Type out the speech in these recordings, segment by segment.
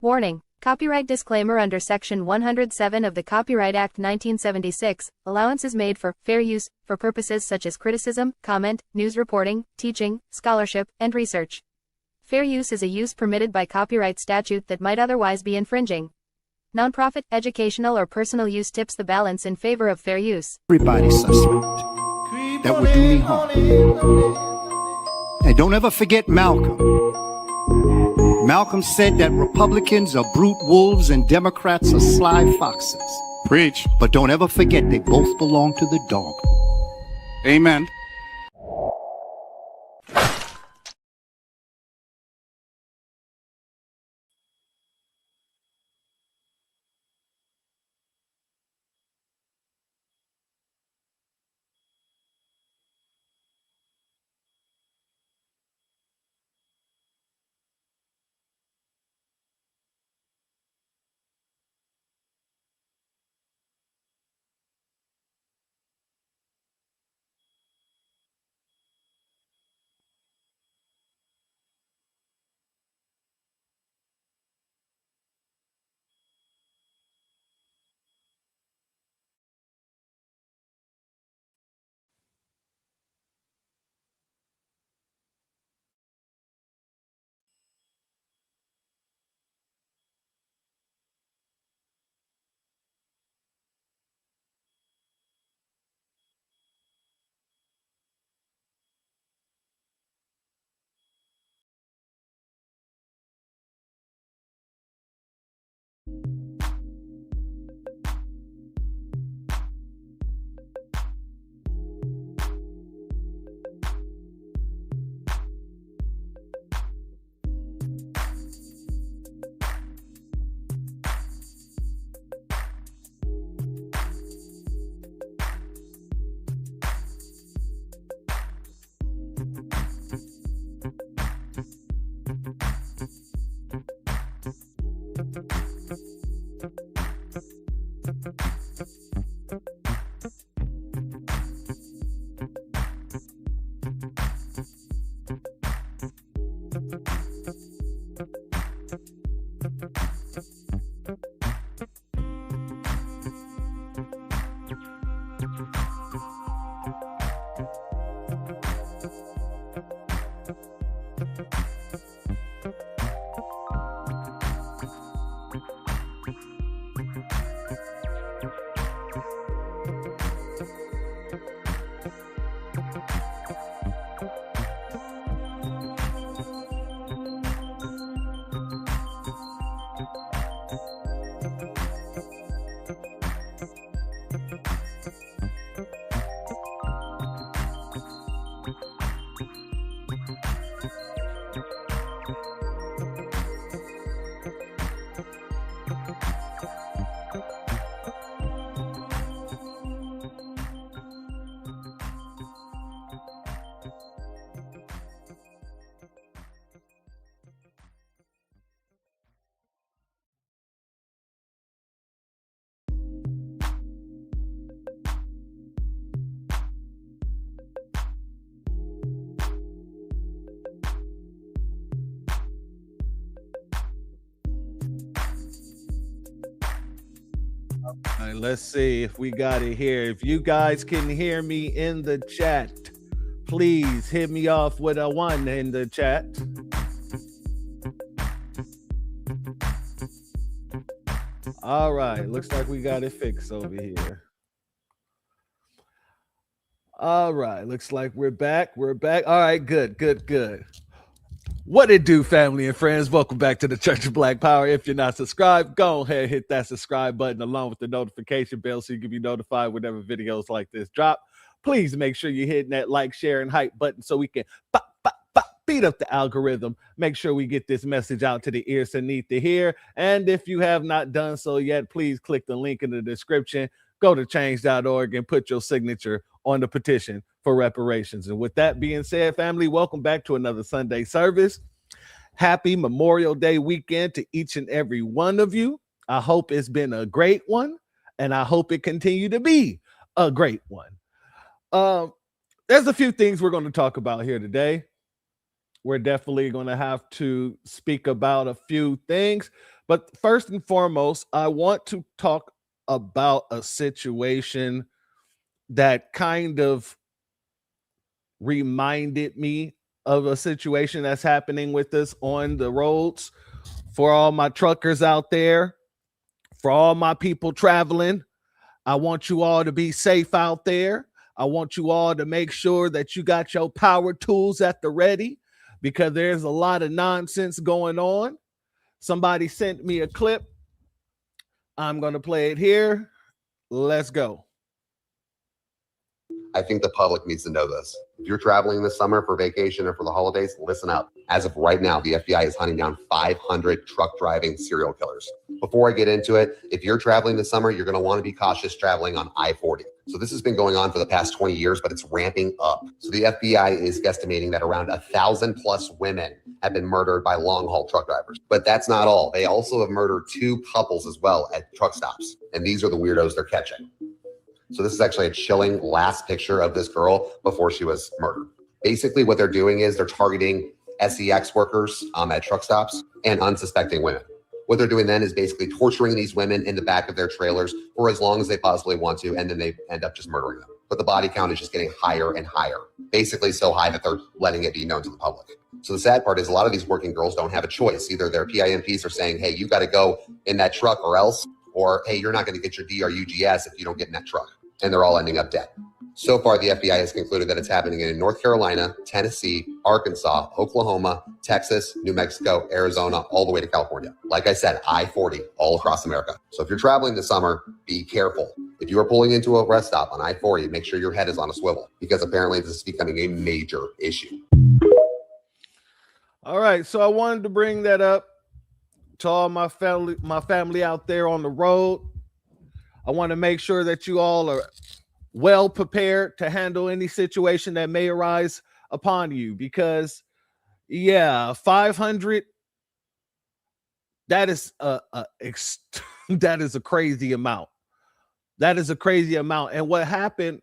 Warning. Copyright disclaimer. Under Section 107 of the Copyright Act 1976, allowance is made for fair use for purposes such as criticism, comment, news reporting, teaching, scholarship, and research. Fair use is a use permitted by copyright statute that might otherwise be infringing. Nonprofit, educational, or personal use tips the balance in favor of fair use. Everybody's suspect that would do me harm. And don't ever forget Malcolm. Malcolm said that Republicans are brute wolves and Democrats are sly foxes. Preach. But don't ever forget they both belong to the dog. Amen. All right, let's see if we got it here. If you guys can hear me in the chat, please hit me off with a 1 in the chat. All right, looks like we got it fixed over here. All right, looks like we're back. We're back. All right, good. What it do, family and friends? Welcome back to the Church of Black Power. If you're not subscribed, go ahead, hit that subscribe button along with the notification bell so you can be notified whenever videos like this drop. Please make sure you're hitting that like, share, and hype button so we can beat up the algorithm. Make sure we get this message out to the ears that need to hear. And if you have not done so yet, please click the link in the description. Go to change.org and put your signature on the petition for reparations. And with that being said, family, welcome back to another Sunday service. Happy Memorial Day weekend to each and every one of you. I hope it's been a great one, and I hope it continue to be a great one. There's a few things we're going to talk about here today. We're definitely going to have to speak about a few things, But first and foremost, I want to talk about a situation that kind of reminded me of a situation that's happening with us on the roads. For all my truckers out there, for all my people traveling, I want you all to be safe out there. I want you all to make sure that you got your power tools at the ready, because there's a lot of nonsense going on. Somebody sent me a clip. I'm going to play it here. Let's go. I think the public needs to know this. If you're traveling this summer for vacation or for the holidays, listen up. As of right now, the FBI is hunting down 500 truck driving serial killers. Before I get into it, if you're traveling this summer, you're going to want to be cautious traveling on I-40. So this has been going on for the past 20 years, but it's ramping up. So the FBI is guesstimating that around 1,000 plus women have been murdered by long haul truck drivers. But that's not all. They also have murdered 2 couples as well at truck stops. And these are the weirdos they're catching. So this is actually a chilling last picture of this girl before she was murdered. Basically, what they're doing is they're targeting SEX workers at truck stops and unsuspecting women. What they're doing then is basically torturing these women in the back of their trailers for as long as they possibly want to, and then they end up just murdering them. But the body count is just getting higher and higher, basically so high that they're letting it be known to the public. So the sad part is a lot of these working girls don't have a choice. Either their PIMPs are saying, hey, you got to go in that truck or else, or hey, you're not going to get your DRUGS if you don't get in that truck. And they're all ending up dead. So far, the FBI has concluded that it's happening in North Carolina, Tennessee, Arkansas, Oklahoma, Texas, New Mexico, Arizona, all the way to California. Like I said, I-40 all across America. So if you're traveling this summer, be careful. If you are pulling into a rest stop on I-40, make sure your head is on a swivel, because apparently this is becoming a major issue. All right, so I wanted to bring that up to all my family out there on the road. I want to make sure that you all are well prepared to handle any situation that may arise upon you, because 500, that is that is a crazy amount. That is a crazy amount. And what happened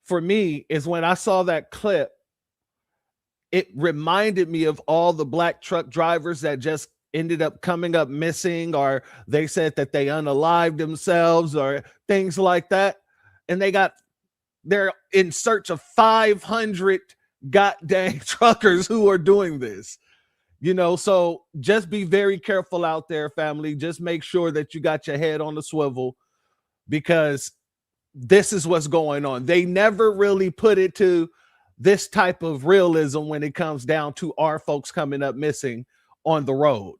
for me is when I saw that clip, it reminded me of all the black truck drivers that just ended up coming up missing, or they said that they unalived themselves or things like that. And they're in search of 500 goddamn truckers who are doing this, so just be very careful out there, family. Just make sure that you got your head on the swivel, because this is what's going on. They never really put it to this type of realism when it comes down to our folks coming up missing on the road.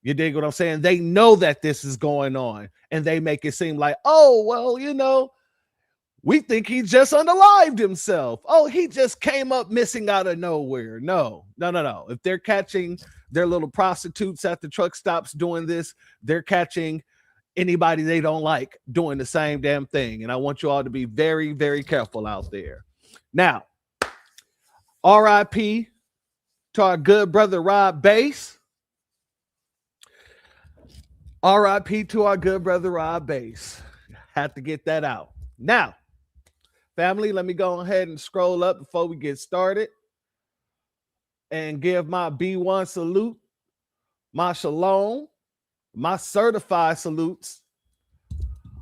You dig what I'm saying? They know that this is going on, and they make it seem like, oh, well, we think he just unalived himself. Oh, he just came up missing out of nowhere. No. If they're catching their little prostitutes at the truck stops doing this, they're catching anybody they don't like doing the same damn thing. And I want you all to be very, very careful out there. Now, RIP to our good brother Rob Bass. RIP to our good brother Rob Bass. Had to get that out. Now, family, let me go ahead and scroll up before we get started and give my B1 salute, my shalom, my certified salutes.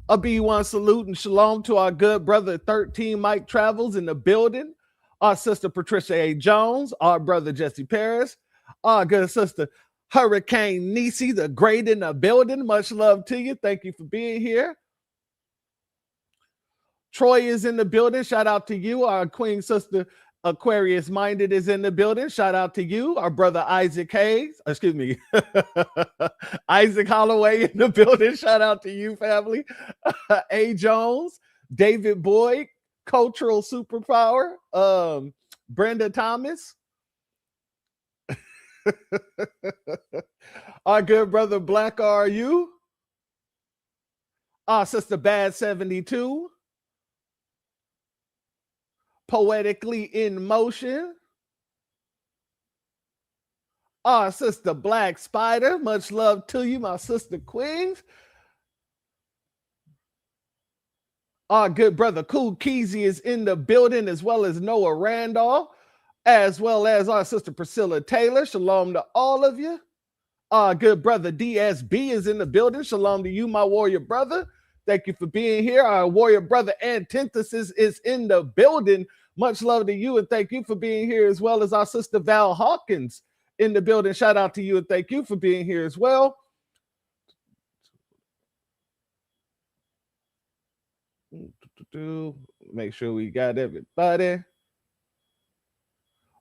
A B1 salute and shalom to our good brother 13 Mike Travels in the building, our sister Patricia A. Jones, our brother Jesse Paris, our good sister Hurricane Nisi, the great in the building. Much love to you. Thank you for being here. Troy is in the building. Shout out to you. Our queen sister Aquarius Minded is in the building. Shout out to you. Our brother Isaac Hayes. Excuse me. Isaac Holloway in the building. Shout out to you, family. A. Jones, David Boyd, Cultural Superpower, Brenda Thomas. Our good brother Black RU. Our sister Bad 72. Poetically in Motion. Our sister Black Spider. Much love to you, my sister Queens. Our good brother Cool Keezy is in the building, as well as Noah Randolph, as well as our sister Priscilla Taylor. Shalom to all of you. Our good brother DSB is in the building. Shalom to you, my warrior brother. Thank you for being here. Our warrior brother Antithesis is in the building. Much love to you and thank you for being here, as well as our sister Val Hawkins in the building. Shout out to you and thank you for being here as well. Make sure we got everybody.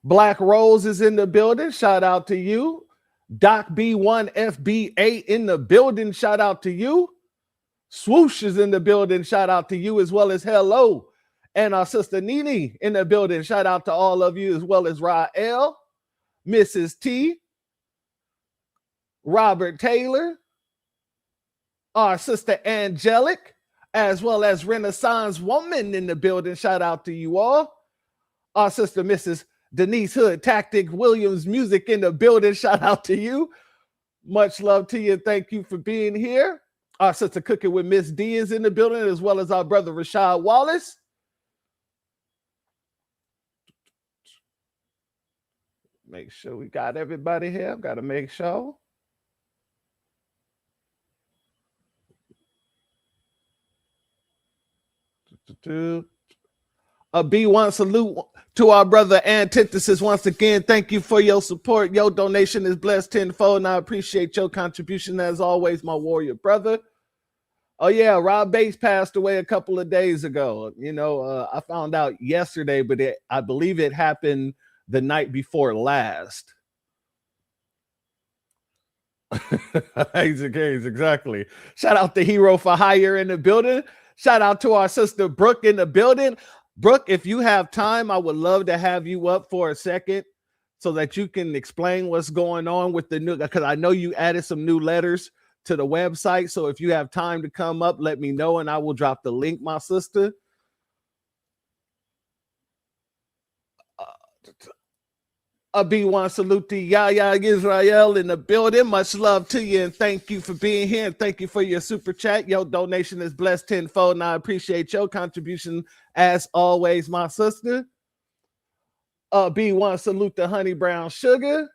Black Rose is in the building. Shout out to you. Doc B1 FB8 in the building. Shout out to you. Swoosh is in the building. Shout out to you, as well as hello. And our sister Nene in the building. Shout out to all of you, as well as Rael, Mrs. T, Robert Taylor, our sister Angelic, as well as Renaissance Woman in the building. Shout out to you all. Our sister Mrs. Denise Hood, Tactic Williams Music in the building. Shout out to you. Much love to you. Thank you for being here. Our sister Cooking with Miss D is in the building, as well as our brother Rashad Wallace. Make sure we got everybody here. Got to make sure. A B1 salute to our brother Antithesis. Once again, thank you for your support. Your donation is blessed tenfold, and I appreciate your contribution as always, my warrior brother. Oh yeah, Rob Bates passed away a couple of days ago. You know, I found out yesterday, but I believe it happened the night before last. Exactly. Shout out to Hero for Hire in the building. Shout out to our sister Brooke in the building. Brooke, if you have time, I would love to have you up for a second so that you can explain what's going on with the new, because I know you added some new letters to the website. So if you have time to come up, let me know and I will drop the link, my sister. A B1 salute to Yaya Israel in the building. Much love to you and thank you for being here. And thank you for your super chat. Your donation is blessed tenfold, and I appreciate your contribution as always, my sister. B1 salute to Honey Brown Sugar.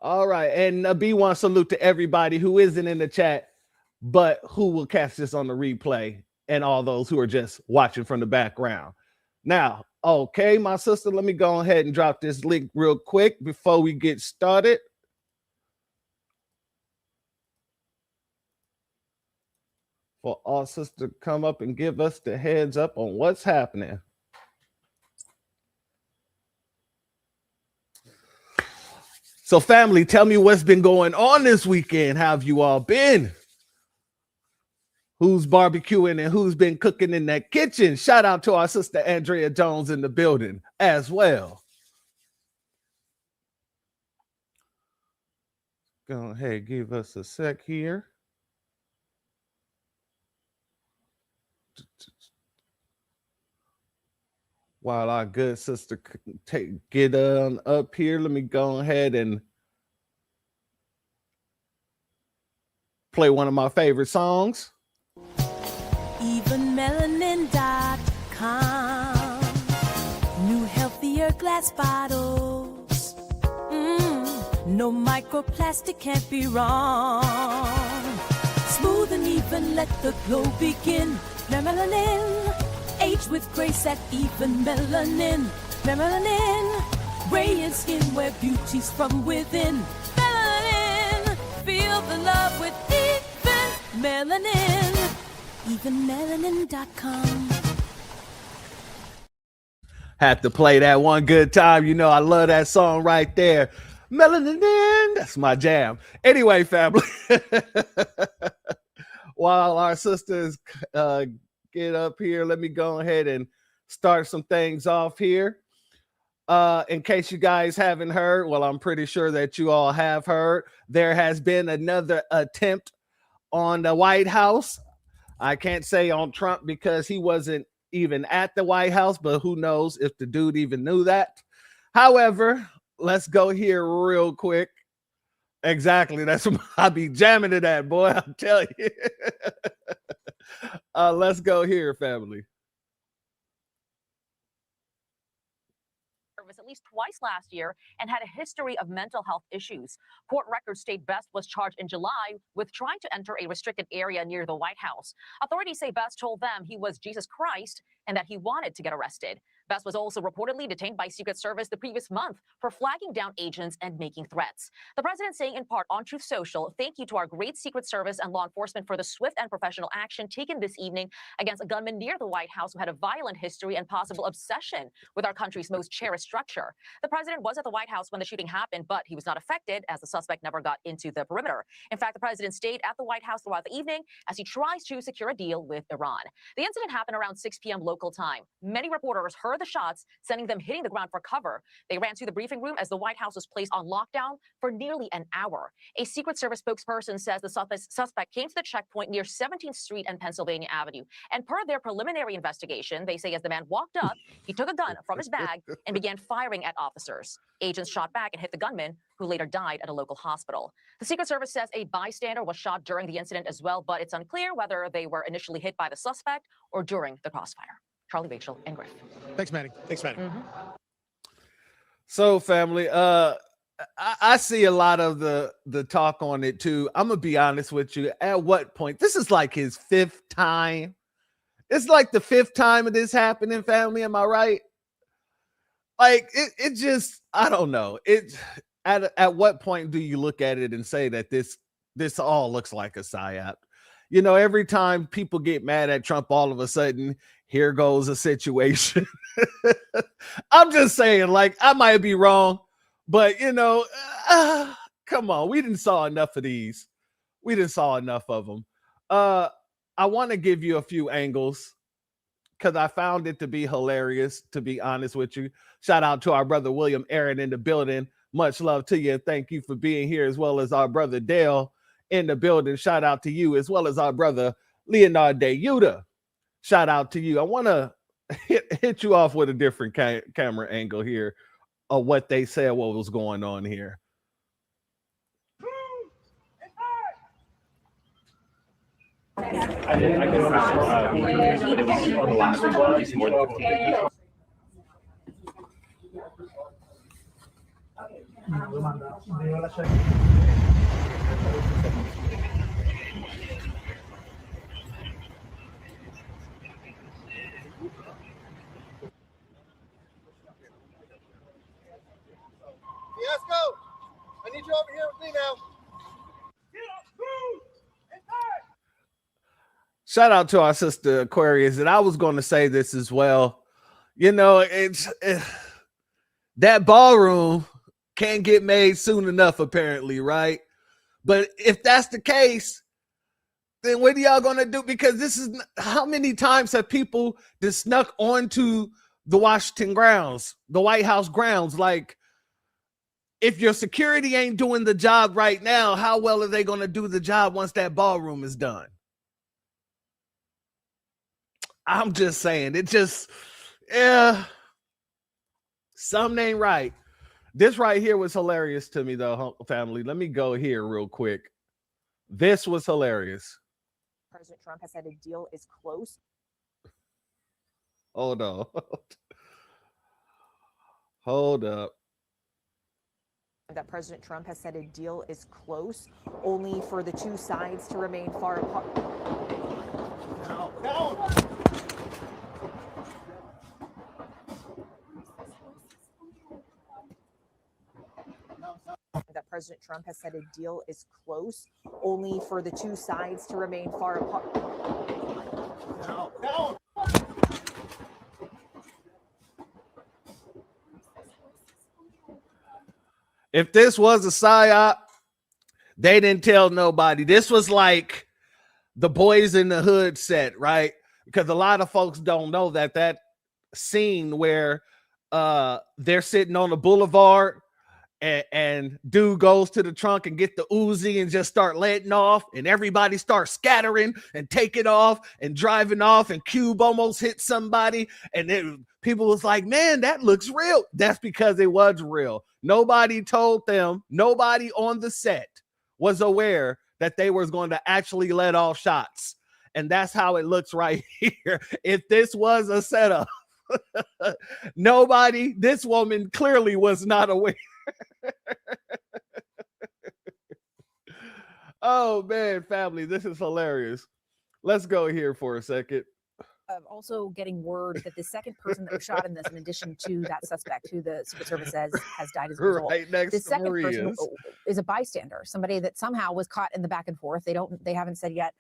All right, and a B1 salute to everybody who isn't in the chat, but who will catch this on the replay, and all those who are just watching from the background. Now, okay, my sister, let me go ahead and drop this link real quick before we get started. For our sister to come up and give us the heads up on what's happening. So family, tell me what's been going on this weekend. How have you all been? Who's barbecuing and who's been cooking in that kitchen? Shout out to our sister Andrea Jones in the building as well. Go ahead, give us a sec here. While our good sister get on up here, let me go ahead and play one of my favorite songs. Evenmelanin.com. New healthier glass bottles. No microplastic, can't be wrong. Smooth and even, let the glow begin. Melanin, age with grace at Even Melanin. Melanin, radiant skin where beauty's from within. Melanin, feel the love with Even Melanin. Evenmelanin.com. Had to play that one good time. You know, I love that song right there. Melanin, that's my jam. Anyway, family, while our sisters get up here, let me go ahead and start some things off here. In case you guys haven't heard, well, I'm pretty sure that you all have heard, there has been another attempt on the White House. I can't say on Trump because he wasn't even at the White House, but who knows if the dude even knew that. However, let's go here real quick. Exactly. That's what I be jamming to that, boy. I'll tell you. Let's go here, family. Was at least twice last year and had a history of mental health issues. Court records state Best was charged in July with trying to enter a restricted area near the White House. Authorities say Best told them he was Jesus Christ and that he wanted to get arrested. Best was also reportedly detained by Secret Service the previous month for flagging down agents and making threats. The president saying in part on Truth Social, "Thank you to our great Secret Service and law enforcement for the swift and professional action taken this evening against a gunman near the White House who had a violent history and possible obsession with our country's most cherished structure." The president was at the White House when the shooting happened, but he was not affected as the suspect never got into the perimeter. In fact, the president stayed at the White House throughout the evening as he tries to secure a deal with Iran. The incident happened around 6 p.m. local time. Many reporters heard the shots, sending them hitting the ground for cover. They ran to the briefing room as the White House was placed on lockdown for nearly an hour. A Secret Service spokesperson says the suspect came to the checkpoint near 17th Street and Pennsylvania Avenue. And per their preliminary investigation, they say as the man walked up, he took a gun from his bag and began firing at officers. Agents shot back and hit the gunman, who later died at a local hospital. The Secret Service says a bystander was shot during the incident as well, but it's unclear whether they were initially hit by the suspect or during the crossfire. Charlie, Rachel, and Griff. Thanks, Maddie. Thanks, Maddie. So, family, I see a lot of the talk on it too. I'm gonna be honest with you. At what point? This is like his 5th time. It's like the 5th time of this happening, family. Am I right? Like it just, I don't know. It at what point do you look at it and say that this all looks like a psyop? You know, every time people get mad at Trump, all of a sudden, here goes a situation. I'm just saying, like, I might be wrong, but you know, come on, we didn't saw enough of these. We didn't saw enough of them. I want to give you a few angles because I found it to be hilarious, to be honest with you. Shout out to our brother William Aaron in the building. Much love to you, and thank you for being here, as well as our brother Dale in the building. Shout out to you, as well as our brother Leonard De Yuda. Shout out to you. I want to hit you off with a different camera angle here of what they said, what was going on here. I can understand, but it was on the last one. It's more than 50. Fiasco, I need you over here with me now. Shout out to our sister Aquarius, and I was going to say this as well. You know, it's that ballroom can't get made soon enough, apparently, right? But if that's the case, then what are y'all going to do? Because this is, how many times have people just snuck onto the Washington grounds, the White House grounds? Like, if your security ain't doing the job right now, how well are they going to do the job once that ballroom is done? I'm just saying, it just, something ain't right. This right here was hilarious to me, though, family. Let me go here real quick. This was hilarious. President Trump has said a deal is close. Hold on. Hold up. That President Trump has said a deal is close, only for the two sides to remain far apart. No. That President Trump has said a deal is close, only for the two sides to remain far apart. No. If this was a psyop, they didn't tell nobody. This was like the Boys in the Hood set, right? Because a lot of folks don't know that scene where they're sitting on the boulevard and dude goes to the trunk and get the Uzi and just start letting off, and everybody starts scattering and taking off and driving off, and Cube almost hit somebody, and then people was like, man, that looks real. That's because it was real. Nobody told them, nobody on the set was aware that they was going to actually let off shots. And that's how it looks right here. If this was a setup, Nobody, this woman clearly was not aware. Oh man, family, this is hilarious. Let's go here for a second. Also getting word that the second person that was shot in this, in addition to that suspect who the Secret Service says has died as a result, Right next the to second person Maria's. is a bystander, somebody that somehow was caught in the back and forth. They haven't said yet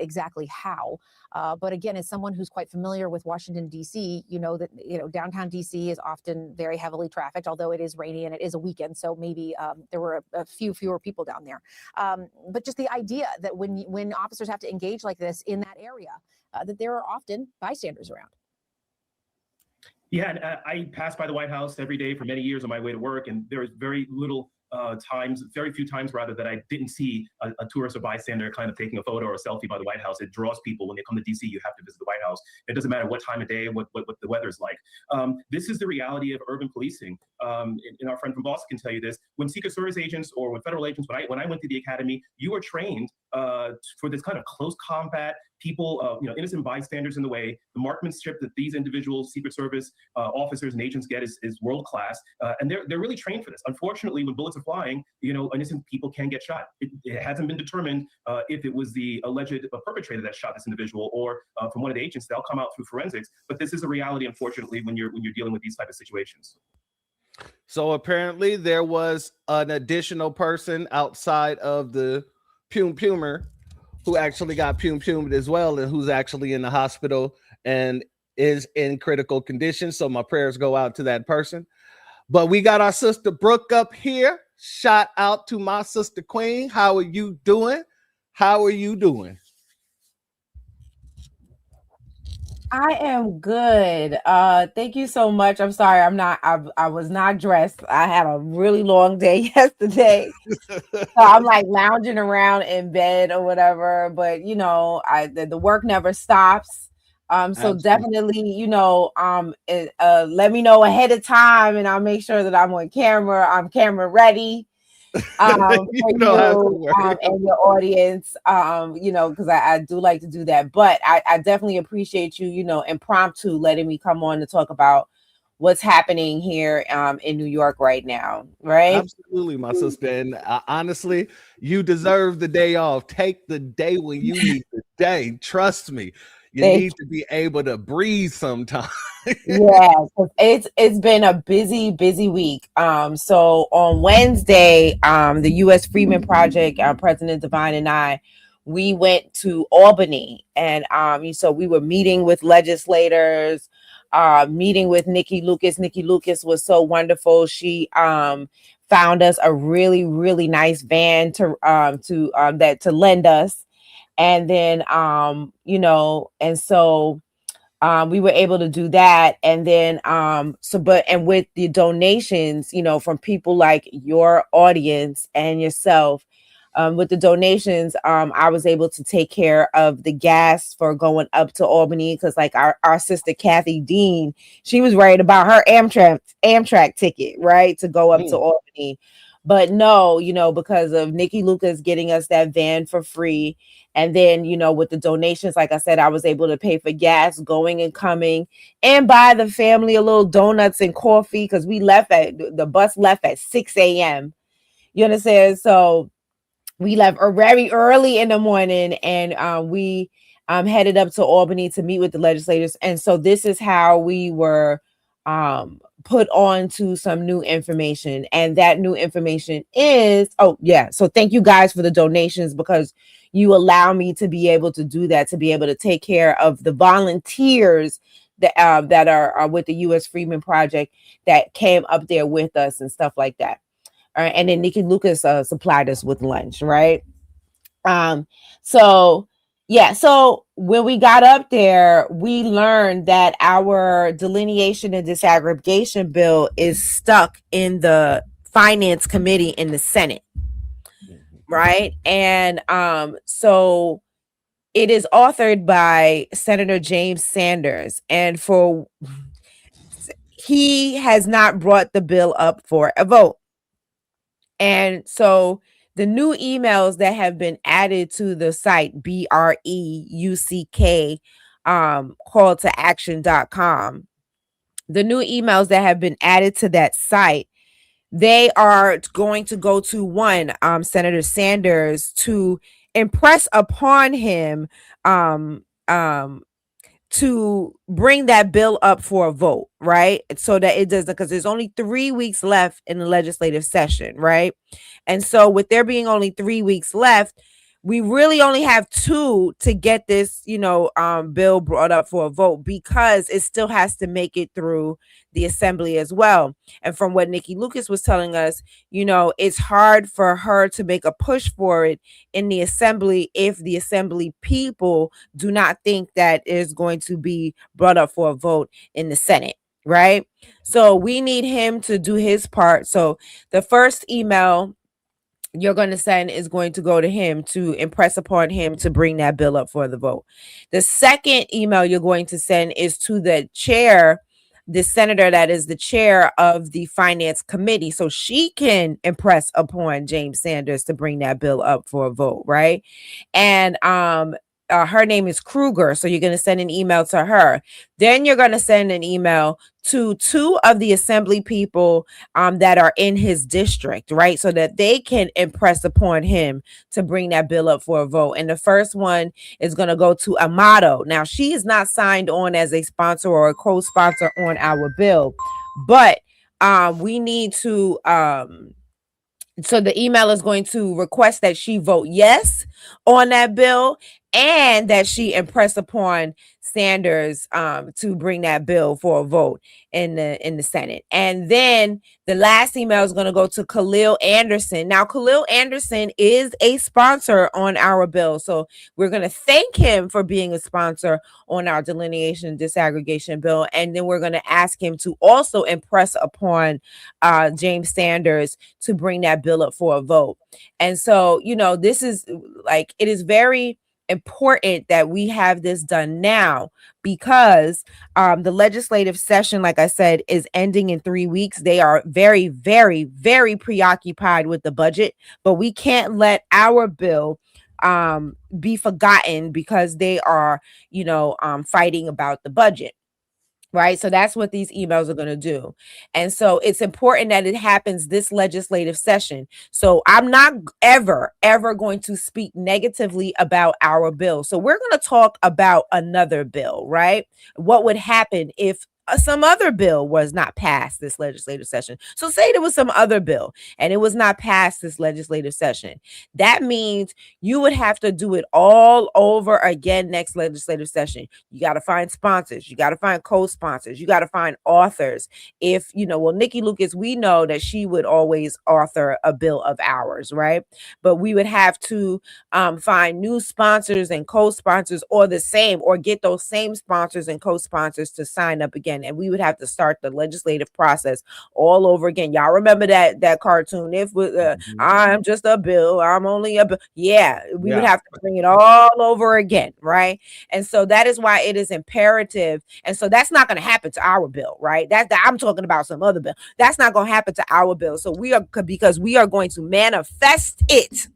exactly how, but again, as someone who's quite familiar with Washington D.C., you know that downtown D.C. is often very heavily trafficked, although it is rainy and it is a weekend, so maybe there were a few fewer people down there. But just the idea that when officers have to engage like this in that area, that there are often bystanders around. Yeah, and I pass by the White House every day for many years on my way to work, and there was very few times rather, that I didn't see a tourist or bystander kind of taking a photo or a selfie by the White House. It draws people. When they come to DC, you have to visit the White House. It doesn't matter what time of day, what the weather's like. This is the reality of urban policing. And our friend from Boston can tell you this. When Secret Service agents or when federal agents, when I went to the academy, you were trained for this kind of close combat, people, innocent bystanders in the way. The marksmanship that these individual Secret Service officers and agents get is world class, and they're really trained for this. Unfortunately, when bullets are flying, innocent people can get shot. It hasn't been determined if it was the alleged perpetrator that shot this individual or from one of the agents. They'll come out through forensics, but this is a reality, unfortunately, when you're dealing with these type of situations. So apparently there was an additional person outside of the pumer who actually got pumed as well, and who's actually in the hospital and is in critical condition. So my prayers go out to that person. But we got our sister Brooke up here. Shout out to my sister Queen. How are you doing? How are you doing? I am good. Thank you so much. I'm sorry, I was not dressed. I had a really long day yesterday. So I'm like lounging around in bed or whatever, but the work never stops. So Absolutely. definitely, let me know ahead of time and I'll make sure that I'm on camera. I'm camera ready. For you and your audience, because I do like to do that, but I definitely appreciate you, impromptu letting me come on to talk about what's happening here in New York right now, right? Absolutely, my sister. And honestly, you deserve the day off. Take the day when you need the day. Trust me. You need to be able to breathe sometime. Yeah, it's been a busy week. So on Wednesday, the U.S. Freedmen Project, President Devine and I, we went to Albany, and so we were meeting with legislators, meeting with Nikki Lucas. Nikki Lucas was so wonderful. She found us a really, really nice van to lend us. And then, and so we were able to do that. And then, and with the donations, from people like your audience and yourself, with the donations, I was able to take care of the gas for going up to Albany. Because like our sister, Kathy Dean, she was worried about her Amtrak ticket, right, to go up to Albany. But no, because of Nikki Lucas getting us that van for free. And then, with the donations, like I said, I was able to pay for gas going and coming and buy the family a little donuts and coffee because the bus left at 6 a.m. You understand? So we left very early in the morning and we headed up to Albany to meet with the legislators. And so this is how we were put on to some new information, and that new information is so thank you guys for the donations, because you allow me to be able to do that, to be able to take care of the volunteers that are with the U.S. Freedmen Project that came up there with us and stuff like that. All right, and then Nikki Lucas supplied us with lunch, right? So when we got up there, we learned that our delineation and disaggregation bill is stuck in the Finance Committee in the Senate, right? And so it is authored by Senator James Sanders, and he has not brought the bill up for a vote. And so the new emails that have been added to the site, BREUCK, calltooaction.com, the new emails that have been added to that site, they are going to go to one, Senator Sanders, to impress upon him to bring that bill up for a vote, right? So that it doesn't, because there's only 3 weeks left in the legislative session, right? And so with there being only 3 weeks left, we really only have 2 to get this, bill brought up for a vote, because it still has to make it through the assembly as well. And from what Nikki Lucas was telling us, it's hard for her to make a push for it in the assembly if the assembly people do not think that it is going to be brought up for a vote in the Senate, right? So we need him to do his part. So the first email you're going to send is going to go to him to impress upon him to bring that bill up for the vote. The second email you're going to send is to the chair, the senator that is the chair of the finance committee, so she can impress upon James Sanders to bring that bill up for a vote, right? And her name is Kruger, so you're going to send an email to her. Then you're going to send an email to 2 of the assembly people that are in his district, right? So that they can impress upon him to bring that bill up for a vote. And the first one is going to go to Amato. Now, she is not signed on as a sponsor or a co-sponsor on our bill, but we need to... So the email is going to request that she vote yes on that bill, and that she impress upon Sanders to bring that bill for a vote in the Senate. And then the last email is going to go to Khalil Anderson. Now, Khalil Anderson is a sponsor on our bill, so we're going to thank him for being a sponsor on our delineation and disaggregation bill, and then we're going to ask him to also impress upon James Sanders to bring that bill up for a vote. And so, this is like, it is very important that we have this done now, because the legislative session, like I said, is ending in 3 weeks. They are very, very, very preoccupied with the budget, but we can't let our bill be forgotten because they are, fighting about the budget. Right. So that's what these emails are going to do. And so it's important that it happens this legislative session. So I'm not ever going to speak negatively about our bill. So we're going to talk about another bill, right? What would happen if some other bill was not passed this legislative session? So say there was some other bill and it was not passed this legislative session. That means you would have to do it all over again next legislative session. You got to find sponsors. You got to find co-sponsors. You got to find authors. If, Nikki Lucas, we know that she would always author a bill of ours, right? But we would have to find new sponsors and co-sponsors, or the same, or get those same sponsors and co-sponsors to sign up again. And we would have to start the legislative process all over again. Y'all remember that cartoon? If I'm just a bill, I'm only a bill. Yeah, we would have to bring it all over again, right? And so that is why it is imperative. And so that's not going to happen to our bill, right? That I'm talking about some other bill. That's not going to happen to our bill. So because we are going to manifest it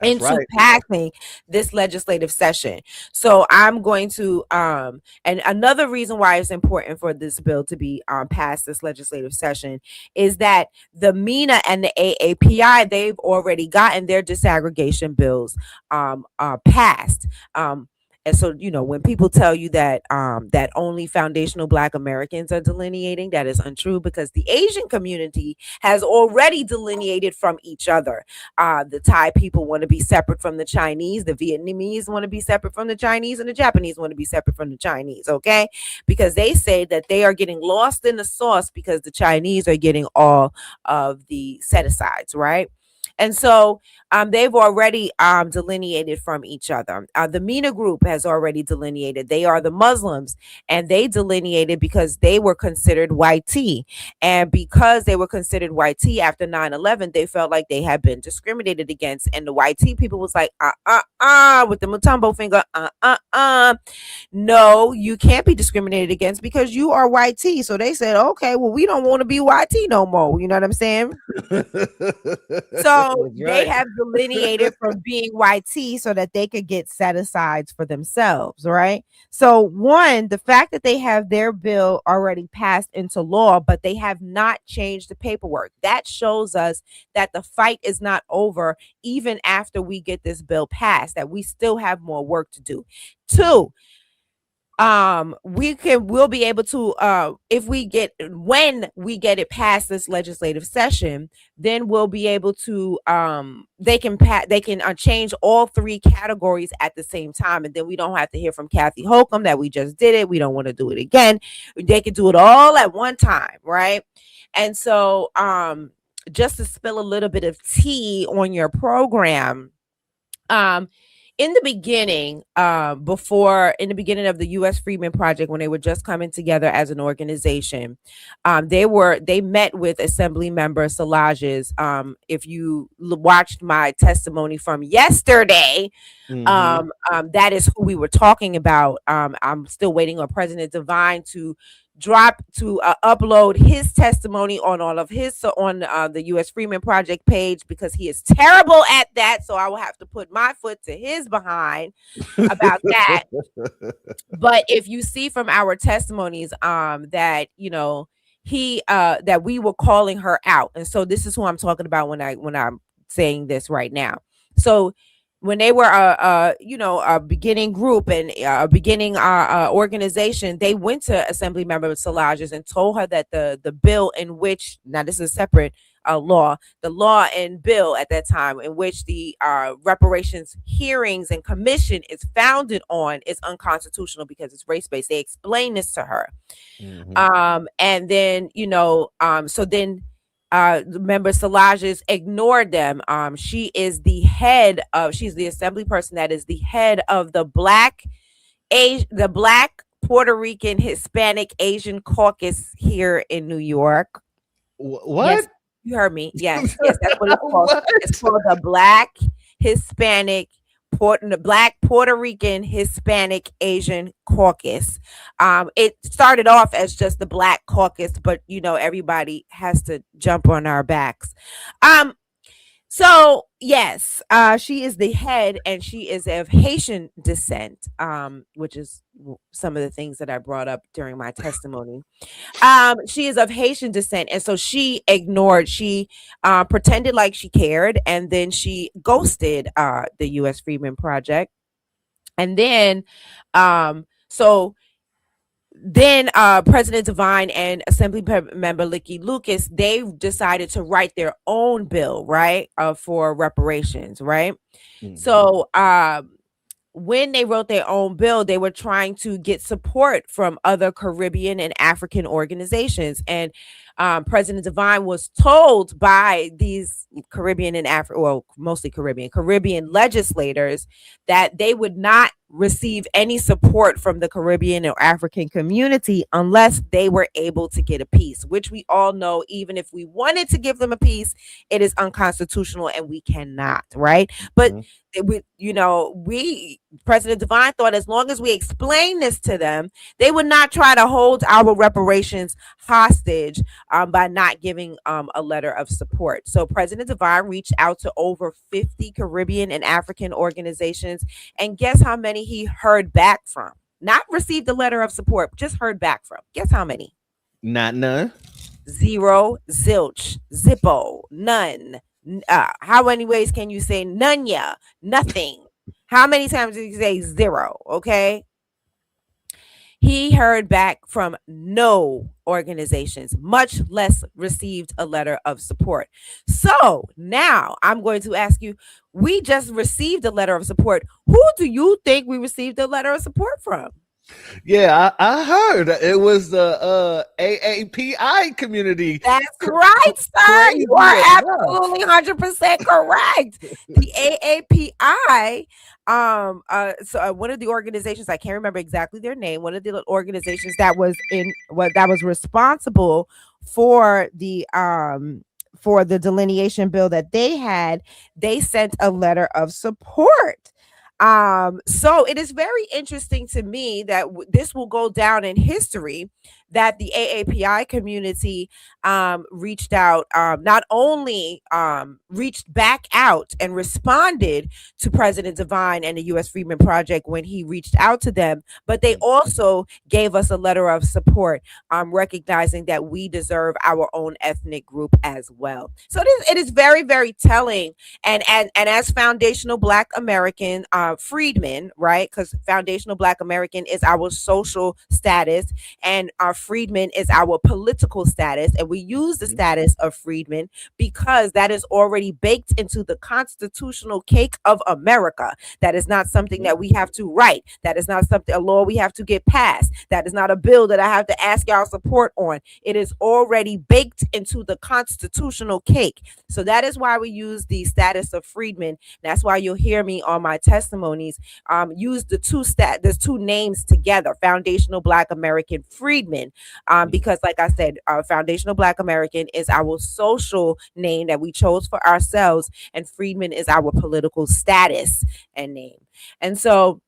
into passing this legislative session. So I'm going to and another reason why it's important for this bill to be passed this legislative session is that the MENA and the AAPI, they've already gotten their disaggregation bills passed. And so, when people tell you that that only foundational Black Americans are delineating, that is untrue, because the Asian community has already delineated from each other. The Thai people want to be separate from the Chinese. The Vietnamese want to be separate from the Chinese, and the Japanese want to be separate from the Chinese. Okay, because they say that they are getting lost in the sauce because the Chinese are getting all of the set-asides, right? And so they've already delineated from each other. The MENA group has already delineated. They are the Muslims, and they delineated because they were considered white tea. And because they were considered white tea after 9/11, they felt like they had been discriminated against. And the white tea people was like, with the Mutombo finger, no, you can't be discriminated against because you are white tea. So they said, okay, well, we don't want to be white tea no more. You know what I'm saying? So So That's they right. have delineated from being YT so that they could get set asides for themselves, right? So one, the fact that they have their bill already passed into law, but they have not changed the paperwork, that shows us that the fight is not over even after we get this bill passed, that we still have more work to do. Two, we'll be able to when we get it past this legislative session, then we'll be able to they can change all three categories at the same time, and then we don't have to hear from Kathy Holcomb that we just did it, we don't want to do it again. They can do it all at one time, right? And so just to spill a little bit of tea on your program, in the beginning, in the beginning of the U.S. Freedmen Project, when they were just coming together as an organization, they met with Assembly Member Szilagyi. If you watched my testimony from yesterday, that is who we were talking about. I'm still waiting on President Devine to upload his testimony on all of his on the U.S. Freedmen Project page, because he is terrible at that. So I will have to put my foot to his behind about that. But if you see from our testimonies, that that we were calling her out, and so this is who I'm talking about when I'm saying this right now. So when they were a beginning group and a beginning organization, they went to Assembly Member Szilagyi and told her that the bill in which, now this is a separate law, the law and bill at that time in which the reparations hearings and commission is founded on is unconstitutional because it's race-based. They explained this to her. And then so then Member Szilagyi ignored them. She is the head of, she's the assembly person that is the head of the Black Puerto Rican Hispanic Asian caucus here in New York. What? Yes, you heard me. Yes, that's what it's called. It's called the Black Puerto Rican Hispanic Asian Caucus. It started off as just the Black Caucus, but everybody has to jump on our backs. So yes, she is the head, and she is of Haitian descent, which is some of the things that I brought up during my testimony. She is of Haitian descent, and so she ignored. She pretended like she cared, and then she ghosted the U.S. Freedmen Project, and then President Devine and Assembly Member Licky Lucas, they decided to write their own bill, right, for reparations, right? So when they wrote their own bill, they were trying to get support from other Caribbean and African organizations. And President Devine was told by these Caribbean and mostly Caribbean legislators that they would not receive any support from the Caribbean or African community unless they were able to get a peace, which we all know, even if we wanted to give them a peace, it is unconstitutional and we cannot, right? But President Devine thought as long as we explain this to them, they would not try to hold our reparations hostage by not giving a letter of support. So President Devine reached out to over 50 Caribbean and African organizations, and guess how many he heard back from? Not received a letter of support, just heard back from. Guess how many? Not none. Zero, zilch, zippo, none. How many ways can you say none? Yeah, nothing. How many times did you say zero? Okay. He heard back from no organizations, much less received a letter of support. So now I'm going to ask you, we just received a letter of support. Who do you think we received a letter of support from? Yeah, I heard it was the AAPI community. That's right, sir. You are absolutely 100% correct. The AAPI, so one of the organizations, I can't remember exactly their name, one of the organizations that was responsible for the delineation bill that they had, they sent a letter of support. So it is very interesting to me that this will go down in history, that the AAPI community reached out, not only reached back out and responded to President Devine and the U.S. Freedmen Project when he reached out to them, but they also gave us a letter of support, recognizing that we deserve our own ethnic group as well. So it is very, very telling. And as foundational Black American freedmen, right? Because foundational Black American is our social status, and our freedmen is our political status. And we use the status of freedmen because that is already baked into the constitutional cake of America. That is not something that we have to write. That is not a law we have to get passed. That is not a bill that I have to ask y'all support on. It is already baked into the constitutional cake. So that is why we use the status of freedmen. That's why you'll hear me on my testimonies use the two names together, foundational Black American freedmen, because like I said, foundational Black American is our social name that we chose for ourselves, and freedmen is our political status and name. And so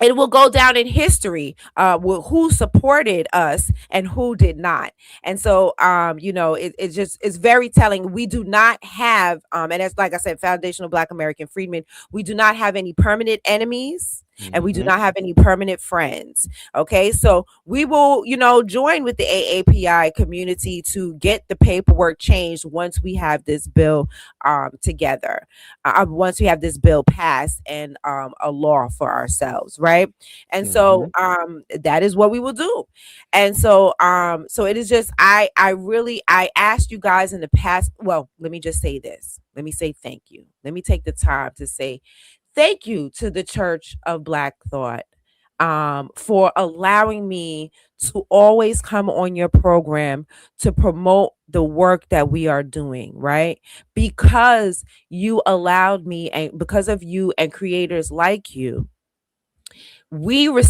it will go down in history who supported us and who did not. And so it's very telling. We do not have and that's, like I said, foundational Black American freedmen, we do not have any permanent enemies. And we do not have any permanent friends. Okay, so we will, join with the AAPI community to get the paperwork changed once we have this bill together, once we have this bill passed and a law for ourselves, right? And so that is what we will do. And so so it is just I asked you guys in the past. Well, let me just say this. Let me say thank you. Let me take the time to say thank you to the Church of Black Thought for allowing me to always come on your program to promote the work that we are doing, right? Because you allowed me, and because of you and creators like you, we were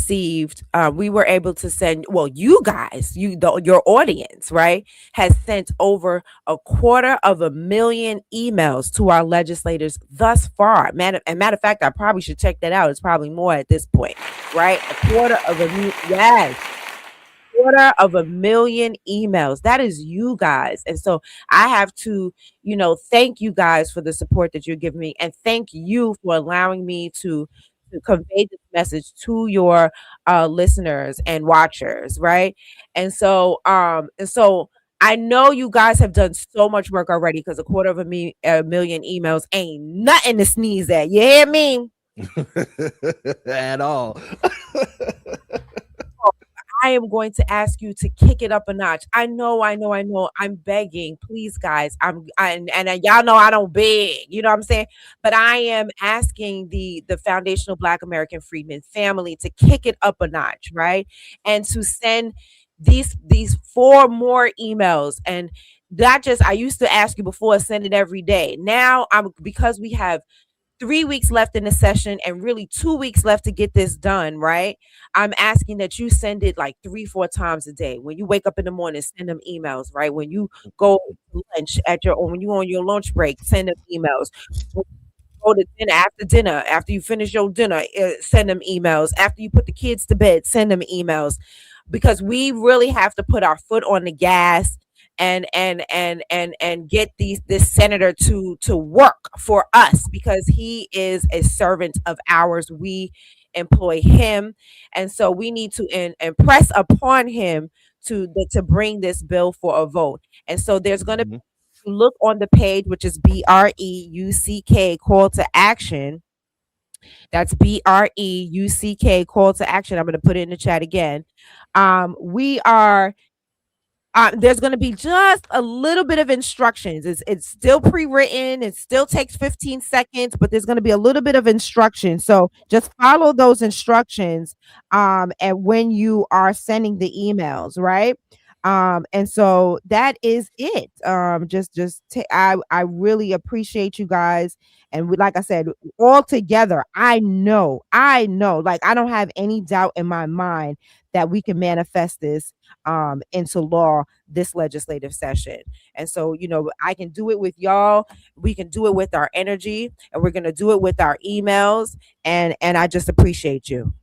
able to send, well, you guys, your audience, right, has sent over 250,000 emails to our legislators thus far. Matter of fact, I probably should check that out. It's probably more at this point, right? 250,000 emails. That is you guys. And so I have to, thank you guys for the support that you're giving me, and thank you for allowing me to convey this message to your listeners and watchers, right? And so I know you guys have done so much work already, because 250,000 emails ain't nothing to sneeze at. You hear me? At all. I am going to ask you to kick it up a notch. I know. I'm begging, please, guys. And y'all know I don't beg, you know what I'm saying? But I am asking the Foundational Black American Freedmen family to kick it up a notch, right? And to send these 4 more emails. And not just, I used to ask you before, send it every day. Now because we have 3 weeks left in the session and really 2 weeks left to get this done, right? I'm asking that you send it like 3-4 times a day. When you wake up in the morning, send them emails, right? When you go to lunch when you on your lunch break, send them emails. When you go to dinner, after you finish your dinner, send them emails. After you put the kids to bed, send them emails, because we really have to put our foot on the gas and get this senator to work for us, because he is a servant of ours. We employ him, and so we need to impress upon him to bring this bill for a vote. And so there's going to be, look on the page, which is BREUCK call to action. That's BREUCK call to action. I'm going to put it in the chat again. There's going to be just a little bit of instructions. It's still pre-written. It still takes 15 seconds, but there's going to be a little bit of instruction. So just follow those instructions and when you are sending the emails, right? And so that is it. I really appreciate you guys. And like I said, all together, I know, like, I don't have any doubt in my mind that we can manifest this into law this legislative session. And so, I can do it with y'all. We can do it with our energy, and we're going to do it with our emails. And I just appreciate you.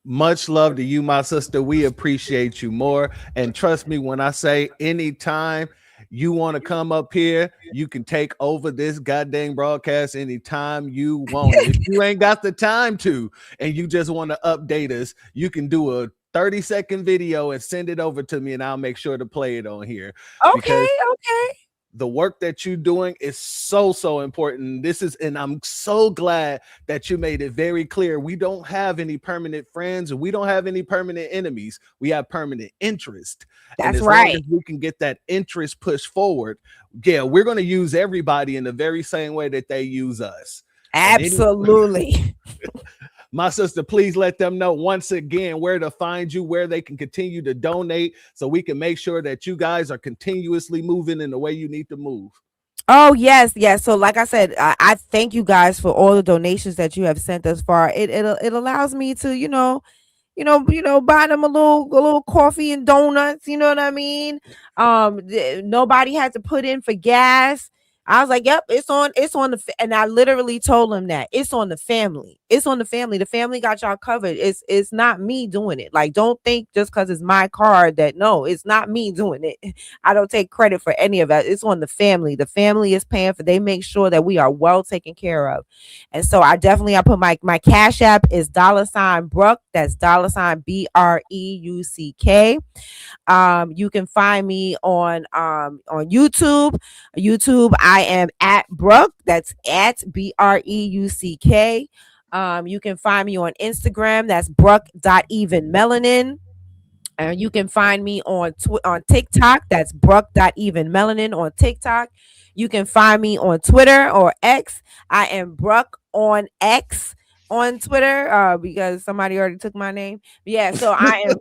Much love to you, my sister. We appreciate you more. And trust me when I say anytime you want to come up here, you can take over this goddamn broadcast anytime you want. If you ain't got the time to, and you just want to update us, you can do a 30-second video and send it over to me, and I'll make sure to play it on here. Okay. The work that you're doing is so important. And I'm so glad that you made it very clear. We don't have any permanent friends, and we don't have any permanent enemies. We have permanent interest. That's and as right. long as we can get that interest pushed forward, yeah, we're going to use everybody in the very same way that they use us. Absolutely. My sister, please let them know once again where to find you, where they can continue to donate, so we can make sure that you guys are continuously moving in the way you need to move. Oh, yes. So like I said, I thank you guys for all the donations that you have sent us far. It allows me to, buy them a little coffee and donuts. You know what I mean? Nobody had to put in for gas. I was like, yep, it's on and I literally told him that it's on the family. It's on the family. The family got y'all covered. It's not me doing it. Like, don't think just because it's my card that no, it's not me doing it. I don't take credit for any of that. It's on the family. The family is paying for, they make sure that we are well taken care of. And so I put my Cash App is $Brooke. That's $BREUCK. You can find me on YouTube. I am at Brooke. That's at BREUCK. You can find me on Instagram. That's Brooke.evenmelanin. And you can find me on TikTok. That's Brooke.evenmelanin on TikTok. You can find me on Twitter or X. I am Brooke on X on Twitter because somebody already took my name. But yeah, so I am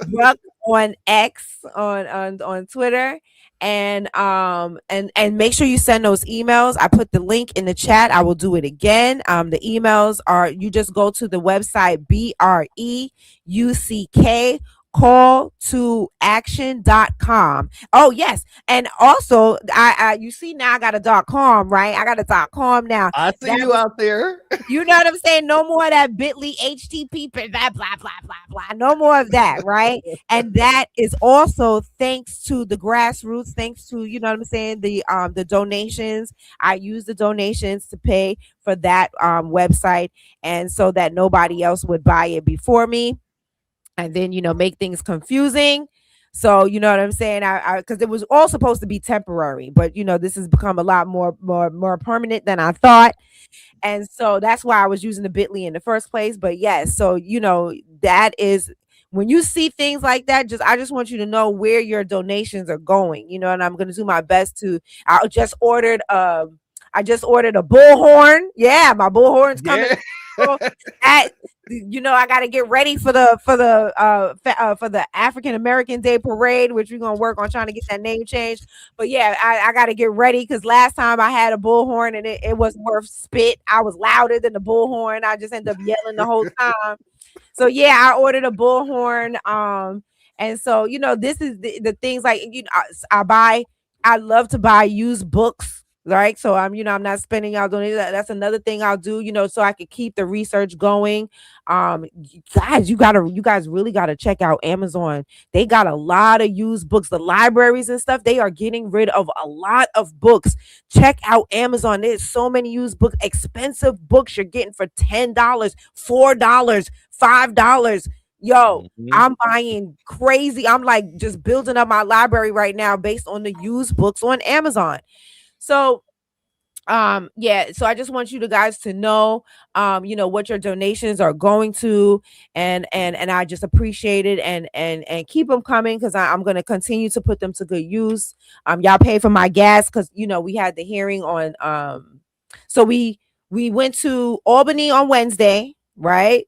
Brooke on X on Twitter. And make sure you send those emails. I put the link in the chat. I will do it again. The emails are, you just go to the website BREUCK call2action.com. Oh yes, and also I you see now I got a .com, right? I got a .com now. I see you out there. You know what I'm saying? No more of that bit.ly HTTP blah blah blah blah blah. No more of that, right? And that is also thanks to the grassroots, thanks to, you know what I'm saying, the donations. I use the donations to pay for that website, and so that nobody else would buy it before me. And then, make things confusing. So, you know what I'm saying? Because it was all supposed to be temporary, but this has become a lot more permanent than I thought. And so that's why I was using the bit.ly in the first place. But yes, so, that is, when you see things like that, I just want you to know where your donations are going, and I'm going to do my best I just ordered a bullhorn. Yeah, my bullhorn's coming. I got to get ready for the African American Day Parade, which we're gonna work on trying to get that name changed. But yeah, I got to get ready because last time I had a bullhorn and it wasn't worth spit. I was louder than the bullhorn. I just ended up yelling the whole time. So yeah, I ordered a bullhorn. And so this is the things like I love to buy used books. Right. So I'm not spending y'all doing that. That's another thing I'll do, so I could keep the research going. Guys, you guys really gotta check out Amazon. They got a lot of used books. The libraries and stuff, they are getting rid of a lot of books. Check out Amazon. There's so many used books, expensive books you're getting for $10, $4, $5. Yo, I'm buying crazy. I'm like just building up my library right now based on the used books on Amazon. So, so I just want you guys to know, what your donations are going to, and I just appreciate it, and keep them coming because I'm going to continue to put them to good use. Y'all pay for my gas because we had the hearing on, so we went to Albany on Wednesday, right?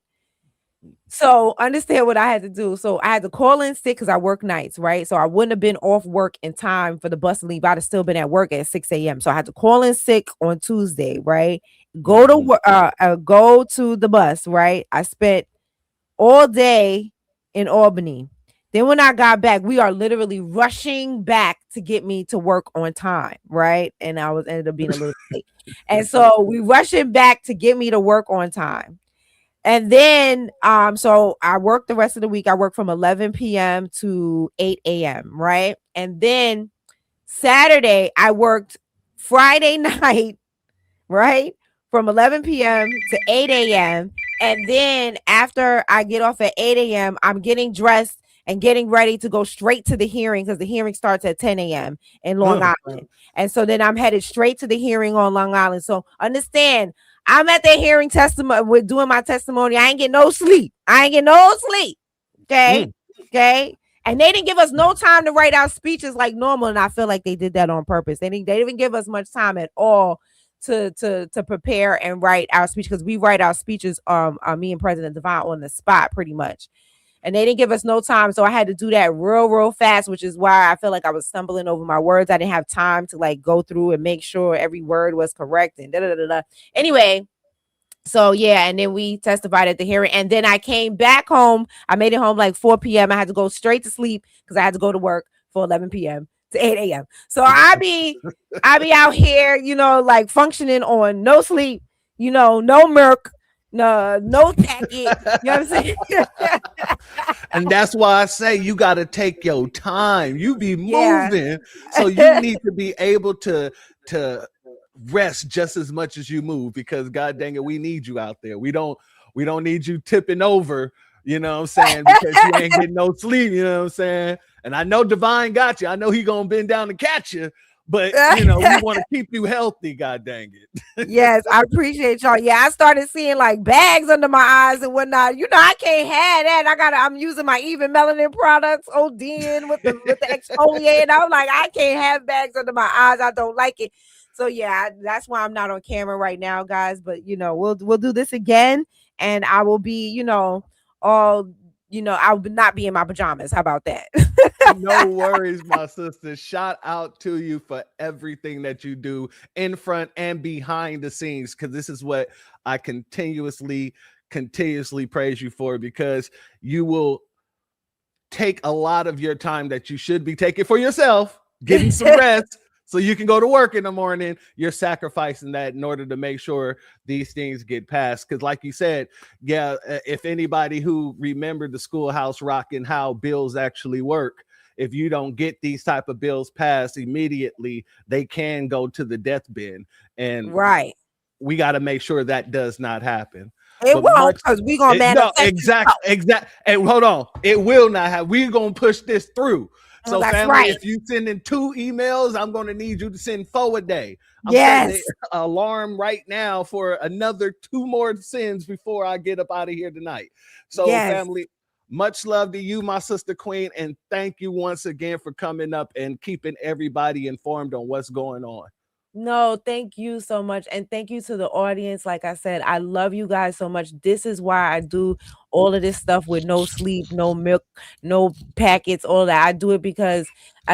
So understand what I had to do. So I had to call in sick because I work nights, right? So I wouldn't have been off work in time for the bus to leave. I'd have still been at work at 6 a.m. So I had to call in sick on Tuesday, right? Go to the bus, right? I spent all day in Albany. Then when I got back, we are literally rushing back to get me to work on time, right? And ended up being a little late. And so we rushing back to get me to work on time. And then, so I worked the rest of the week. I worked from 11 p.m. to 8 a.m. Right. And then Saturday, I worked Friday night, right, from 11 p.m. to 8 a.m. And then after I get off at 8 a.m., I'm getting dressed and getting ready to go straight to the hearing because the hearing starts at 10 a.m. in Long Island. And so then I'm headed straight to the hearing on Long Island. So understand, I'm at the hearing testimony. We're doing my testimony. I ain't get no sleep. Okay. Okay. And they didn't give us no time to write our speeches like normal. And I feel like they did that on purpose. They didn't give us much time at all to prepare and write our speech, because we write our speeches, me and President Devine, on the spot pretty much. And they didn't give us no time. So I had to do that real fast, which is why I feel like I was stumbling over my words. I didn't have time to like go through and make sure every word was correct and Anyway, so yeah, and then we testified at the hearing, and then I came back home. I made it home like 4 p.m. I had to go straight to sleep because I had to go to work for 11 p.m. to 8 a.m. So I be out here, like functioning on no sleep, no milk, no packet. You know what I'm saying? And that's why I say you got to take your time. You be moving, so you need to be able to rest just as much as you move, because God dang it, we need you out there. We don't need you tipping over, you know what I'm saying, because you ain't getting no sleep, you know what I'm saying. And I know Divine got you. I know he gonna bend down and catch you, but we want to keep you healthy, God dang it. Yes, I appreciate y'all. Yeah, I started seeing like bags under my eyes and whatnot. I can't have that. I'm using my Even Melanin products, ODing with the exfoliate. I was like, I can't have bags under my eyes. I don't like it. So yeah, that's why I'm not on camera right now, guys. But we'll do this again, and I will be, I'll not be in my pajamas. How about that? No worries, my sister. Shout out to you for everything that you do in front and behind the scenes, because this is what I continuously praise you for, because you will take a lot of your time that you should be taking for yourself, getting some rest, so you can go to work in the morning. You're sacrificing that in order to make sure these things get passed. Because like you said, yeah, if anybody who remembered the Schoolhouse Rock and how bills actually work, if you don't get these type of bills passed immediately, they can go to the death bin. And right, we got to make sure that does not happen. It won't, because we're going to manifest. No, exactly. And hold on. It will not have. We're going to push this through. So family, right. If you send in 2 emails, I'm going to need you to send 4 a day. I'm setting an alarm right now for another 2 more sends before I get up out of here tonight. So family, much love to you, my sister queen. And thank you once again for coming up and keeping everybody informed on what's going on. No, thank you so much. And thank you to the audience. Like I said, I love you guys so much. This is why I do all of this stuff with no sleep, no milk, no packets, all that. I do it because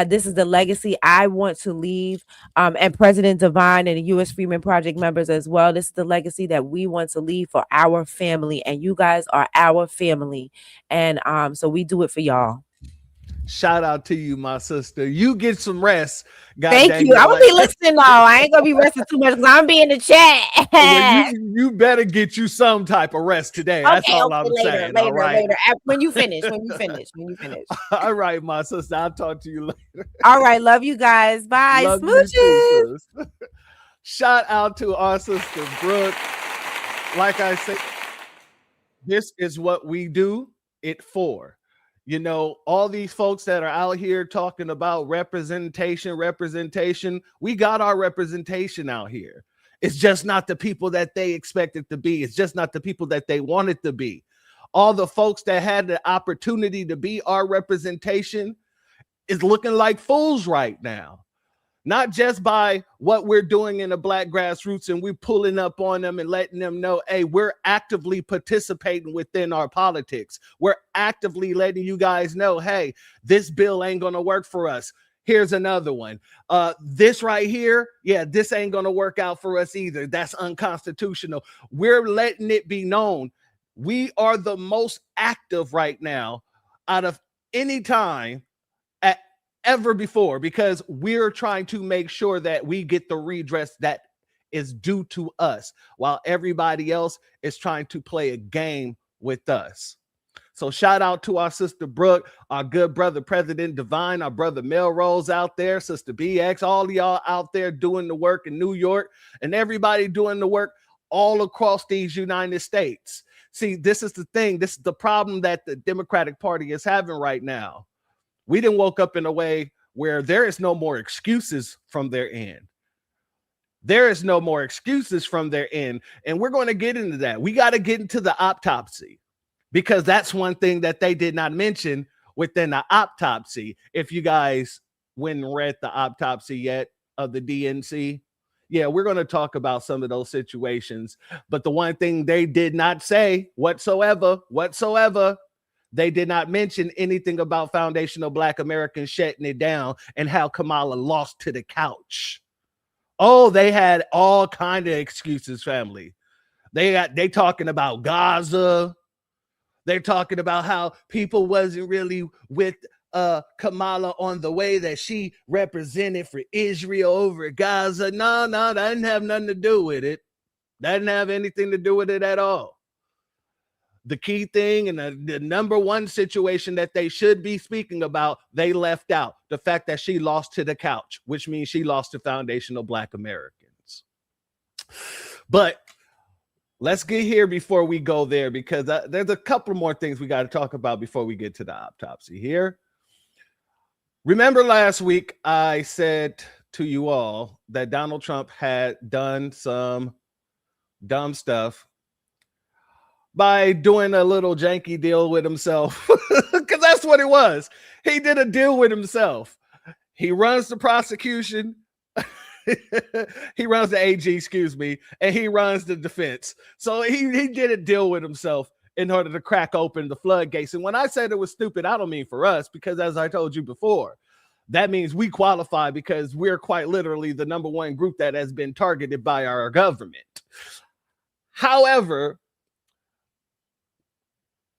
this is the legacy I want to leave. And President Devine and the U.S. Freeman Project members as well. This is the legacy that we want to leave for our family. And you guys are our family. And so we do it for y'all. Shout out to you, my sister. You get some rest. Thank you. I will be listening though. I ain't gonna be resting too much because I'm be in the chat. Well, you better get you some type of rest today. That's all I'm saying. Later. When you finish. All right, my sister. I'll talk to you later. All right. Love you guys. Bye. Love Smooches. You too, shout out to our sister Brooke. Like I said, this is what we do it for. All these folks that are out here talking about representation, we got our representation out here. It's just not the people that they expect it to be. It's just not the people that they want it to be. All the folks that had the opportunity to be our representation is looking like fools right now. Not just by what we're doing in the Black grassroots and we're pulling up on them and letting them know, hey, we're actively participating within our politics. We're actively letting you guys know, hey, this bill ain't going to work for us. Here's another one. This right here, this ain't going to work out for us either. That's unconstitutional. We're letting it be known. We are the most active right now out of any time ever before, because we're trying to make sure that we get the redress that is due to us, while everybody else is trying to play a game with us. So shout out to our sister Brooke, our good brother President Divine, our brother Melrose out there, sister BX, all of y'all out there doing the work in New York, and everybody doing the work all across these United States. See, this is the thing. This is the problem that the Democratic Party is having right now. We didn't woke up in a way where there is no more excuses from their end. There is no more excuses from their end. And we're going to get into that. We got to get into the autopsy, because that's one thing that they did not mention within the autopsy. If you guys went and read the autopsy yet of the DNC, yeah, we're going to talk about some of those situations. But the one thing they did not say whatsoever, they did not mention anything about foundational Black Americans shutting it down and how Kamala lost to the couch. Oh, they had all kind of excuses, family. They talking about Gaza. They're talking about how people wasn't really with Kamala on the way that she represented for Israel over Gaza. No, that didn't have nothing to do with it. That didn't have anything to do with it at all. The key thing and the number one situation that they should be speaking about, they left out the fact that she lost to the couch, which means she lost to foundational Black Americans. But let's get here before we go there, because there's a couple more things we got to talk about before we get to the autopsy here. Remember last week I said to you all that Donald Trump had done some dumb stuff by doing a little janky deal with himself, because that's what it was. He did a deal with himself. He runs the prosecution. He runs the AG, and he runs the defense. So he did a deal with himself in order to crack open the floodgates. And when I said it was stupid, I don't mean for us, because as I told you before, that means we qualify because we're quite literally the number one group that has been targeted by our government. However,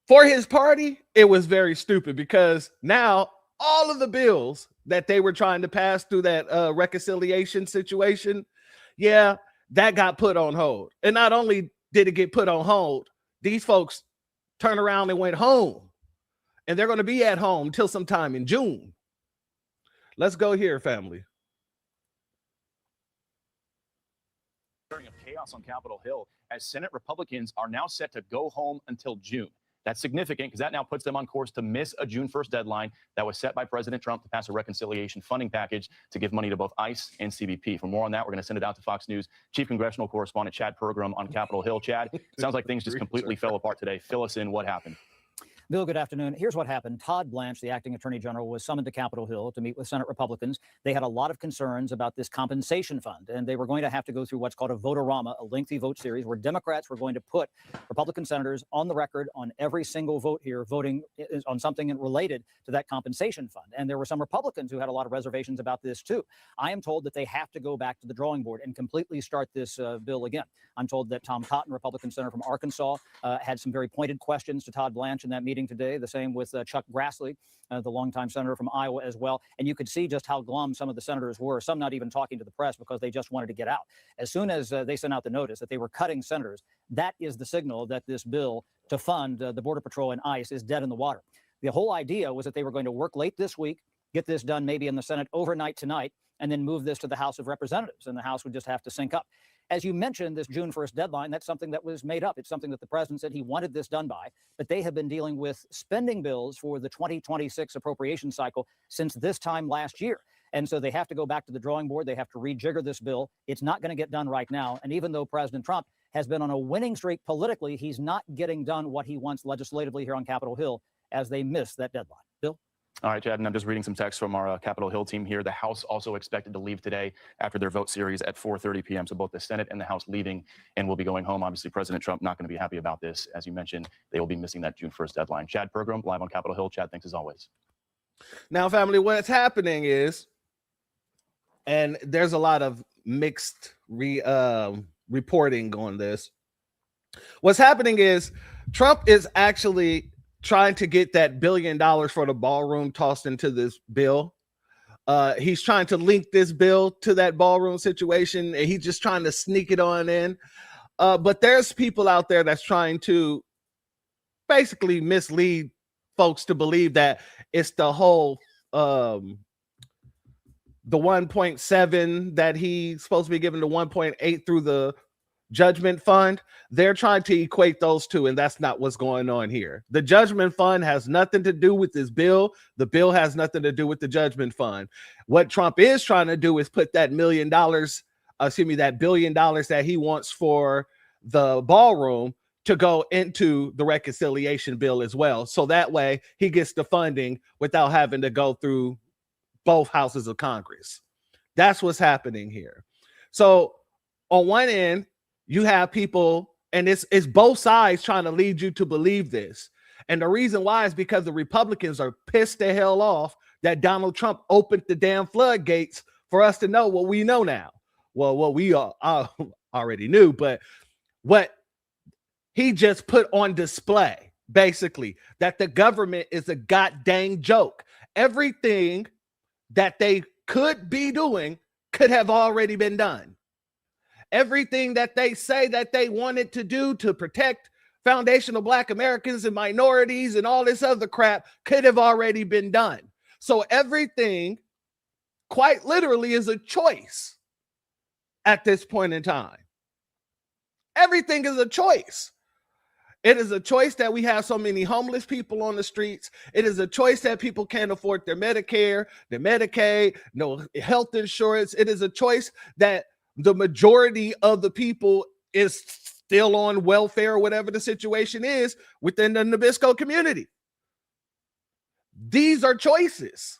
for his party, it was very stupid, because now all of the bills that they were trying to pass through that reconciliation situation, yeah, that got put on hold. And not only did it get put on hold, these folks turned around and went home. And they're going to be at home until sometime in June. Let's go here, family. Of chaos on Capitol Hill, as Senate Republicans are now set to go home until June. That's significant because that now puts them on course to miss a June 1st deadline that was set by President Trump to pass a reconciliation funding package to give money to both ICE and CBP. For more on that, we're going to send it out to Fox News Chief Congressional Correspondent Chad Pergram on Capitol Hill. Chad, sounds like things just completely fell apart today. Fill us in. What happened? Bill, good afternoon. Here's what happened. Todd Blanche, the acting attorney general, was summoned to Capitol Hill to meet with Senate Republicans. They had a lot of concerns about this compensation fund, and they were going to have to go through what's called a vote-a-rama, a lengthy vote series where Democrats were going to put Republican senators on the record on every single vote here, voting on something related to that compensation fund. And there were some Republicans who had a lot of reservations about this, too. I am told that they have to go back to the drawing board and completely start this bill again. I'm told that Tom Cotton, Republican senator from Arkansas, had some very pointed questions to Todd Blanche in that meeting today. The same with Chuck Grassley, the longtime senator from Iowa as well. And you could see just how glum some of the senators were, some not even talking to the press because they just wanted to get out. As soon as they sent out the notice that they were cutting senators, that is the signal that this bill to fund the Border Patrol and ICE is dead in the water. The whole idea was that they were going to work late this week, get this done maybe in the Senate overnight tonight, and then move this to the House of Representatives, and the House would just have to sync up. As you mentioned, this June 1st deadline, that's something that was made up. It's something that the president said he wanted this done by, but they have been dealing with spending bills for the 2026 appropriation cycle since this time last year. And so they have to go back to the drawing board. They have to rejigger this bill. It's not going to get done right now. And even though President Trump has been on a winning streak politically, he's not getting done what he wants legislatively here on Capitol Hill as they miss that deadline. Bill? All right, Chad, and I'm just reading some text from our Capitol Hill team here. The House also expected to leave today after their vote series at 4:30 p.m. So both the Senate and the House leaving and will be going home. Obviously, President Trump not going to be happy about this. As you mentioned, they will be missing that June 1st deadline. Chad Pergram, live on Capitol Hill. Chad, thanks as always. Now, family, what's happening is, and there's a lot of mixed reporting on this. What's happening is Trump is actually trying to get that $1 billion for the ballroom tossed into this bill. He's trying to link this bill to that ballroom situation, and he's just trying to sneak it on in. But there's people out there that's trying to basically mislead folks to believe that it's the whole the 1.7 that he's supposed to be given, the 1.8 through the judgment fund. They're trying to equate those two, and that's not what's going on here. The judgment fund has nothing to do with this bill. The bill has nothing to do with the judgment fund. What Trump is trying to do is put that $1 million, that $1 billion that he wants for the ballroom to go into the reconciliation bill as well. So that way he gets the funding without having to go through both houses of Congress. That's what's happening here. So on one end, you have people, and it's both sides trying to lead you to believe this. And the reason why is because the Republicans are pissed the hell off that Donald Trump opened the damn floodgates for us to know what we know now. Well, what we already knew, but what he just put on display, basically, that the government is a goddamn joke. Everything that they could be doing could have already been done. Everything that they say that they wanted to do to protect foundational Black Americans and minorities and all this other crap could have already been done. So everything, quite literally, is a choice at this point in time. Everything is a choice. It is a choice that we have so many homeless people on the streets. It is a choice that people can't afford their Medicare, their Medicaid, no health insurance. It is a choice that the majority of the people is still on welfare or whatever the situation is within the Nabisco community. These are choices.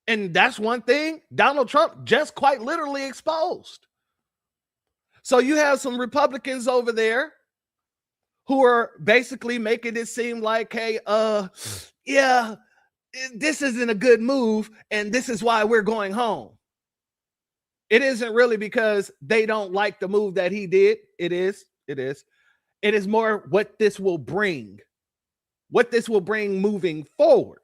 And that's one thing Donald Trump just quite literally exposed. So you have some Republicans over there who are basically making it seem like, hey, yeah, this isn't a good move, and this is why we're going home. It isn't really because they don't like the move that he did. It is more what this will bring moving forward.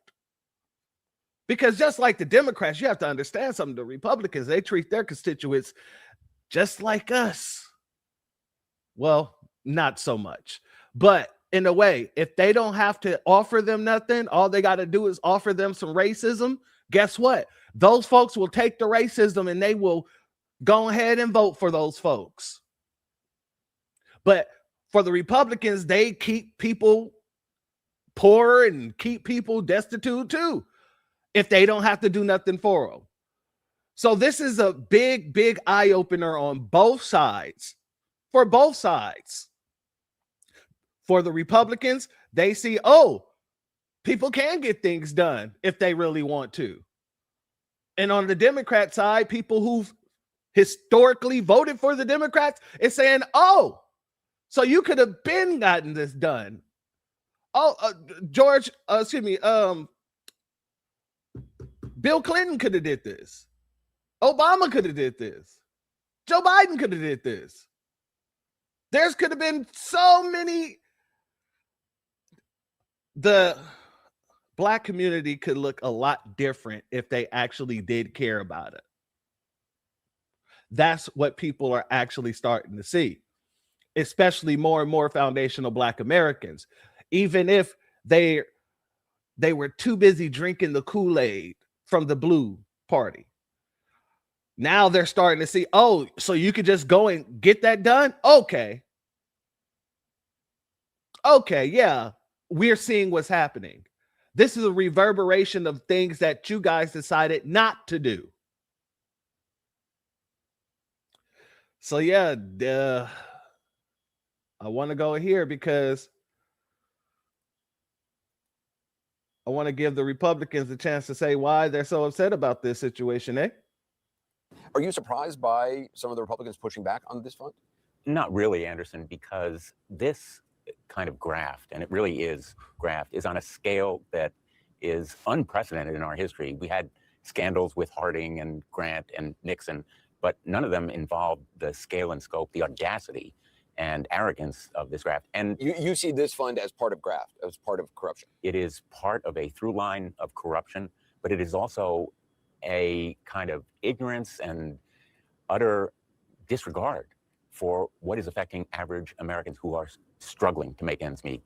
Because just like the Democrats, you have to understand something. The Republicans, they treat their constituents just like us. Well, not so much. But in a way, if they don't have to offer them nothing, all they got to do is offer them some racism. Guess what? Those folks will take the racism and they will go ahead and vote for those folks. But for the Republicans, they keep people poor and keep people destitute too, if they don't have to do nothing for them. So this is a big, big eye opener on both sides, for both sides. For the Republicans, they see, oh, people can get things done if they really want to. And on the Democrat side, people who've historically voted for the Democrats is saying, oh, so you could have been gotten this done. Oh, Bill Clinton could have did this. Obama could have did this. Joe Biden could have did this. There's could have been so many. The Black community could look a lot different if they actually did care about it. That's what people are actually starting to see, especially more and more foundational Black Americans. Even if they were too busy drinking the Kool-Aid from the Blue Party. Now they're starting to see, oh, so you could just go and get that done? Okay, yeah, we're seeing what's happening. This is a reverberation of things that you guys decided not to do. So yeah, I want to go here because I want to give the Republicans a chance to say why they're so upset about this situation, eh? Are you surprised by some of the Republicans pushing back on this front? Not really, Anderson, because this kind of graft, and it really is graft, is on a scale that is unprecedented in our history. We had scandals with Harding and Grant and Nixon, but none of them involved the scale and scope, the audacity and arrogance of this graft. And you see this fund as part of graft, as part of corruption? It is part of a through line of corruption, but it is also a kind of ignorance and utter disregard for what is affecting average Americans who are struggling to make ends meet.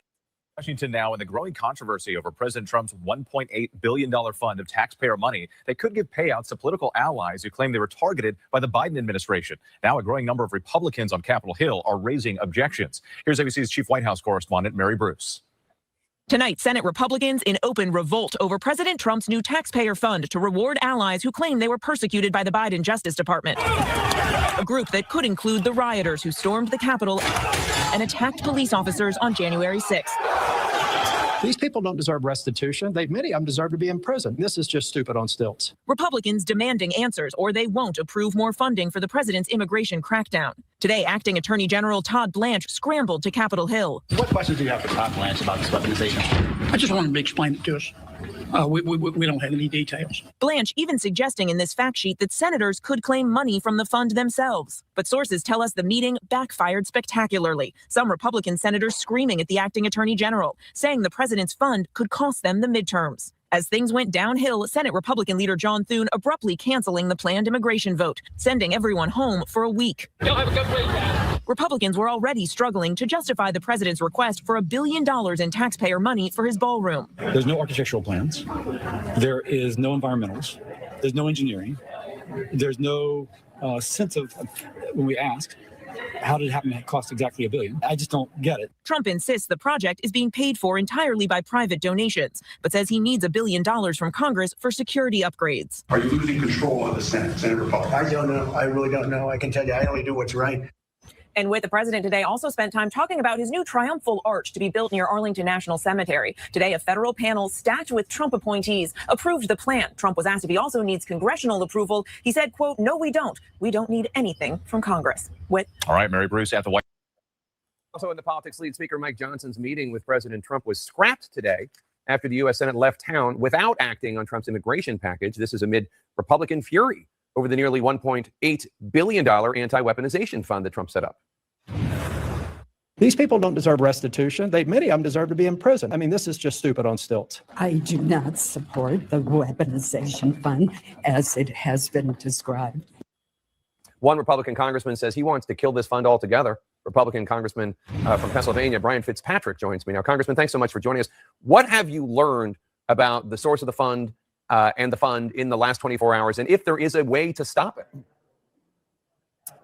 Washington now in the growing controversy over President Trump's $1.8 billion fund of taxpayer money that could give payouts to political allies who claim they were targeted by the Biden administration. Now a growing number of Republicans on Capitol Hill are raising objections. Here's ABC's chief White House correspondent, Mary Bruce. Tonight, Senate Republicans in open revolt over President Trump's new taxpayer fund to reward allies who claim they were persecuted by the Biden Justice Department. A group that could include the rioters who stormed the Capitol and attacked police officers on January 6th. These people don't deserve restitution. Many of them deserve to be in prison. This is just stupid on stilts. Republicans demanding answers or they won't approve more funding for the president's immigration crackdown. Today, Acting Attorney General Todd Blanche scrambled to Capitol Hill. What questions do you have for Todd Blanche about this weaponization? I just want him to explain it to us. We don't have any details. Blanche even suggesting in this fact sheet that senators could claim money from the fund themselves. But sources tell us the meeting backfired spectacularly. Some Republican senators screaming at the acting attorney general, saying the president's fund could cost them the midterms. As things went downhill, Senate Republican leader John Thune abruptly canceling the planned immigration vote, sending everyone home for a week. You'll have a good week. Republicans were already struggling to justify the president's request for $1 billion in taxpayer money for his ballroom. There's no architectural plans. There is no environmentals. There's no engineering. There's no sense of, when we asked, how did it happen to cost exactly $1 billion? I just don't get it. Trump insists the project is being paid for entirely by private donations, but says he needs $1 billion from Congress for security upgrades. Are you losing control of the Senate Republican? I don't know. I really don't know. I can tell you, I only do what's right. And with the president today also spent time talking about his new triumphal arch to be built near Arlington National Cemetery. Today, a federal panel stacked with Trump appointees approved the plan. Trump was asked if he also needs congressional approval. He said, quote, "No, we don't. We don't need anything from Congress." All right, Mary Bruce at the White Also in the politics lead, Speaker Mike Johnson's meeting with President Trump was scrapped today after the U.S. Senate left town without acting on Trump's immigration package. This is amid Republican fury over the nearly $1.8 billion anti-weaponization fund that Trump set up. These people don't deserve restitution. Many of them deserve to be in prison. I mean, this is just stupid on stilts. I do not support the weaponization fund as it has been described. One Republican congressman says he wants to kill this fund altogether. Republican Congressman from Pennsylvania, Brian Fitzpatrick, joins me now. Congressman, thanks so much for joining us. What have you learned about the source of the fund and the fund in the last 24 hours, and if there is a way to stop it?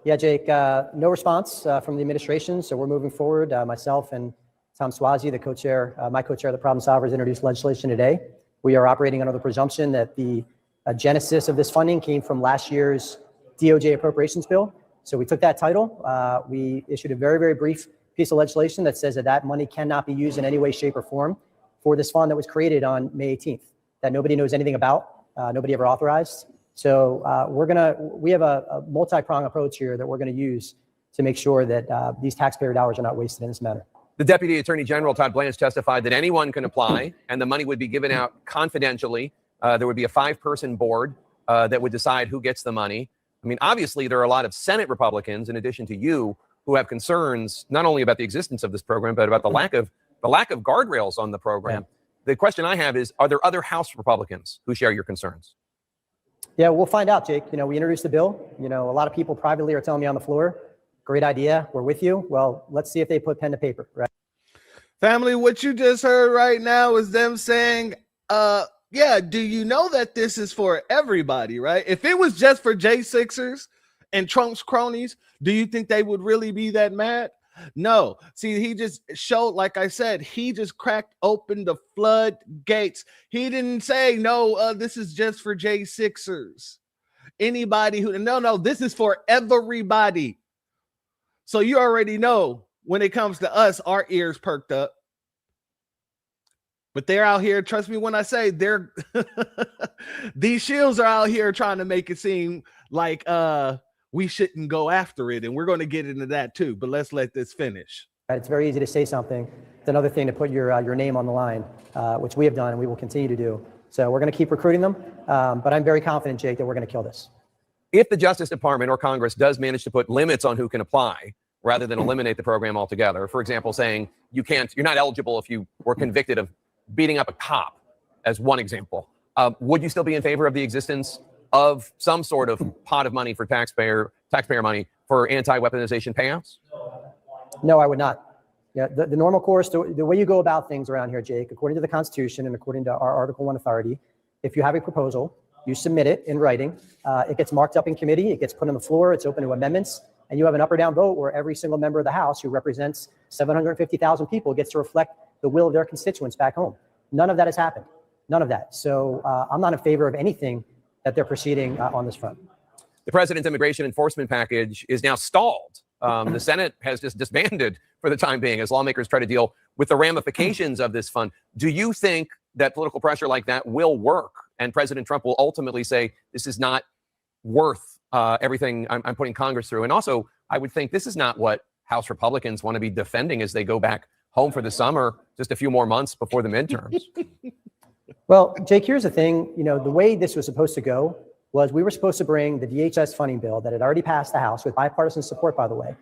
Yeah, Jake, no response from the administration, so we're moving forward. Myself and Tom Suozzi, the co-chair, my co-chair of the Problem Solvers, introduced legislation today. We are operating under the presumption that the genesis of this funding came from last year's DOJ appropriations bill. So we took that title. We issued a very, very brief piece of legislation that says that that money cannot be used in any way, shape, or form for this fund that was created on May 18th, that nobody knows anything about, nobody ever authorized. So we have a multi-pronged approach here that we're going to use to make sure that these taxpayer dollars are not wasted in this manner. The Deputy Attorney General, Todd Blanche, testified that anyone can apply and the money would be given out confidentially. There would be a 5-person board that would decide who gets the money. I mean, obviously, there are a lot of Senate Republicans, in addition to you, who have concerns not only about the existence of this program, but about the lack of guardrails on the program. Yeah. The question I have is, are there other House Republicans who share your concerns? Yeah, we'll find out, Jake. You know, we introduced the bill. You know, a lot of people privately are telling me on the floor, great idea, we're with you. Well, let's see if they put pen to paper, right? Family, what you just heard right now is them saying, yeah, do you know that this is for everybody, right? If it was just for J6ers and Trump's cronies, do you think they would really be that mad? No. See, he just showed, like I said, he just cracked open the floodgates. He didn't say, no, this is just for J6ers. Anybody who, no, this is for everybody. So you already know when it comes to us, our ears perked up. But they're out here, trust me when I say they're, these shields are out here trying to make it seem like we shouldn't go after it. And we're going to get into that too. But let's let this finish. It's very easy to say something. It's another thing to put your name on the line, which we have done and we will continue to do. So we're going to keep recruiting them. But I'm very confident, Jake, that we're going to kill this. If the Justice Department or Congress does manage to put limits on who can apply, rather than eliminate the program altogether, for example, saying you're not eligible if you were convicted of beating up a cop, as one example, would you still be in favor of the existence of some sort of pot of money for taxpayer money for anti-weaponization payouts? No, I would not. Yeah, the normal course, the way you go about things around here, Jake, according to the Constitution and according to our Article 1 authority, if you have a proposal, you submit it in writing. It gets marked up in committee. It gets put on the floor. It's open to amendments. And you have an up or down vote where every single member of the House who represents 750,000 people gets to reflect the will of their constituents back home. None of that has happened. None of that. So I'm not in favor of anything that they're proceeding on this front. The president's immigration enforcement package is now stalled. The Senate has just disbanded for the time being as lawmakers try to deal with the ramifications of this fund. Do you think that political pressure like that will work and President Trump will ultimately say this is not worth everything I'm putting Congress through? And also, I would think this is not what House Republicans want to be defending as they go back home for the summer, just a few more months before the midterms. Well, Jake, here's the thing. You know, the way this was supposed to go was we were supposed to bring the DHS funding bill that had already passed the House with bipartisan support, by the way,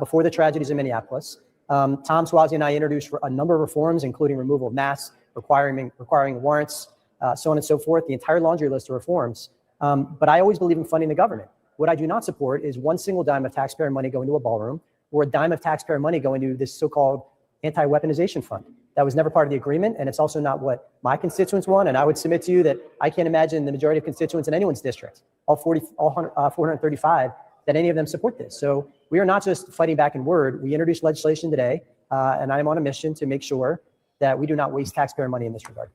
before the tragedies in Minneapolis. Tom Suozzi and I introduced a number of reforms, including removal of masks, requiring warrants, so on and so forth, the entire laundry list of reforms. But I always believe in funding the government. What I do not support is one single dime of taxpayer money going to a ballroom or a dime of taxpayer money going to this so-called anti-weaponization fund. That was never part of the agreement, and it's also not what my constituents want. And I would submit to you that I can't imagine the majority of constituents in anyone's district, all 435, that any of them support this. So we are not just fighting back in word. We introduced legislation today, and I'm on a mission to make sure that we do not waste taxpayer money in this regard.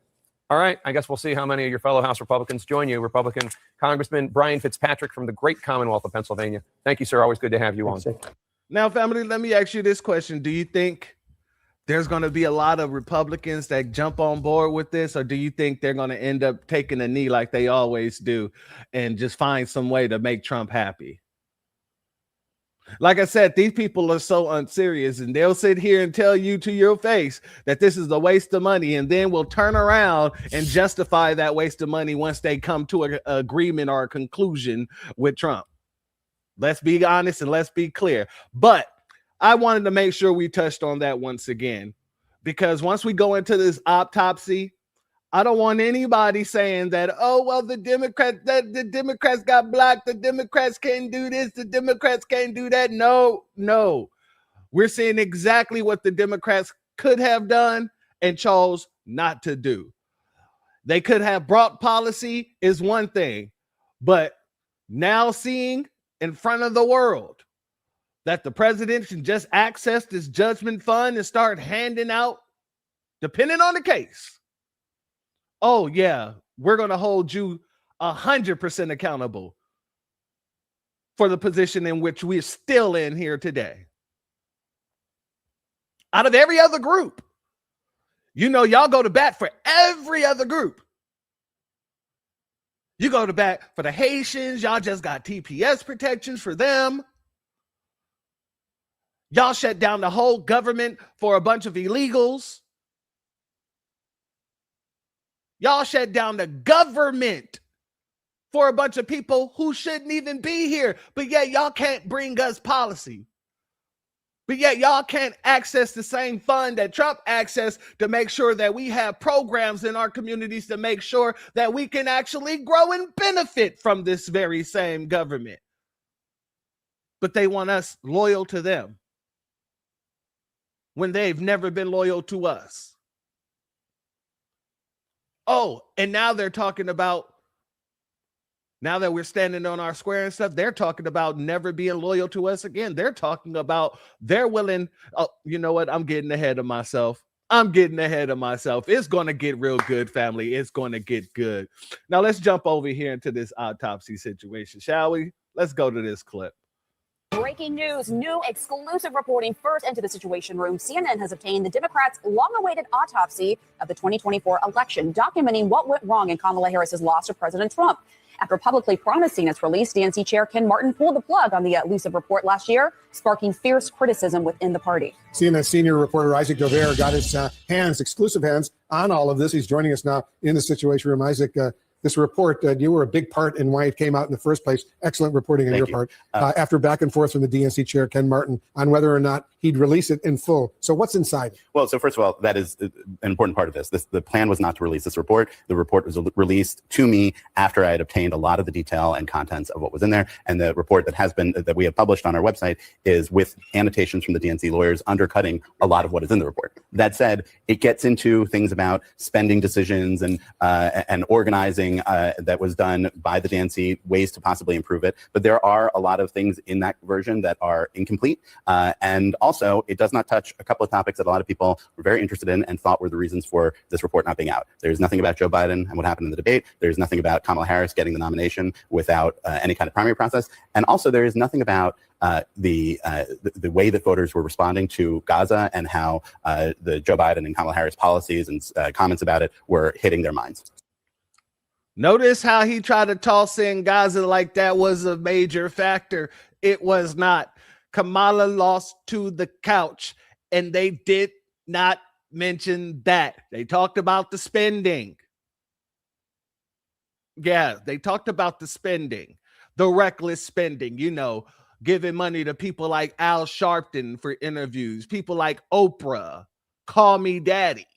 All right, I guess we'll see how many of your fellow House Republicans join you. Republican Congressman Brian Fitzpatrick from the great Commonwealth of Pennsylvania. Thank you, sir. Always good to have you on. Now, family, let me ask you this question. Do you think there's going to be a lot of Republicans that jump on board with this, or do you think they're going to end up taking a knee like they always do and just find some way to make Trump happy? Like I said, these people are so unserious, and they'll sit here and tell you to your face that this is a waste of money, and then will turn around and justify that waste of money once they come to an agreement or a conclusion with Trump. Let's be honest and let's be clear. But I wanted to make sure we touched on that once again, because once we go into this autopsy, I don't want anybody saying that, oh, well, the Democrats got blocked. The Democrats can't do this. The Democrats can't do that. No. We're seeing exactly what the Democrats could have done and chose not to do. They could have brought policy is one thing, but now seeing in front of the world that the president should just access this judgment fund and start handing out, depending on the case. Oh, yeah, we're going to hold you 100% accountable for the position in which we're still in here today. Out of every other group, you know, y'all go to bat for every other group. You go to bat for the Haitians. Y'all just got TPS protections for them. Y'all shut down the whole government for a bunch of illegals. Y'all shut down the government for a bunch of people who shouldn't even be here. But yet y'all can't bring us policy. But yet y'all can't access the same fund that Trump accessed to make sure that we have programs in our communities to make sure that we can actually grow and benefit from this very same government. But they want us loyal to them when they've never been loyal to us. Oh, and now they're talking about, now that we're standing on our square and stuff, they're talking about never being loyal to us again. They're talking about they're willing. Oh, you know what? I'm getting ahead of myself. It's going to get real good, family. It's going to get good. Now let's jump over here into this autopsy situation, shall we? Let's go to this clip. Breaking news, new exclusive reporting first into the Situation Room. CNN has obtained the Democrats' long-awaited autopsy of the 2024 election, documenting what went wrong in Kamala Harris's loss to President Trump. After publicly promising its release, DNC Chair Ken Martin pulled the plug on the elusive report last year, sparking fierce criticism within the party. CNN senior reporter Isaac Dover got his exclusive hands on all of this. He's joining us now in the Situation Room. Isaac, this report, you were a big part in why it came out in the first place. Excellent reporting on your part. After back and forth from the DNC chair, Ken Martin, on whether or not he'd release it in full. So what's inside? Well, so first of all, that is an important part of this. The plan was not to release this report. The report was released to me after I had obtained a lot of the detail and contents of what was in there. And the report that we have published on our website is with annotations from the DNC lawyers undercutting a lot of what is in the report. That said, it gets into things about spending decisions and organizing that was done by the DNC, ways to possibly improve it. But there are a lot of things in that version that are incomplete. And also, it does not touch a couple of topics that a lot of people were very interested in and thought were the reasons for this report not being out. There's nothing about Joe Biden and what happened in the debate. There's nothing about Kamala Harris getting the nomination without any kind of primary process. And also, there is nothing about the way that voters were responding to Gaza and how the Joe Biden and Kamala Harris policies and comments about it were hitting their minds. Notice how he tried to toss in Gaza like that was a major factor. It was not. Kamala lost to the couch, and they did not mention that. They talked about the spending. Yeah, they talked about the spending, the reckless spending, you know, giving money to people like Al Sharpton for interviews, people like Oprah, Call Me Daddy,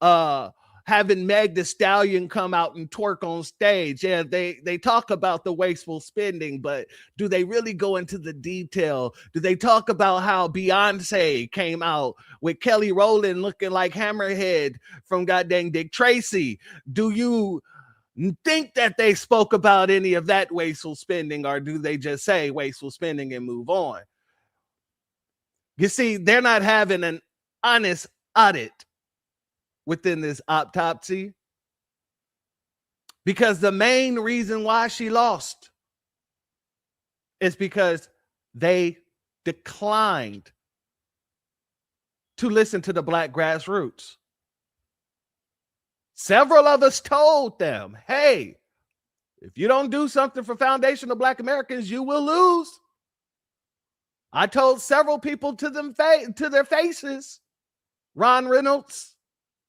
having Meg Thee Stallion come out and twerk on stage. Yeah, they talk about the wasteful spending, but do they really go into the detail? Do they talk about how Beyonce came out with Kelly Rowland looking like Hammerhead from goddamn Dick Tracy? Do you think that they spoke about any of that wasteful spending, or do they just say wasteful spending and move on? You see, they're not having an honest audit within this autopsy, because the main reason why she lost is because they declined to listen to the Black grassroots. Several of us told them, hey, if you don't do something for foundational Black Americans, you will lose. I told several people to their faces. Ron Reynolds,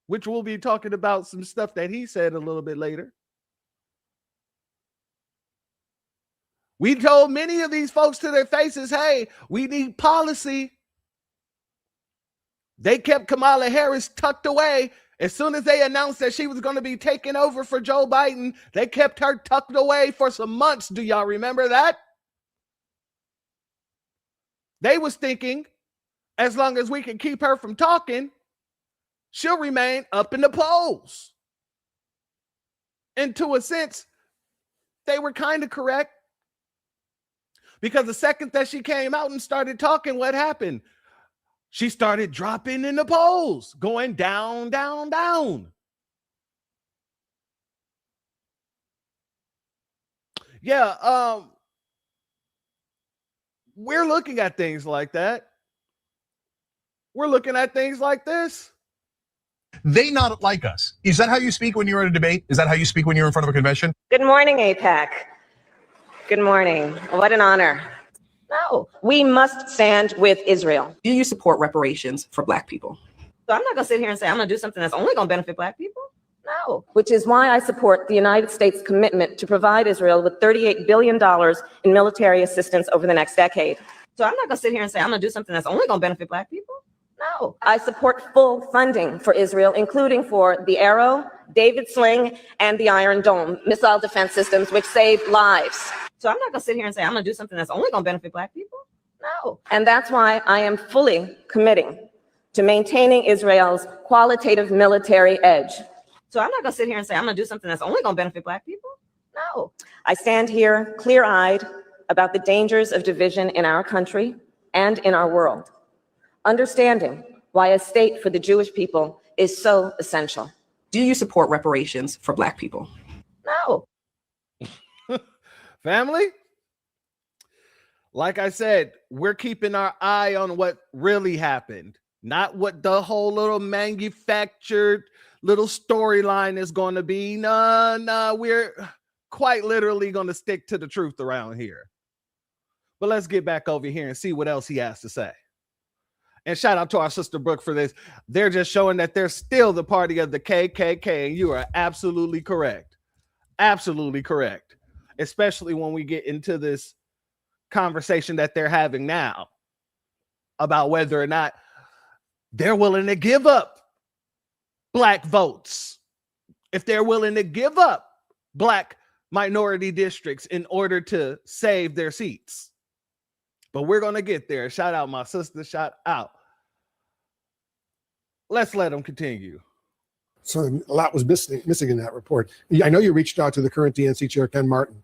which we'll be talking about some stuff that he said a little bit later. We told many of these folks to their faces, hey, we need policy. They kept Kamala Harris tucked away. As soon as they announced that she was going to be taking over for Joe Biden, they kept her tucked away for some months. Do y'all remember that? They was thinking, as long as we can keep her from talking, she'll remain up in the polls. And to a sense, they were kind of correct. Because the second that she came out and started talking, what happened? She started dropping in the polls, going down, down, down. Yeah, we're looking at things like that. We're looking at things like this. They not like us. Is that how you speak when you're at a debate? Is that how you speak when you're in front of a convention? Good morning, AIPAC. Good morning. What an honor. No, we must stand with Israel. Do you support reparations for Black people? So I'm not going to sit here and say I'm going to do something that's only going to benefit Black people. No, which is why I support the United States commitment to provide Israel with $38 billion in military assistance over the next decade. So I'm not going to sit here and say I'm going to do something that's only going to benefit Black people. No, I support full funding for Israel, including for the Arrow, David Sling, and the Iron Dome missile defense systems, which save lives. So I'm not going to sit here and say I'm going to do something that's only going to benefit Black people. No. And that's why I am fully committing to maintaining Israel's qualitative military edge. So I'm not going to sit here and say I'm going to do something that's only going to benefit Black people. No. I stand here clear-eyed about the dangers of division in our country and in our world, understanding why a state for the Jewish people is so essential. Do you support reparations for Black people? No. Family, like I said, we're keeping our eye on what really happened, not what the whole little manufactured little storyline is going to be. No, we're quite literally going to stick to the truth around here. But let's get back over here and see what else he has to say. And shout out to our sister Brooke for this. They're just showing that they're still the party of the KKK. And you are absolutely correct. Absolutely correct. Especially when we get into this conversation that they're having now. about whether or not they're willing to give up black votes, if they're willing to give up black minority districts in order to save their seats. But we're going to get there. Shout out, my sister. Shout out. Let's let them continue. So a lot was missing in that report. I know you reached out to the current DNC chair, Ken Martin,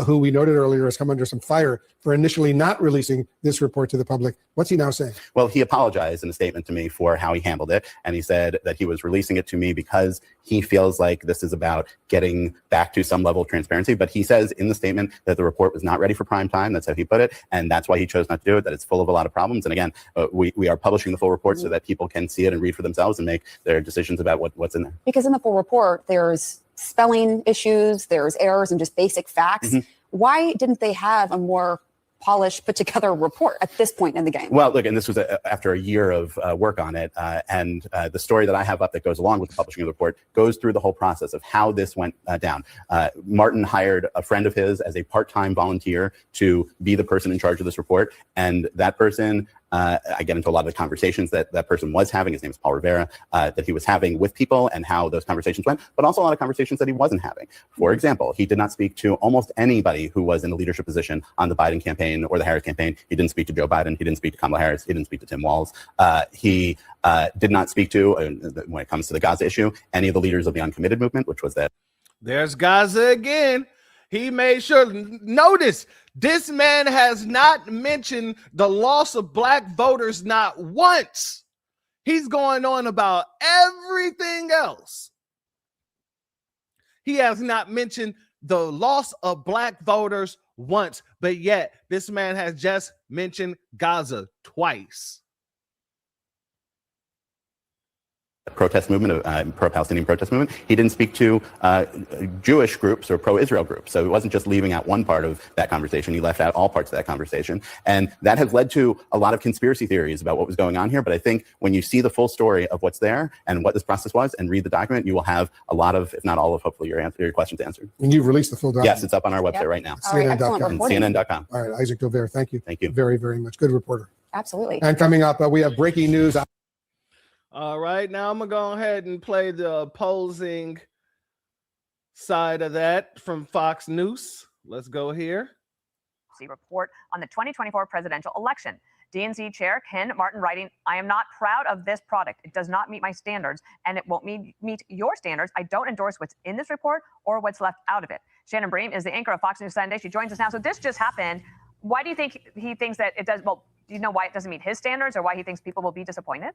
who we noted earlier has come under some fire for initially not releasing this report to the public. What's he now saying? Well, he apologized in a statement to me for how he handled it. And he said that he was releasing it to me because he feels like this is about getting back to some level of transparency. But he says in the statement that the report was not ready for prime time. That's how he put it. And that's why he chose not to do it, that it's full of a lot of problems. And again, we are publishing the full report so that people can see it and read for themselves and make their decisions about what's in there. Because in the full report, there's spelling issues, there's errors and just basic facts. Why didn't they have a more polished, put together report at this point in the game? Well, look, and this was after a year of work on it. And the story that I have up that goes along with the publishing of the report goes through the whole process of how this went down. Martin hired a friend of his as a part-time volunteer to be the person in charge of this report. And that person, I get into a lot of the conversations that that person was having. His name is Paul Rivera, that he was having with people and how those conversations went, but also a lot of conversations that he wasn't having. For example, he did not speak to almost anybody who was in a leadership position on the Biden campaign or the Harris campaign. He didn't speak to Joe Biden. He didn't speak to Kamala Harris. He didn't speak to Tim Walz. He did not speak to, when it comes to the Gaza issue, any of the leaders of the uncommitted movement, which was that. There's Gaza again. He made sure, notice, this man has not mentioned the loss of black voters not once. He's going on about everything else. He has not mentioned the loss of black voters once, but yet this man has just mentioned Gaza twice. Protest movement, pro-Palestinian protest movement. He didn't speak to Jewish groups or pro-Israel groups. So it wasn't just leaving out one part of that conversation. He left out all parts of that conversation. And that has led to a lot of conspiracy theories about what was going on here. But I think when you see the full story of what's there and what this process was and read the document, you will have a lot of, if not all of, hopefully your questions answered. And you've released the full document? Yes, it's up on our website right now. CNN.com. CNN.com. All right, Isaac Dover, thank you. Thank you. Very, very much. Good reporter. Absolutely. And coming up, we have breaking news. All right, now I'm going to go ahead and play the opposing side of that from Fox News. Let's go here. Report on the 2024 presidential election. DNC Chair Ken Martin writing, I am not proud of this product. It does not meet my standards, and it won't meet your standards. I don't endorse what's in this report or what's left out of it. Shannon Bream is the anchor of Fox News Sunday. She joins us now. So this just happened. Why do you think he thinks that it does? Well, do you know why it doesn't meet his standards or why he thinks people will be disappointed?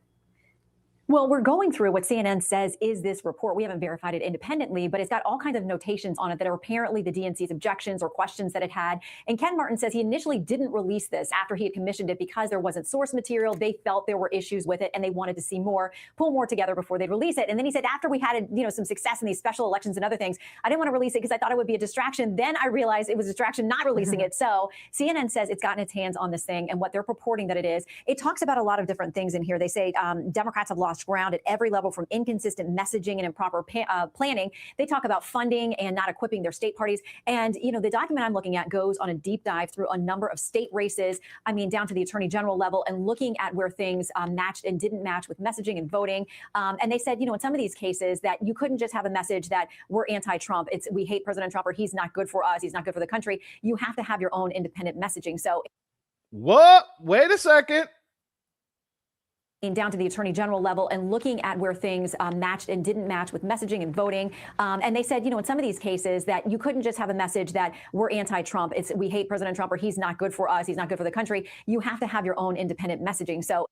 Well, we're going through what CNN says is this report. We haven't verified it independently, but it's got all kinds of notations on it that are apparently the DNC's objections or questions that it had. And Ken Martin says he initially didn't release this after he had commissioned it because there wasn't source material. They felt there were issues with it and they wanted to see more, pull more together before they'd release it. And then he said, after we had, some success in these special elections and other things, I didn't want to release it because I thought it would be a distraction. Then I realized it was a distraction not releasing it. So CNN says it's gotten its hands on this thing and what they're purporting that it is. It talks about a lot of different things in here. They say Democrats have lost ground at every level, from inconsistent messaging and improper planning. They talk about funding and not equipping their state parties. And, the document I'm looking at goes on a deep dive through a number of state races, down to the attorney general level, and looking at where things matched and didn't match with messaging and voting. And they said, in some of these cases that you couldn't just have a message that we're anti-Trump. We hate President Trump, or he's not good for us. He's not good for the country. You have to have your own independent messaging. So what? Wait a second. Down to the attorney general level and looking at where things matched and didn't match with messaging and voting. And they said, in some of these cases that you couldn't just have a message that we're anti-Trump. We hate President Trump, or he's not good for us. He's not good for the country. You have to have your own independent messaging. So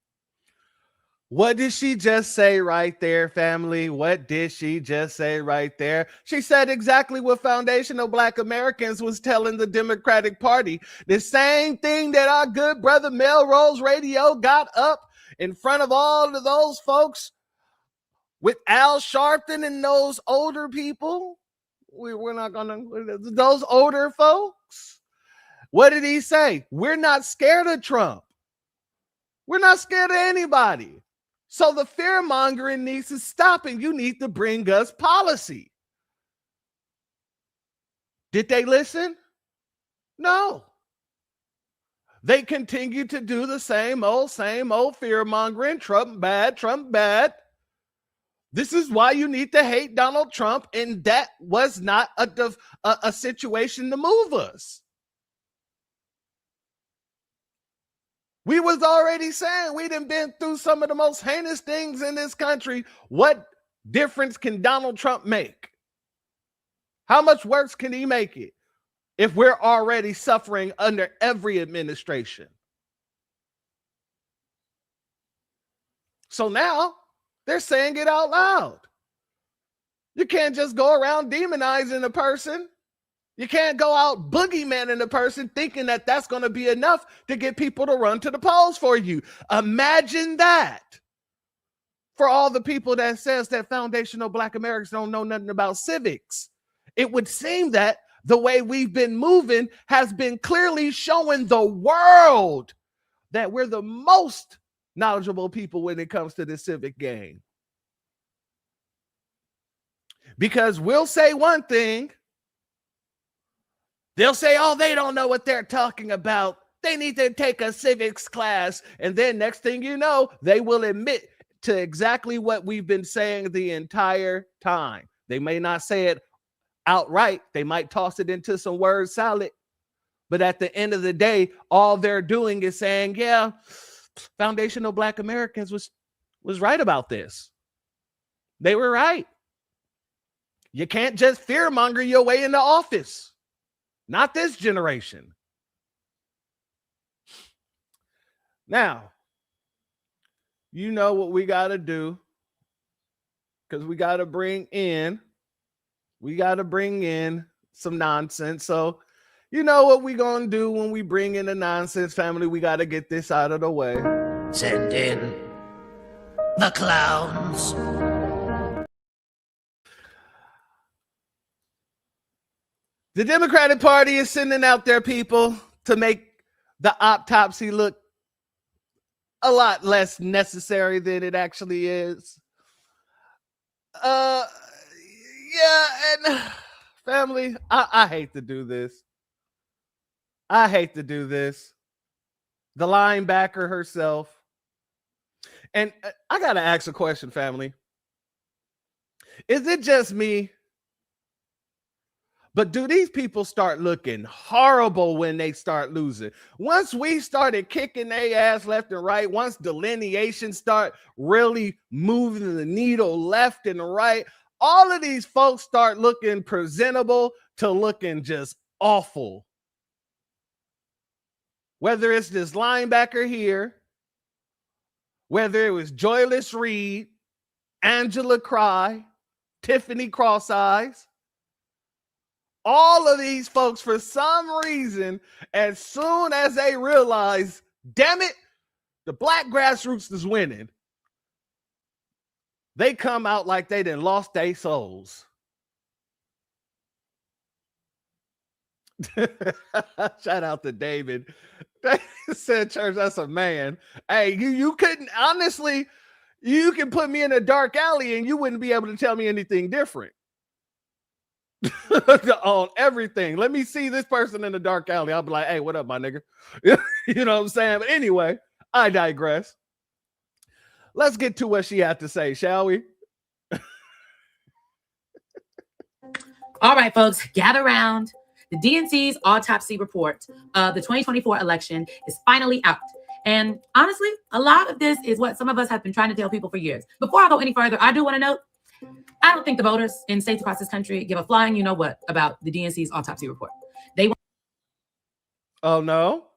what did she just say right there, family? What did she just say right there? She said exactly what foundational Black Americans was telling the Democratic Party. The same thing that our good brother Melrose Radio got up in front of all of those folks with Al Sharpton and those older people. We're not gonna, those older folks. What did he say? We're not scared of Trump. We're not scared of anybody. So the fear-mongering needs to stop, and you need to bring us policy. Did they listen? No. They continue to do the same old fear-mongering. Trump bad, Trump bad. This is why you need to hate Donald Trump, and that was not a situation to move us. We was already saying we done been through some of the most heinous things in this country. What difference can Donald Trump make? How much worse can he make it if we're already suffering under every administration? So now they're saying it out loud. You can't just go around demonizing a person. You can't go out boogeymaning a person thinking that that's going to be enough to get people to run to the polls for you. Imagine that. For all the people that says that foundational Black Americans don't know nothing about civics, it would seem that the way we've been moving has been clearly showing the world that we're the most knowledgeable people when it comes to the civic game. Because we'll say one thing, they'll say, oh, they don't know what they're talking about. They need to take a civics class. And then next thing you know, they will admit to exactly what we've been saying the entire time. They may not say it outright. They might toss it into some word salad. But at the end of the day, all they're doing is saying, yeah, foundational Black Americans was right about this. They were right. You can't just fear-monger your way into office. Not this generation. Now, you know what we got to do, because we got to bring in some nonsense. So you know what we going to do when we bring in the nonsense, family. We got to get this out of the way. Send in the clowns. The Democratic Party is sending out their people to make the autopsy look a lot less necessary than it actually is. Yeah, and family, I hate to do this. I hate to do this. The linebacker herself. And I got to ask a question, family. Is it just me? But do these people start looking horrible when they start losing? Once we started kicking their ass left and right, once delineation start really moving the needle left and right, all of these folks start looking presentable to looking just awful. Whether it's this linebacker here, whether it was Joyless Reed, Angela Cry, Tiffany Cross Eyes, all of these folks, for some reason, as soon as they realize, damn it, the Black grassroots is winning, they come out like they done lost their souls. Shout out to David. They said, church, that's a man. Hey, you couldn't, honestly, you can put me in a dark alley and you wouldn't be able to tell me anything different. On everything. Let me see this person in the dark alley. I'll be like, hey, what up, my nigga? You know what I'm saying? But anyway, I digress. Let's get to what she had to say, shall we? All right, folks, gather around. The DNC's autopsy report of the 2024 election is finally out. And honestly, a lot of this is what some of us have been trying to tell people for years. Before I go any further, I do want to note, I don't think the voters in states across this country give a flying you know what about the DNC's autopsy report. Oh, no?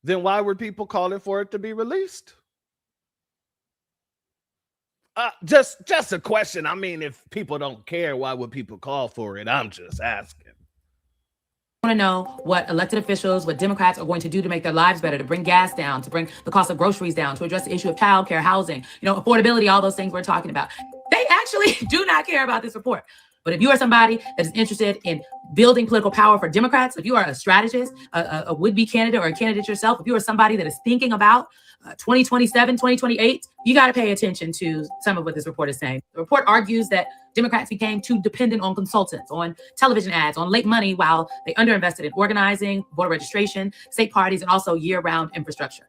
Then why were people calling for it to be released? Just a question. I mean, if people don't care, why would people call for it? I'm just asking. Want to know what elected officials, what Democrats are going to do to make their lives better, to bring gas down, to bring the cost of groceries down, to address the issue of childcare, housing, affordability, all those things we're talking about. They actually do not care about this report. But if you are somebody that is interested in building political power for Democrats, if you are a strategist, a would-be candidate or a candidate yourself, if you are somebody that is thinking about 2027, 2028, you got to pay attention to some of what this report is saying. The report argues that Democrats became too dependent on consultants, on television ads, on late money, while they underinvested in organizing, voter registration, state parties, and also year-round infrastructure.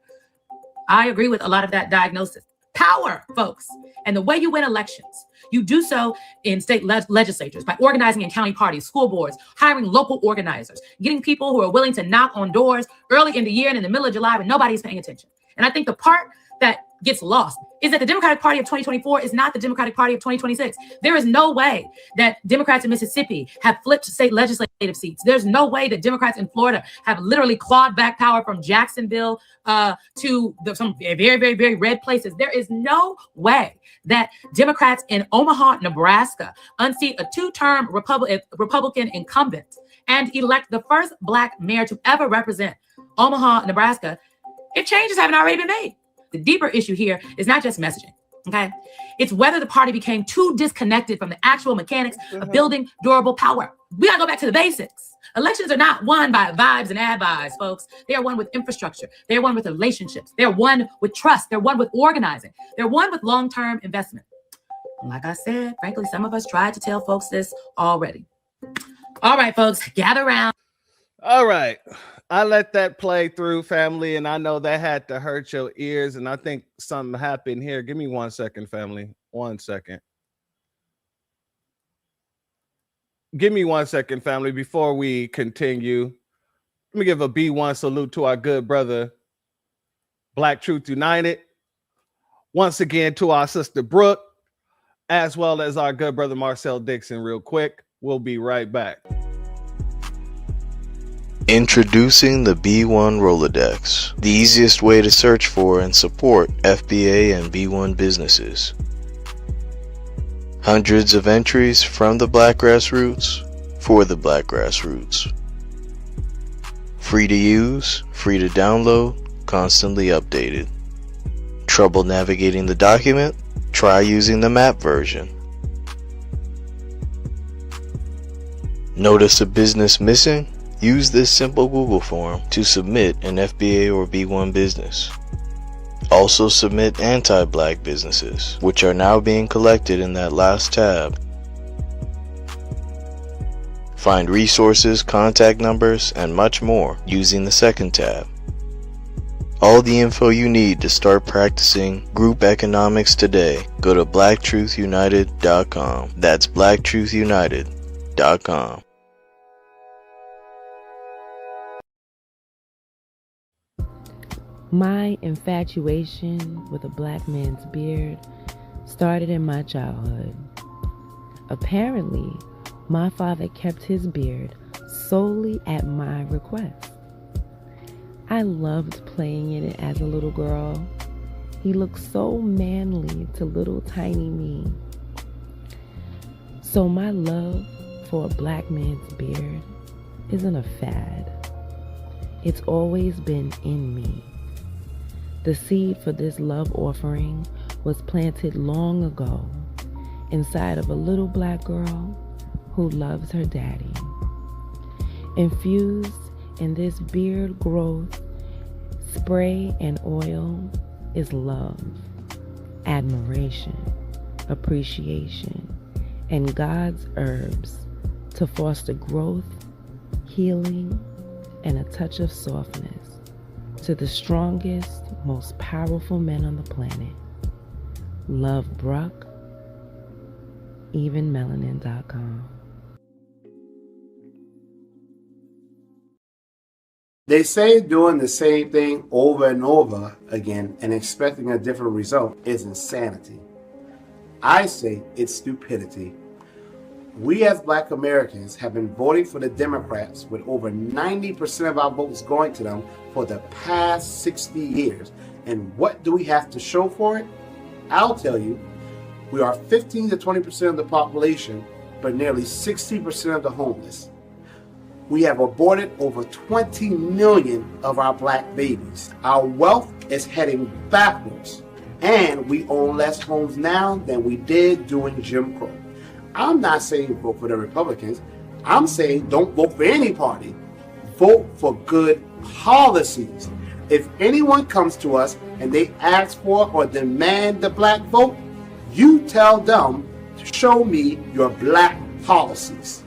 I agree with a lot of that diagnosis. Power, folks. And the way you win elections, you do so in state legislatures by organizing in county parties, school boards, hiring local organizers, getting people who are willing to knock on doors early in the year and in the middle of July when nobody's paying attention. And I think the part that gets lost is that the Democratic Party of 2024 is not the Democratic Party of 2026. There is no way that Democrats in Mississippi have flipped state legislative seats. There's no way that Democrats in Florida have literally clawed back power from Jacksonville to some very, very, very red places. There is no way that Democrats in Omaha, Nebraska unseat a two-term Republican incumbent and elect the first Black mayor to ever represent Omaha, Nebraska, if changes haven't already been made. The deeper issue here is not just messaging, okay? It's whether the party became too disconnected from the actual mechanics of building durable power. We gotta go back to the basics. Elections are not won by vibes and ad buys, folks. They are won with infrastructure. They are won with relationships. They are won with trust. They're won with organizing. They're won with long-term investment. And like I said, frankly, some of us tried to tell folks this already. All right, folks, gather around. All right. I let that play through, family, and I know that had to hurt your ears, and I think something happened here. Give me 1 second, family. 1 second. Give me 1 second, family, before we continue. Let me give a B1 salute to our good brother, Black Truth United. Once again, to our sister, Brooke, as well as our good brother, Marcel Dixon, real quick. We'll be right back. Introducing the B1 Rolodex, the easiest way to search for and support FBA and B1 businesses. Hundreds of entries from the Black grassroots for the Black grassroots. Free to use, free to download, constantly updated. Trouble navigating the document? Try using the map version. Notice a business missing? Use this simple Google form to submit an FBA or B1 business. Also submit anti-Black businesses, which are now being collected in that last tab. Find resources, contact numbers, and much more using the second tab. All the info you need to start practicing group economics today. Go to blacktruthunited.com. That's blacktruthunited.com. My infatuation with a Black man's beard started in my childhood. Apparently, my father kept his beard solely at my request. I loved playing in it as a little girl. He looked so manly to little tiny me. So my love for a Black man's beard isn't a fad. It's always been in me. The seed for this love offering was planted long ago inside of a little Black girl who loves her daddy. Infused in this beard growth, spray and oil is love, admiration, appreciation, and God's herbs to foster growth, healing, and a touch of softness to the strongest, most powerful men on the planet. Love, Brooke. Evenmelanin.com. They say doing the same thing over and over again and expecting a different result is insanity. I say it's stupidity. We as Black Americans have been voting for the Democrats with over 90% of our votes going to them for the past 60 years. And what do we have to show for it? I'll tell you, we are 15 to 20% of the population, but nearly 60% of the homeless. We have aborted over 20 million of our Black babies. Our wealth is heading backwards, and we own less homes now than we did during Jim Crow. I'm not saying vote for the Republicans. I'm saying don't vote for any party. Vote for good policies. If anyone comes to us and they ask for or demand the Black vote, you tell them Show me your black policies.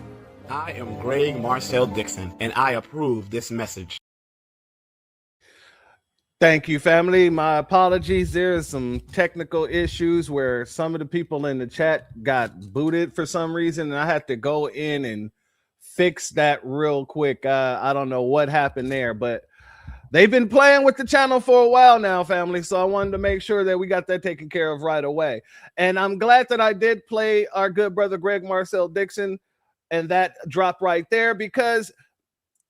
I am Greg Marcel Dixon, and I approve this message. Thank you, family. My apologies. There's some technical issues where some of the people in the chat got booted for some reason, and I had to go in and fix that real quick. I don't know what happened there, but they've been playing with the channel for a while now, family, so I wanted to make sure that we got that taken care of right away. And I'm glad that I did play our good brother Greg Marcel Dixon, and that dropped right there, because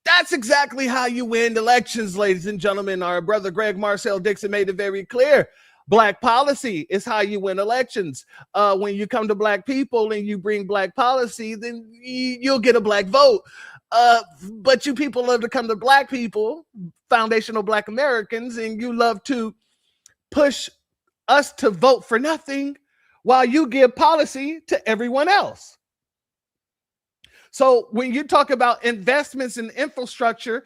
that's exactly how you win elections, ladies and gentlemen. Our brother Greg Marcel Dixon made it very clear. Black policy is how you win elections. When you come to black people and you bring black policy, then you'll get a black vote. But you people love to come to black people, foundational black Americans, and you love to push us to vote for nothing while you give policy to everyone else. So when you talk about investments in infrastructure,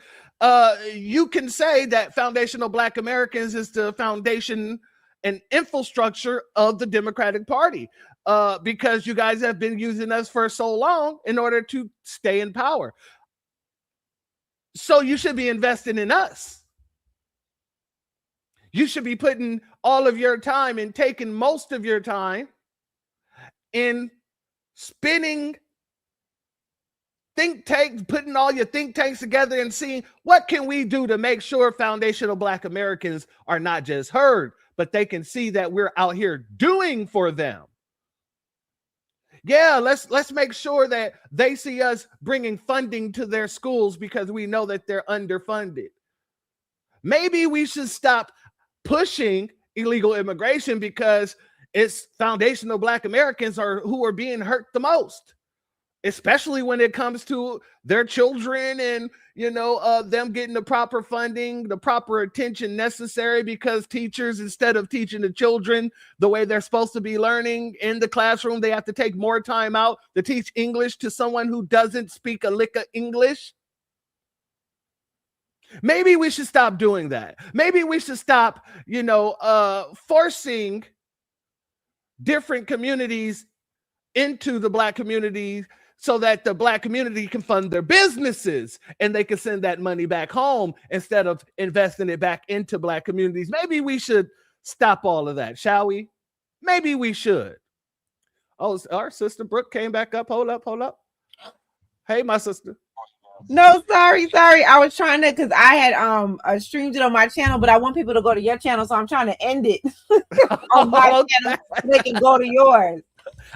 you can say that foundational black Americans is the foundation and infrastructure of the Democratic Party, because you guys have been using us for so long in order to stay in power. So you should be investing in us. You should be putting all of your time and taking most of your time in spinning think tanks, putting all your think tanks together and seeing what can we do to make sure foundational black Americans are not just heard, but they can see that we're out here doing for them. Yeah, let's make sure that they see us bringing funding to their schools because we know that they're underfunded. Maybe we should stop pushing illegal immigration because it's foundational black Americans who are being hurt the most, especially when it comes to their children and, them getting the proper funding, the proper attention necessary, because teachers, instead of teaching the children the way they're supposed to be learning in the classroom, they have to take more time out to teach English to someone who doesn't speak a lick of English. Maybe we should stop doing that. Maybe we should stop, forcing different communities into the black community so that the black community can fund their businesses and they can send that money back home instead of investing it back into black communities. Maybe we should stop all of that, shall we? Maybe we should. Oh, our sister Brooke came back up. Hold up. Hey, my sister. No, sorry. I was trying to, because I had streamed it on my channel, but I want people to go to your channel, so I'm trying to end it on my channel so they can go to yours.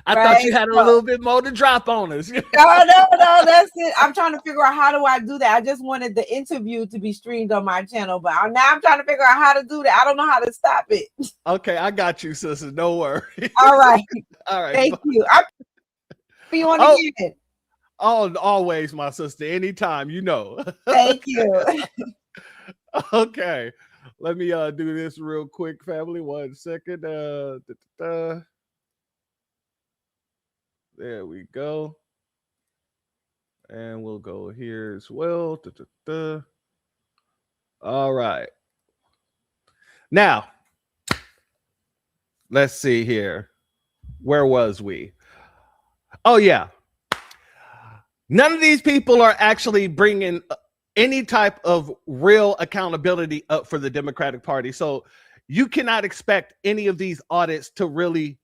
I thought you had a little bit more to drop on us. No, that's it. I'm trying to figure out how do I do that. I just wanted the interview to be streamed on my channel, but now I'm trying to figure out how to do that. I don't know how to stop it. Okay, I got you, sister. No worries. All right. Thank you. You want to get it? Oh, always, my sister. Anytime, Thank you. Okay. Let me do this real quick, family. 1 second. There we go. And we'll go here as well. All right. Now, let's see here. Where was we? Oh, yeah. None of these people are actually bringing any type of real accountability up for the Democratic Party. So you cannot expect any of these audits to really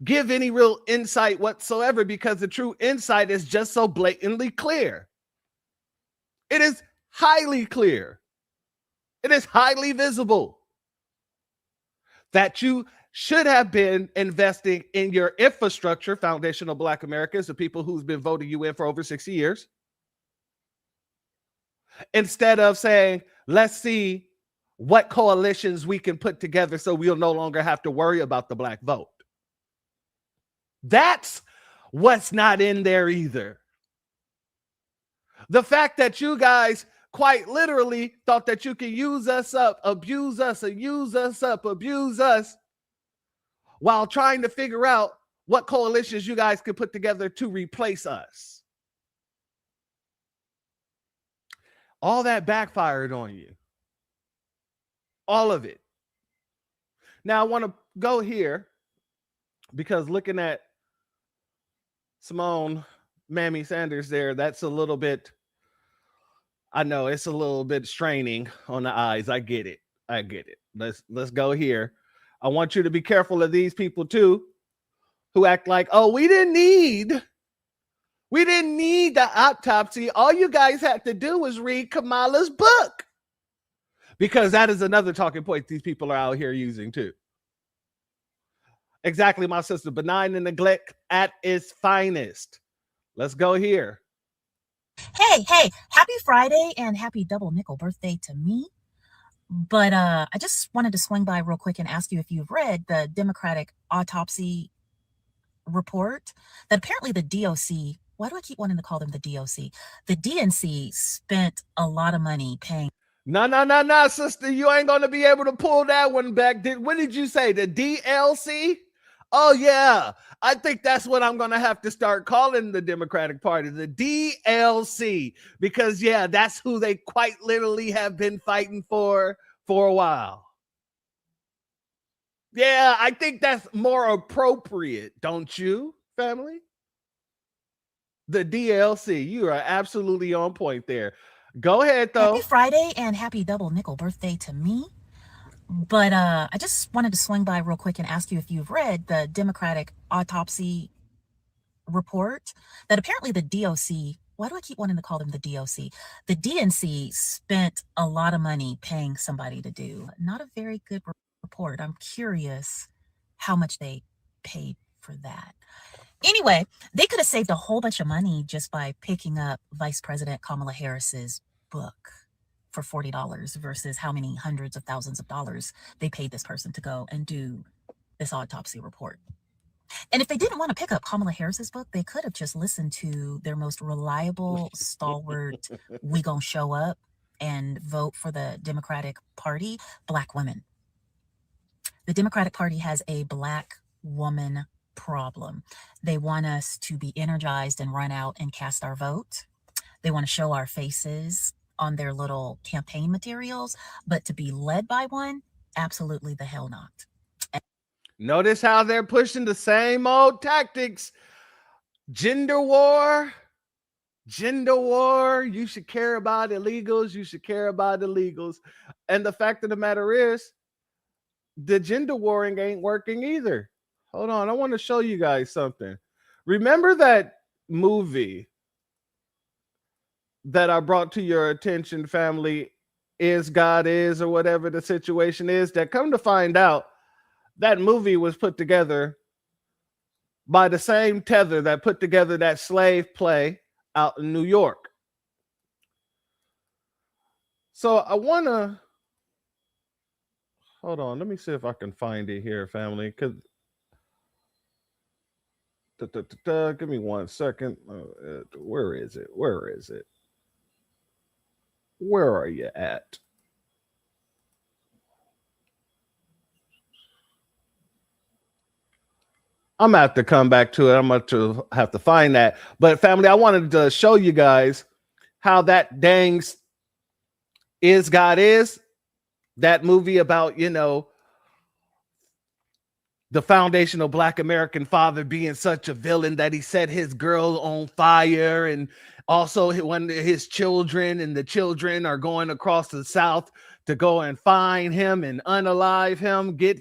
give any real insight whatsoever, because the true insight is just so blatantly clear. It is highly clear. It is highly visible that you should have been investing in your infrastructure, foundational black Americans, the people who's been voting you in for over 60 years, instead of saying, let's see what coalitions we can put together so we'll no longer have to worry about the black vote. That's what's not in there either. The fact that you guys quite literally thought that you could use us up, abuse us, while trying to figure out what coalitions you guys could put together to replace us. All that backfired on you. All of it. Now I want to go here because looking at Simone Mammy Sanders there, that's a little bit, I know it's a little bit straining on the eyes. I get it. Let's go here. I want you to be careful of these people too, who act like, oh, we didn't need the autopsy. All you guys had to do was read Kamala's book. Because that is another talking point these people are out here using too. Exactly, my sister. Benign and neglect at its finest. Let's go here. Hey, happy Friday and happy double nickel birthday to me. But I just wanted to swing by real quick and ask you if you've read the Democratic Autopsy report that apparently the DOC, why do I keep wanting to call them the DOC? The DNC spent a lot of money paying. No, sister. You ain't going to be able to pull that one back. What did you say? The DLC? Oh, yeah. I think that's what I'm going to have to start calling the Democratic Party, the DLC, because, yeah, that's who they quite literally have been fighting for a while. Yeah, I think that's more appropriate, don't you, family? The DLC. You are absolutely on point there. Go ahead, though. Happy Friday and happy double nickel birthday to me. But I just wanted to swing by real quick and ask you if you've read the Democratic Autopsy report that apparently the DOC, why do I keep wanting to call them the DOC? The DNC spent a lot of money paying somebody to do. Not a very good report. I'm curious how much they paid for that. Anyway, they could have saved a whole bunch of money just by picking up Vice President Kamala Harris's book for $40 versus how many hundreds of thousands of dollars they paid this person to go and do this autopsy report. And if they didn't want to pick up Kamala Harris's book, they could have just listened to their most reliable, stalwart, we gonna show up and vote for the Democratic Party, Black women. The Democratic Party has a Black woman problem. They want us to be energized and run out and cast our vote. They want to show our faces on their little campaign materials, but to be led by one, absolutely the hell not. Notice how they're pushing the same old tactics. Gender war. You should care about illegals. And the fact of the matter is, the gender warring ain't working either. Hold on, I want to show you guys something. Remember that movie that I brought to your attention, family, Is God Is, or whatever the situation is, that come to find out, that movie was put together by the same tether that put together that slave play out in New York. So I want to, hold on, let me see if I can find it here, family, because give me 1 second. Where is it? Where are you at? I'm going to have to come back to it. I'm going to have to find that. But family, I wanted to show you guys how that dang Is God Is, that movie about, the foundational Black American father being such a villain that he set his girl on fire, and also when his children and the children are going across the South to go and find him and unalive him, get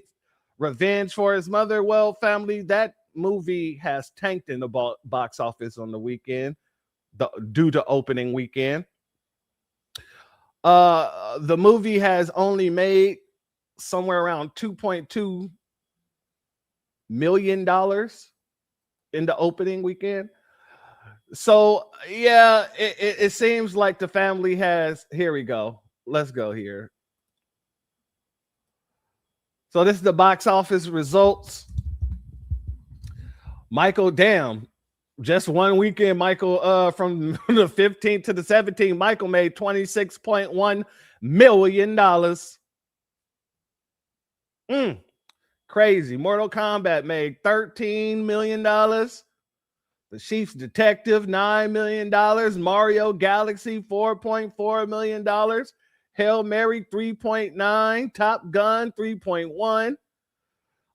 revenge for his mother. Well, family, that movie has tanked in the box office on the weekend due to opening weekend. The movie has only made somewhere around $2.2 million in the opening weekend. So yeah, it seems like the family has, here we go. Let's go here. So this is the box office results. Michael, damn, just one weekend, Michael, from the 15th to the 17th, Michael made $26.1 million. Crazy. Mortal Kombat made $13 million. The Chief's Detective, $9 million. Mario Galaxy, $4.4 million. Hail Mary, $3.9. Top Gun, $3.1.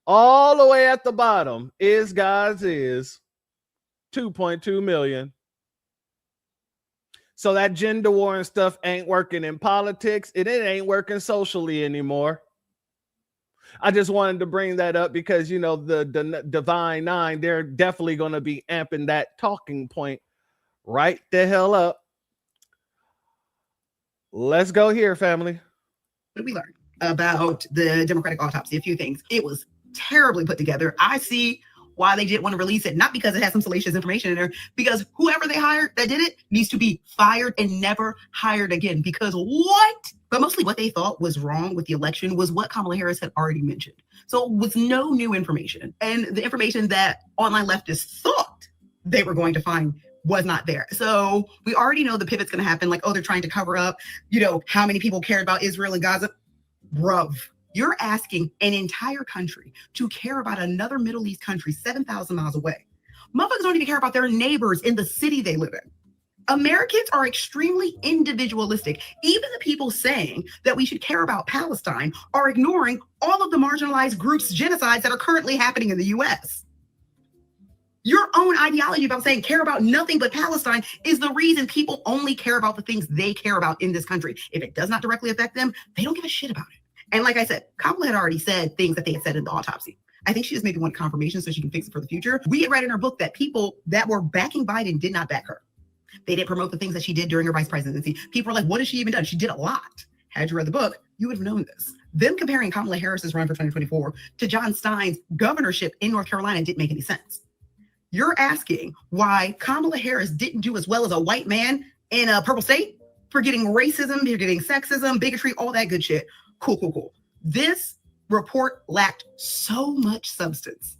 all the way at the bottom is 2.2 million. So that gender war and stuff ain't working in politics, and it ain't working socially anymore. I just wanted to bring that up because, you know, the Divine Nine, they're definitely going to be amping that talking point right the hell up. Let's go here, family. What did we learn about the Democratic autopsy? A few things. It was terribly put together. I see why they didn't want to release it, not because it has some salacious information in there, because whoever they hired that did it needs to be fired and never hired again. Because what? But mostly what they thought was wrong with the election was what Kamala Harris had already mentioned. So it was no new information. And the information that online leftists thought they were going to find was not there. So we already know the pivot's going to happen. Like, oh, they're trying to cover up, you know, how many people cared about Israel and Gaza. Bruv, you're asking an entire country to care about another Middle East country 7,000 miles away. Motherfuckers don't even care about their neighbors in the city they live in. Americans are extremely individualistic. Even the people saying that we should care about Palestine are ignoring all of the marginalized groups' genocides that are currently happening in the U.S. Your own ideology about saying care about nothing but Palestine is the reason people only care about the things they care about in this country. If it does not directly affect them, they don't give a shit about it. And like I said, Kamala had already said things that they had said in the autopsy. I think she just maybe wanted confirmation so she can fix it for the future. We had read in her book that people that were backing Biden did not back her. They didn't promote the things that she did during her vice presidency. People were like, what has she even done? She did a lot. Had you read the book, you would have known this. Them comparing Kamala Harris's run for 2024 to John Stein's governorship in North Carolina didn't make any sense. You're asking why Kamala Harris didn't do as well as a white man in a purple state for getting racism, you're getting sexism, bigotry, all that good shit. Cool. This report lacked so much substance.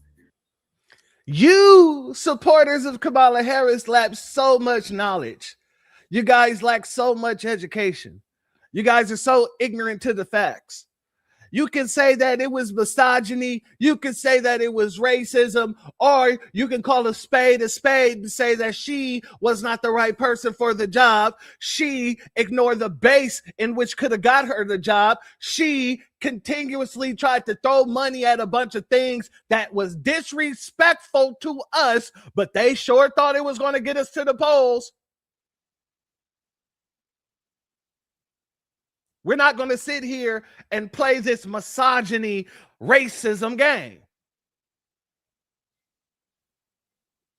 You supporters of Kamala Harris lack so much knowledge. You guys lack so much education. You guys are so ignorant to the facts. You can say that it was misogyny. You can say that it was racism, or you can call a spade and say that she was not the right person for the job. She ignored the base in which could have got her the job. She continuously tried to throw money at a bunch of things that was disrespectful to us, but they sure thought it was going to get us to the polls. We're not going to sit here and play this misogyny, racism game.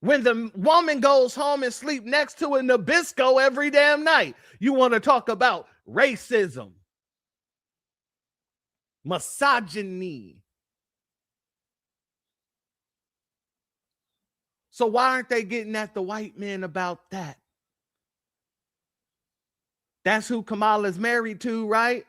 When the woman goes home and sleep next to a Nabisco every damn night, you want to talk about racism, misogyny. So why aren't they getting at the white men about that? That's who Kamala's married to, right?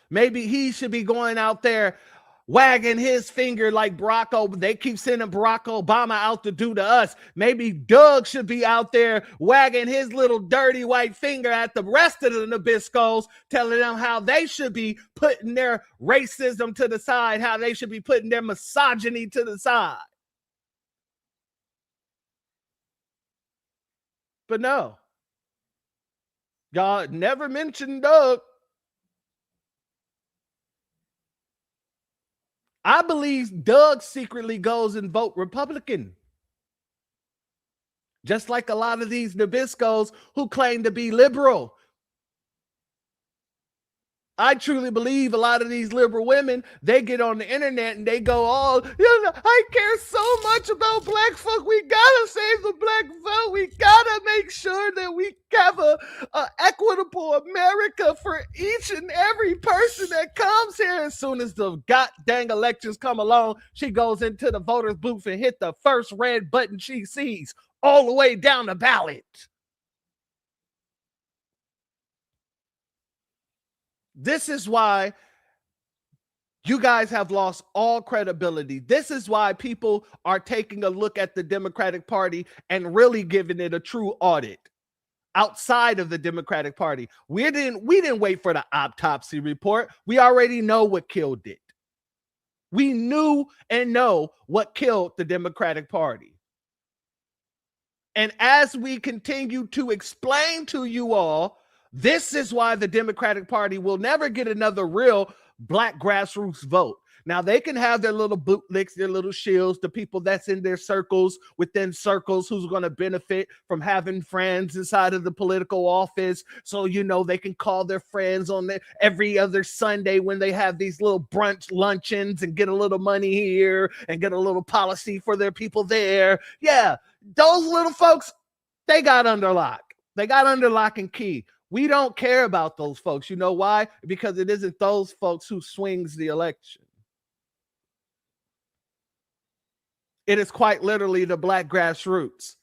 Maybe he should be going out there wagging his finger like Barack Obama. They keep sending Barack Obama out to do to us. Maybe Doug should be out there wagging his little dirty white finger at the rest of the Nabiscos, telling them how they should be putting their racism to the side, how they should be putting their misogyny to the side. But no. God never mentioned Doug. I believe Doug secretly goes and vote Republican. Just like a lot of these Nabiscos who claim to be liberal. I truly believe a lot of these liberal women, they get on the internet and they go all, I care so much about black folk. We gotta save the black vote. We gotta make sure that we have a equitable America for each and every person that comes here. As soon as the goddamn elections come along, she goes into the voter's booth and hit the first red button she sees all the way down the ballot. This is why you guys have lost all credibility. This is why people are taking a look at the Democratic Party and really giving it a true audit outside of the Democratic Party. We didn't wait for the autopsy report. We already know what killed it. We knew and know what killed the Democratic Party. And as we continue to explain to you all, this is why the Democratic Party will never get another real black grassroots vote. Now they can have their little bootlicks, their little shields, the people that's in their circles, within circles, who's going to benefit from having friends inside of the political office. So, you know, they can call their friends on every other Sunday when they have these little brunch luncheons and get a little money here and get a little policy for their people there. Yeah, those little folks, they got under lock. They got under lock and key. We don't care about those folks. You know why? Because it isn't those folks who swings the election. It is quite literally the black grassroots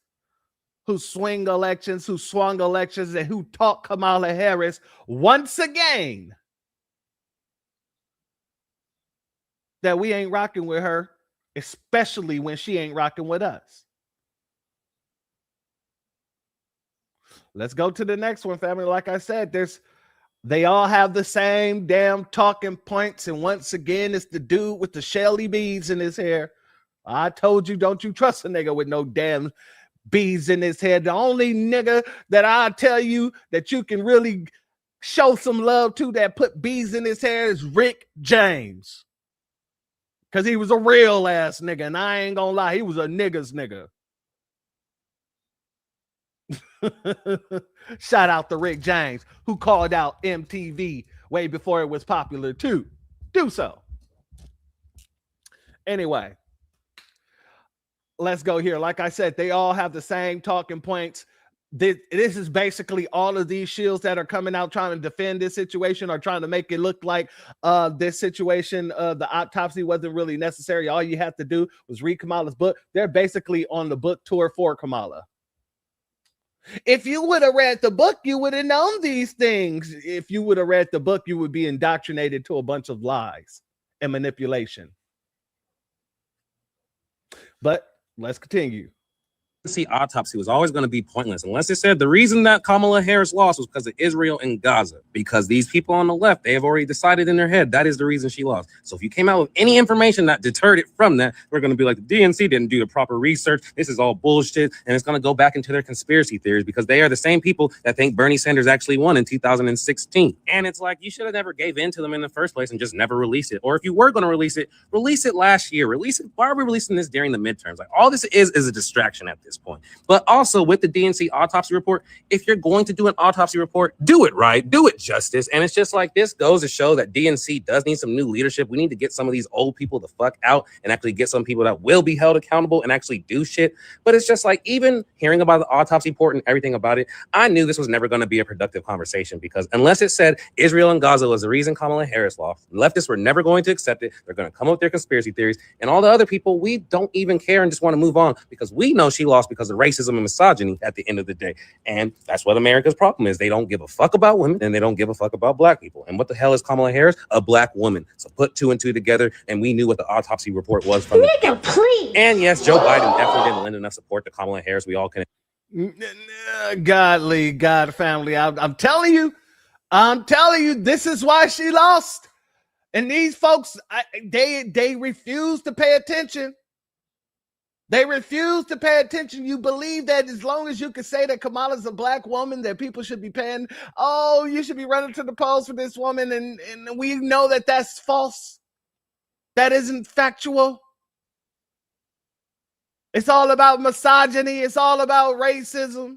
who swing elections, who swung elections, and who taught Kamala Harris once again that we ain't rocking with her, especially when she ain't rocking with us. Let's go to the next one, family. Like I said, they all have the same damn talking points, and once again, it's the dude with the Shelly beads in his hair. I told you, don't you trust a nigga with no damn beads in his head. The only nigga that I tell you that you can really show some love to that put beads in his hair is Rick James. Because he was a real ass nigga, and I ain't gonna lie, he was a nigga's nigga. Shout out to Rick James, who called out MTV way before it was popular too. Do so. Anyway. Let's go here. Like I said, they all have the same talking points. This is basically all of these shields that are coming out trying to defend this situation or trying to make it look like this situation, the autopsy wasn't really necessary. All you have to do was read Kamala's book. They're basically on the book tour for Kamala. If you would have read the book, you would have known these things. If you would have read the book, you would be indoctrinated to a bunch of lies and manipulation. But let's continue. DNC autopsy was always going to be pointless unless it said the reason that Kamala Harris lost was because of Israel and Gaza. Because these people on the left, they have already decided in their head that is the reason she lost. So if you came out with any information that deterred it from that, we're going to be like, the DNC didn't do the proper research. This is all bullshit. And it's going to go back into their conspiracy theories because they are the same people that think Bernie Sanders actually won in 2016. And it's like, you should have never gave in to them in the first place and just never released it. Or if you were going to release it last year. Release it. Why are we releasing this during the midterms? Like, all this is a distraction at this point. But also with the DNC autopsy report, if you're going to do an autopsy report, do it right, do it justice. And it's just like, this goes to show that DNC does need some new leadership. We need to get some of these old people the fuck out and actually get some people that will be held accountable and actually do shit. But it's just like, even hearing about the autopsy report and everything about it, I knew this was never going to be a productive conversation because unless it said Israel and Gaza was the reason Kamala Harris lost, leftists were never going to accept it. They're going to come up with their conspiracy theories, and all the other people, we don't even care and just want to move on because we know she lost because of racism and misogyny at the end of the day. And that's what America's problem is. They don't give a fuck about women and they don't give a fuck about black people. And what the hell is Kamala Harris? A black woman. So put two and two together, and we knew what the autopsy report was from Nigga, please. And yes, Joe Biden definitely didn't lend enough support to Kamala Harris. We all can. Godly God family. I'm telling you, this is why she lost. And these folks, they refuse to pay attention. They refuse to pay attention. You believe that as long as you can say that Kamala's a black woman, that people should be paying, oh, you should be running to the polls for this woman. And we know that that's false. That isn't factual. It's all about misogyny. It's all about racism.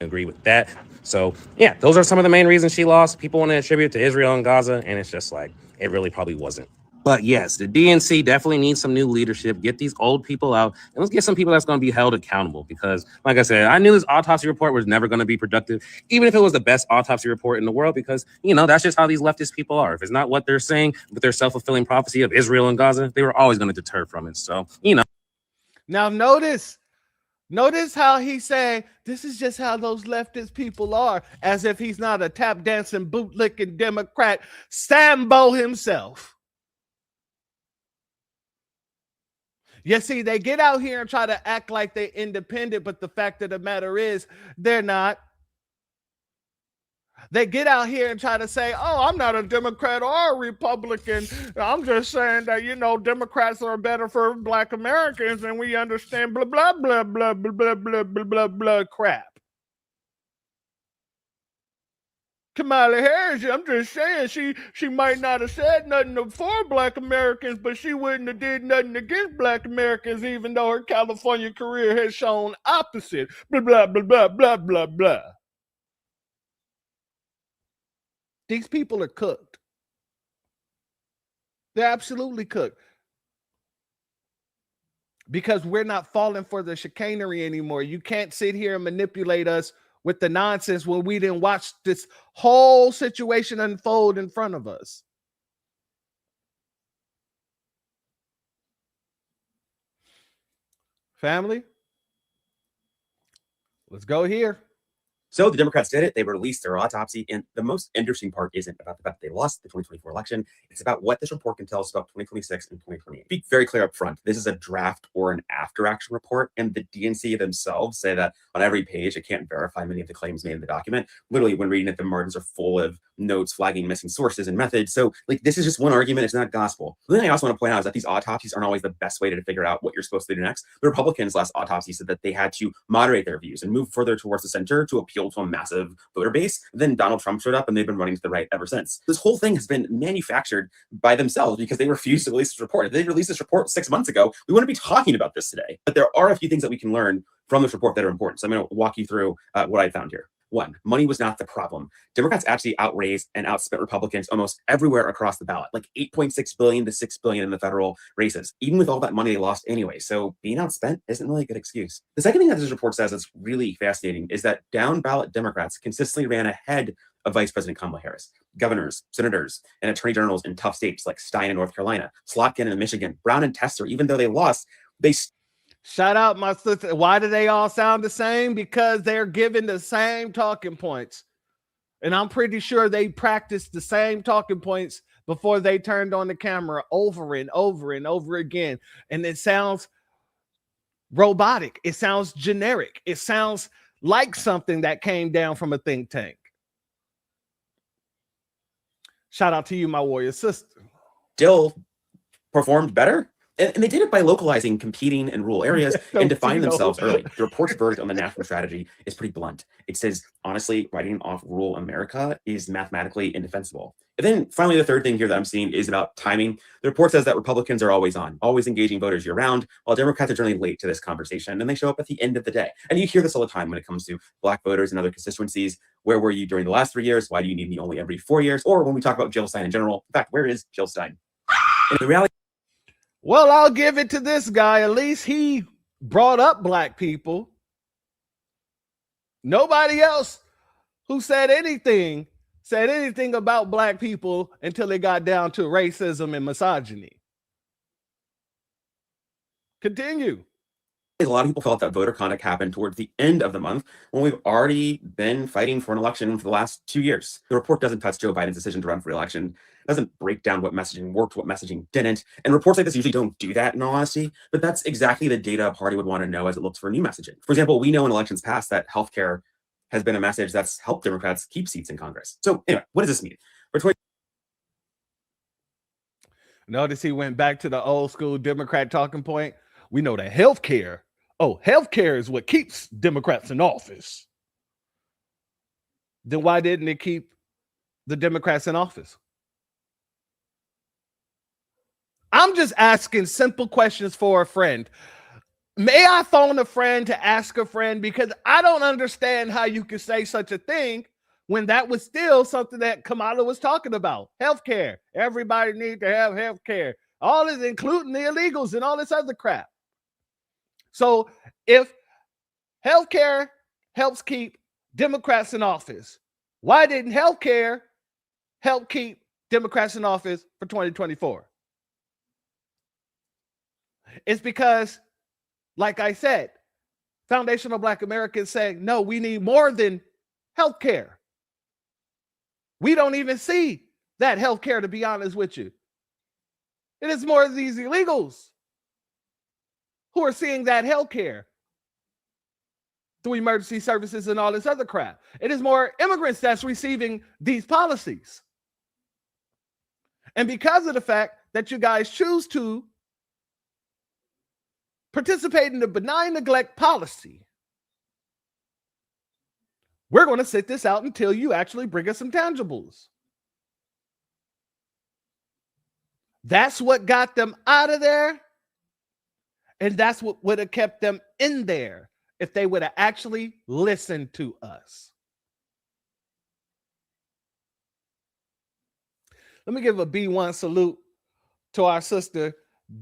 Agree with that. So yeah, those are some of the main reasons she lost. People want to attribute to Israel and Gaza, and it's just like, it really probably wasn't. But yes, the DNC definitely needs some new leadership. Get these old people out, and let's get some people that's going to be held accountable. Because, like I said, I knew this autopsy report was never going to be productive, even if it was the best autopsy report in the world. Because, you know, that's just how these leftist people are. If it's not what they're saying, with their self-fulfilling prophecy of Israel and Gaza, they were always going to deter from it. So, you know. Now notice how he say this is just how those leftist people are, as if he's not a tap dancing, bootlicking Democrat Sambo himself. You see, they get out here and try to act like they're independent, but the fact of the matter is they're not. They get out here and try to say, oh, I'm not a Democrat or a Republican. I'm just saying that, you know, Democrats are better for black Americans and we understand blah, blah, blah, blah, blah, blah, blah, blah, blah, blah crap. Kamala Harris, I'm just saying she might not have said nothing for Black Americans, but she wouldn't have did nothing against Black Americans, even though her California career has shown opposite. Blah, blah, blah, blah, blah, blah, blah. These people are cooked. They're absolutely cooked. Because we're not falling for the chicanery anymore. You can't sit here and manipulate us with the nonsense when we didn't watch this whole situation unfold in front of us. Family, let's go here. So the Democrats did it. They released their autopsy. And the most interesting part isn't about the fact that they lost the 2024 election. It's about what this report can tell us about 2026 and 2028. Be very clear up front. This is a draft or an after action report. And the DNC themselves say that on every page, it can't verify many of the claims made in the document. Literally, when reading it, the margins are full of notes flagging missing sources and methods. So like, this is just one argument. It's not gospel. The thing I also want to point out is that these autopsies aren't always the best way to figure out what you're supposed to do next. The Republicans' last autopsy said that they had to moderate their views and move further towards the center to appeal to a massive voter base. Then Donald Trump showed up and they've been running to the right ever since. This whole thing has been manufactured by themselves because they refused to release this report. If they released this report 6 months ago, we wouldn't be talking about this today. But there are a few things that we can learn from this report that are important. So I'm going to walk you through what I found here. One, money was not the problem. Democrats actually outraised and outspent Republicans almost everywhere across the ballot, like $8.6 billion to $6 billion in the federal races, even with all that money they lost anyway. So being outspent isn't really a good excuse. The second thing that this report says that's really fascinating is that down ballot Democrats consistently ran ahead of Vice President Kamala Harris. Governors, senators, and attorney generals in tough states like Stein in North Carolina, Slotkin in Michigan, Brown and Tester, even though they lost, they shout out my sister. Why do they all sound the same? Because they're given the same talking points. And I'm pretty sure they practiced the same talking points before they turned on the camera over and over and over again. And it sounds robotic. It sounds generic. It sounds like something that came down from a think tank. Shout out to you, my warrior sister. Still performed better. And they did it by localizing competing and rural areas and defining themselves early. The report's verdict on the national strategy is pretty blunt. It says, honestly, writing off rural America is mathematically indefensible. And then finally, the third thing here that I'm seeing is about timing. The report says that Republicans are always on, always engaging voters year round, while Democrats are generally late to this conversation, and they show up at the end of the day. And you hear this all the time when it comes to Black voters and other constituencies. Where were you during the last 3 years? Why do you need me only every 4 years? Or when we talk about Jill Stein in general, in fact, where is Jill Stein? And the reality. Well, I'll give it to this guy. At least he brought up Black people. Nobody else who said anything about Black people until it got down to racism and misogyny. Continue. A lot of people felt that voter conduct happened towards the end of the month when we've already been fighting for an election for the last 2 years. The report doesn't touch Joe Biden's decision to run for re-election. It doesn't break down what messaging worked, what messaging didn't. And reports like this usually don't do that in all honesty, but that's exactly the data a party would want to know as it looks for new messaging. For example, we know in elections past that healthcare has been a message that's helped Democrats keep seats in Congress. So anyway, what does this mean? Notice he went back to the old school Democrat talking point. We know that healthcare is what keeps Democrats in office. Then why didn't it keep the Democrats in office? I'm just asking simple questions for a friend. May I phone a friend to ask a friend? Because I don't understand how you could say such a thing when that was still something that Kamala was talking about. Healthcare. Everybody needs to have healthcare. All this, including the illegals and all this other crap. So if healthcare helps keep Democrats in office, why didn't healthcare help keep Democrats in office for 2024? It's because, like I said, foundational Black Americans saying, no, we need more than healthcare. We don't even see that healthcare, to be honest with you. It is more of these illegals who are seeing that healthcare through emergency services and all this other crap. It is more immigrants that's receiving these policies. And because of the fact that you guys choose to participate in the benign neglect policy, We're going to sit this out until you actually bring us some tangibles. That's what got them out of there. And that's what would have kept them in there if they would have actually listened to us. Let me give a B1 salute to our sister,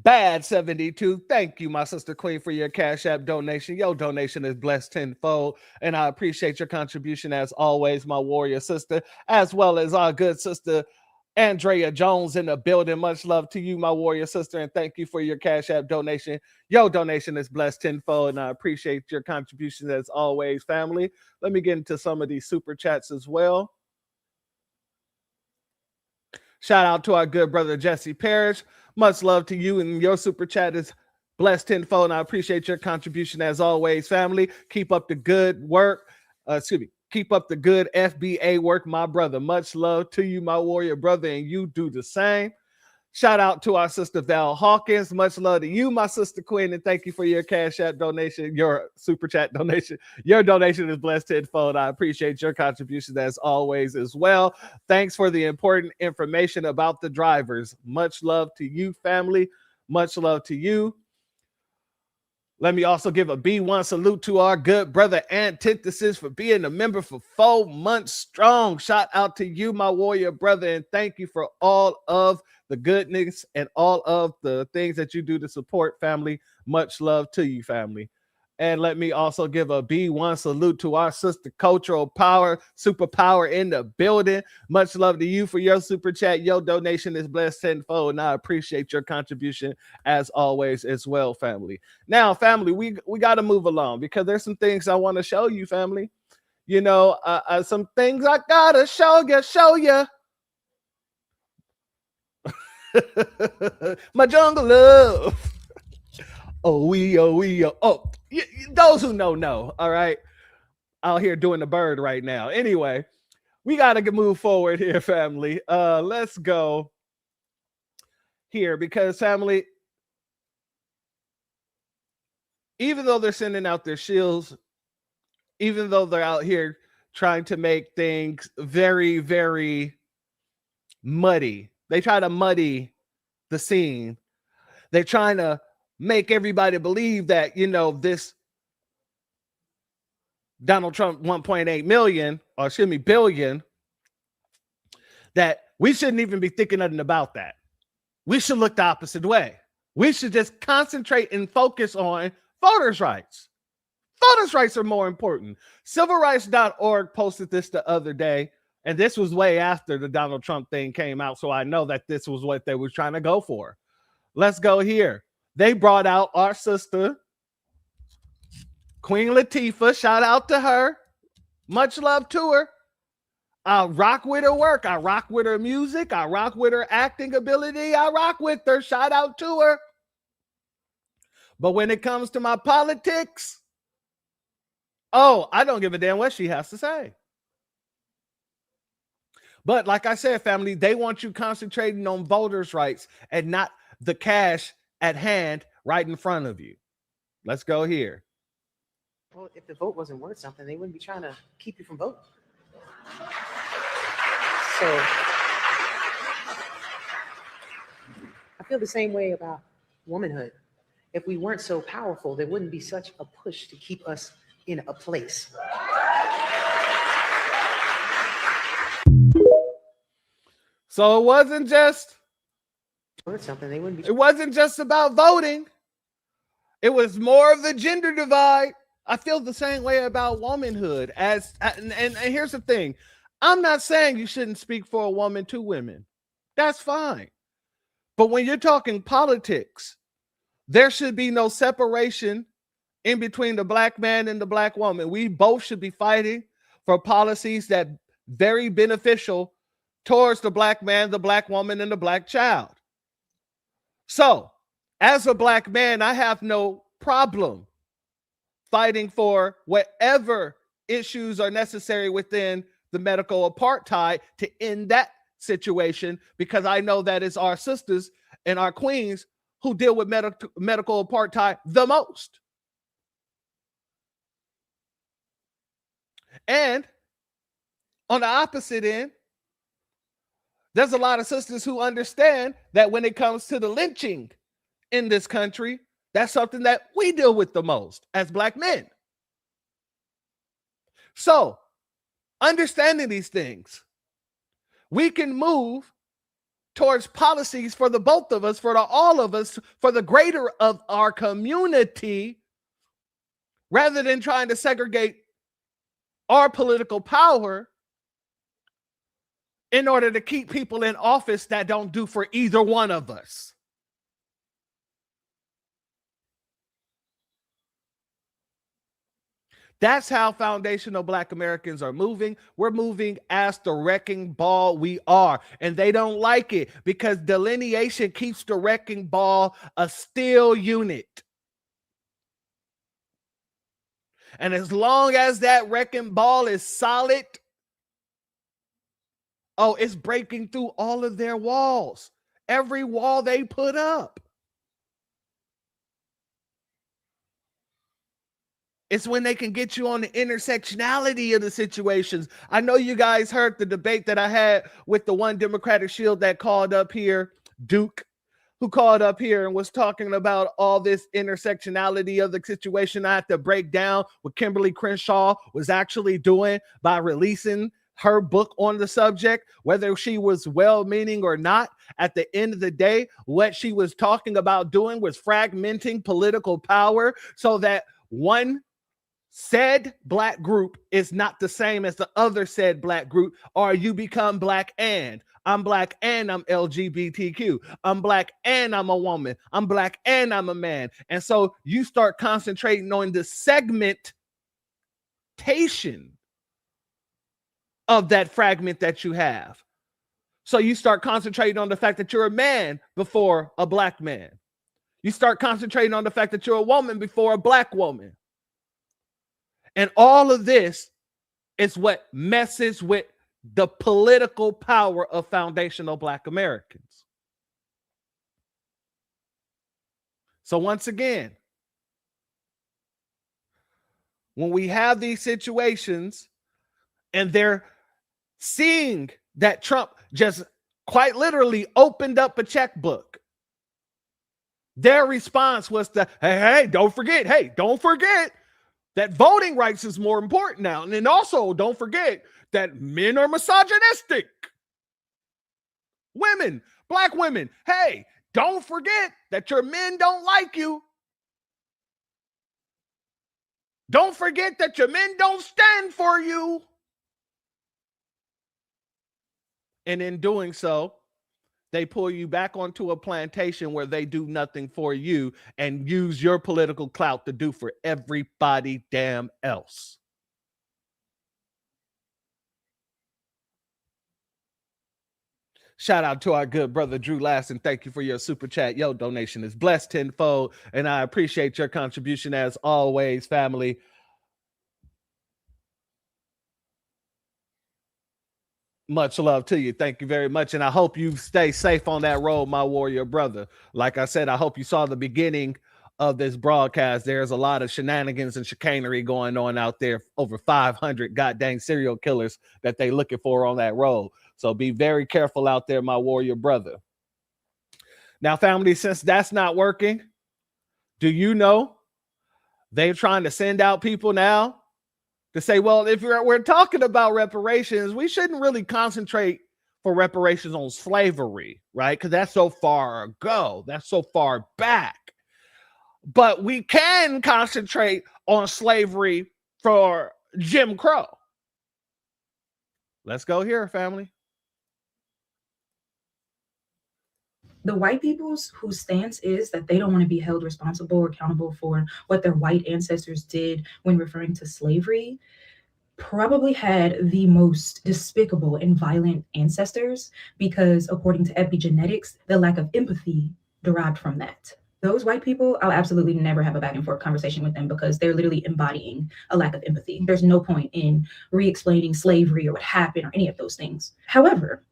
Bad72. Thank you, my sister Queen, for your Cash App donation. Your donation is blessed tenfold, and I appreciate your contribution as always, my warrior sister, as well as our good sister, Andrea Jones in the building. Much love to you, my warrior sister, and thank you for your Cash App donation. Your donation is blessed tenfold, and I appreciate your contribution as always, family. Let me get into some of these super chats as well. Shout out to our good brother, Jesse Parrish. Much love to you, and your super chat is blessed tenfold, and I appreciate your contribution as always, family. Keep up the good work. Keep up the good FBA work, my brother. Much love to you, my warrior brother, and you do the same. Shout out to our sister Val Hawkins. Much love to you, my sister Quinn, and thank you for your Cash App donation, your super chat donation. Your donation is blessed tenfold. I appreciate your contribution as always as well. Thanks for the important information about the drivers. Much love to you, family. Much love to you. Let me also give a B1 salute to our good brother Antithesis for being a member for 4 months strong. Shout out to you, my warrior brother, and thank you for all of the goodness and all of the things that you do to support family. Much love to you, family. And let me also give a B1 salute to our sister Cultural Power, Superpower in the building. Much love to you for your super chat. Your donation is blessed tenfold, and I appreciate your contribution as always as well, family. Now, family, we got to move along because there's some things I want to show you, family. You know, some things I got to show you. My jungle love. Oh, those who know, all right? Out here doing the bird right now. Anyway, we got to move forward here, family. Let's go here because, family, even though they're sending out their shields, even though they're out here trying to make things very, very muddy, they try to muddy the scene. They're trying to make everybody believe that, you know, this Donald Trump 1.8 million, or excuse me, billion, that we shouldn't even be thinking nothing about that. We should look the opposite way. We should just concentrate and focus on voters' rights. Voters' rights are more important. Civilrights.org posted this the other day, and this was way after the Donald Trump thing came out, so I know that this was what they were trying to go for. Let's go here. They brought out our sister, Queen Latifah. Shout out to her. Much love to her. I rock with her work. I rock with her music. I rock with her acting ability. I rock with her. Shout out to her. But when it comes to my politics, oh, I don't give a damn what she has to say. But like I said, family, they want you concentrating on voters' rights and not the cash at hand right in front of you. Let's go here. Well, if the vote wasn't worth something, they wouldn't be trying to keep you from voting. So I feel the same way about womanhood. If we weren't so powerful, there wouldn't be such a push to keep us in a place. So it wasn't just something they wouldn't be. It wasn't just about voting. It was more of the gender divide. I feel the same way about womanhood. And here's the thing. I'm not saying you shouldn't speak for a woman to women. That's fine. But when you're talking politics, there should be no separation in between the black man and the black woman. We both should be fighting for policies that are very beneficial towards the black man, the black woman, and the black child. So, as a black man, I have no problem fighting for whatever issues are necessary within the medical apartheid to end that situation, because I know that it's our sisters and our queens who deal with medical apartheid the most. And On the opposite end, there's a lot of sisters who understand that when it comes to the lynching in this country, that's something that we deal with the most as Black men. So, understanding these things, we can move towards policies for the both of us, for the all of us, for the greater of our community, rather than trying to segregate our political power in order to keep people in office that don't do for either one of us. That's how foundational Black Americans are moving. We're moving as the wrecking ball we are. And they don't like it because delineation keeps the wrecking ball a steel unit. And as long as that wrecking ball is solid, oh, it's breaking through all of their walls. Every wall they put up. It's when they can get you on the intersectionality of the situations. I know you guys heard the debate that I had with the one Democratic shield that called up here, Duke, who called up here and was talking about all this intersectionality of the situation. I had to break down what Kimberly Crenshaw was actually doing by releasing her book on the subject, whether she was well-meaning or not. At the end of the day, what she was talking about doing was fragmenting political power so that one said Black group is not the same as the other said Black group, or you become Black and I'm Black and I'm LGBTQ. I'm Black and I'm a woman. I'm Black and I'm a man. And so you start concentrating on the segmentation of that fragment that you have. So you start concentrating on the fact that you're a man before a Black man. You start concentrating on the fact that you're a woman before a Black woman. And all of this is what messes with the political power of foundational Black Americans. So once again, when we have these situations and they're seeing that Trump just quite literally opened up a checkbook, their response was to, hey, don't forget that voting rights is more important now. And then also don't forget that men are misogynistic. Women, Black women, hey, don't forget that your men don't like you. Don't forget that your men don't stand for you. And in doing so, they pull you back onto a plantation where they do nothing for you and use your political clout to do for everybody damn else. Shout out to our good brother Drew Lasson. Thank you for your super chat. Your donation is blessed tenfold, and I appreciate your contribution as always, family. Much love to you. Thank you very much. And I hope you stay safe on that road, my warrior brother. Like I said, I hope you saw the beginning of this broadcast. There's a lot of shenanigans and chicanery going on out there. Over 500 goddamn serial killers that they looking for on that road. So be very careful out there, my warrior brother. Now, family, since that's not working, do you know they're trying to send out people now to say, well, if we're talking about reparations, we shouldn't really concentrate for reparations on slavery, right? Because that's so far ago. That's so far back. But we can concentrate on slavery for Jim Crow. Let's go here, family. The white people's whose stance is that they don't want to be held responsible or accountable for what their white ancestors did when referring to slavery probably had the most despicable and violent ancestors, because according to epigenetics, the lack of empathy derived from that. Those white people, I'll absolutely never have a back and forth conversation with them because they're literally embodying a lack of empathy. There's no point in re-explaining slavery or what happened or any of those things. However,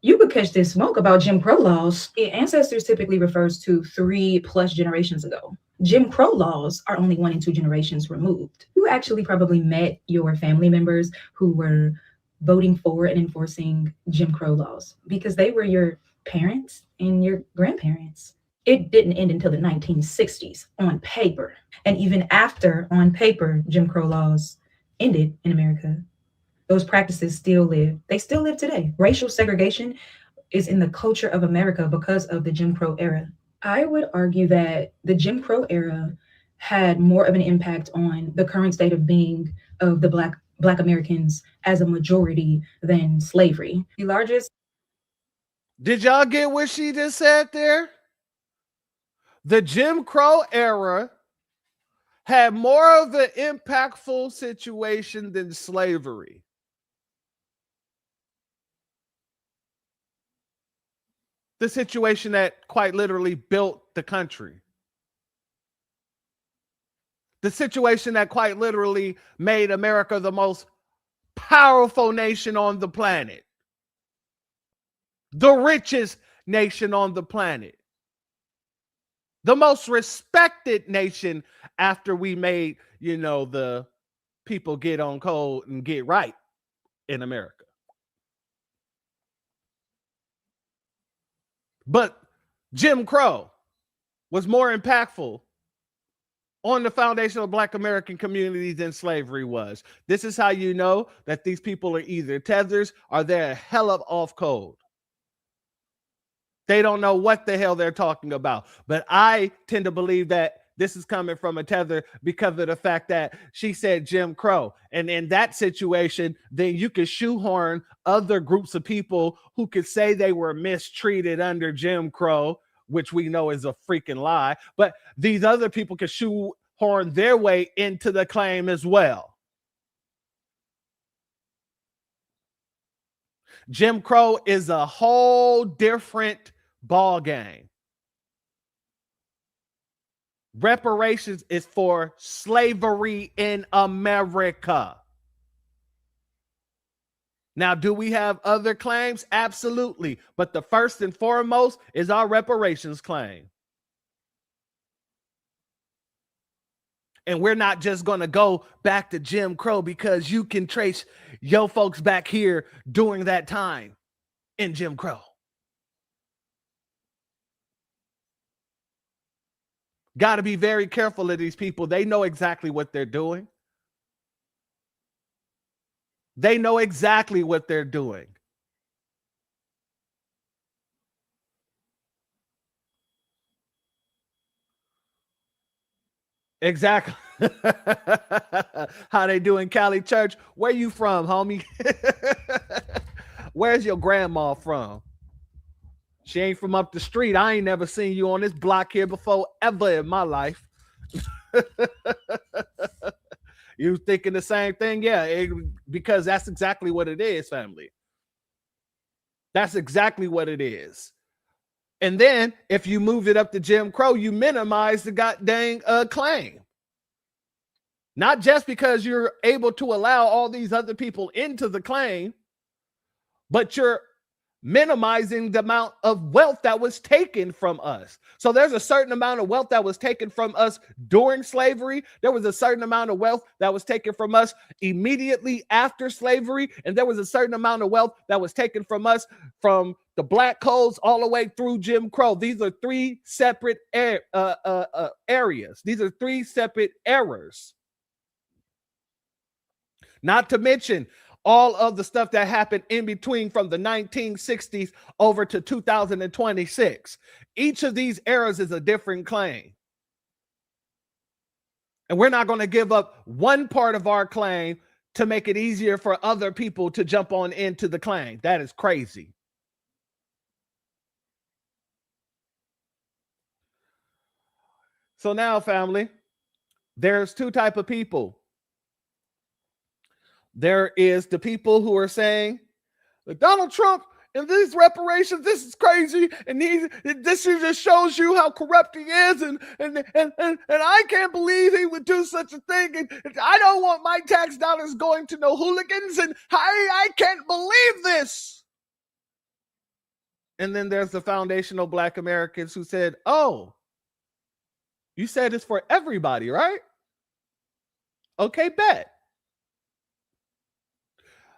you could catch this smoke about Jim Crow laws. Ancestors typically refers to 3+ generations ago. Jim Crow laws are only 1 and 2 generations removed. You actually probably met your family members who were voting for and enforcing Jim Crow laws because they were your parents and your grandparents. It didn't end until the 1960s on paper. And even after, on paper, Jim Crow laws ended in America, those practices still live. They still live today. Racial segregation is in the culture of America because of the Jim Crow era. I would argue that the Jim Crow era had more of an impact on the current state of being of the Black Americans as a majority than slavery. The largest. Did y'all get what she just said there? The Jim Crow era had more of an impactful situation than slavery. The situation that quite literally built the country. The situation that quite literally made America the most powerful nation on the planet. The richest nation on the planet. The most respected nation after we made, the people get on code and get right in America. But Jim Crow was more impactful on the foundation of Black American communities than slavery was. This is how you know that these people are either tethers or they're hella off code. They don't know what the hell they're talking about. But I tend to believe that this is coming from a tether because of the fact that she said Jim Crow. And in that situation, then you could shoehorn other groups of people who could say they were mistreated under Jim Crow, which we know is a freaking lie. But these other people could shoehorn their way into the claim as well. Jim Crow is a whole different ball game. Reparations is for slavery in America. Now, do we have other claims? Absolutely. But the first and foremost is our reparations claim. And we're not just going to go back to Jim Crow because you can trace your folks back here during that time in Jim Crow. Got to be very careful of these people. They know exactly what they're doing. They know exactly what they're doing. Exactly. How they do in Cali Church. Where you from, homie? Where's your grandma from? She ain't from up the street. I ain't never seen you on this block here before ever in my life. You thinking the same thing? Yeah, because that's exactly what it is, family. That's exactly what it is. And then if you move it up to Jim Crow, you minimize the goddamn claim. Not just because you're able to allow all these other people into the claim, but you're minimizing the amount of wealth that was taken from us. So there's a certain amount of wealth that was taken from us during slavery. There was a certain amount of wealth that was taken from us immediately after slavery. And there was a certain amount of wealth that was taken from us from the Black codes all the way through Jim Crow. These are three separate areas. These are three separate eras. Not to mention all of the stuff that happened in between from the 1960s over to 2026. Each of these eras is a different claim. And we're not going to give up one part of our claim to make it easier for other people to jump on into the claim. That is crazy. So now, family, there's two types of people. There is the people who are saying, Donald Trump and these reparations, this is crazy, and this just shows you how corrupt he is, and I can't believe he would do such a thing, and I don't want my tax dollars going to no hooligans, and I can't believe this. And then there's the foundational Black Americans who said, oh, you said it's for everybody, right? Okay, bet.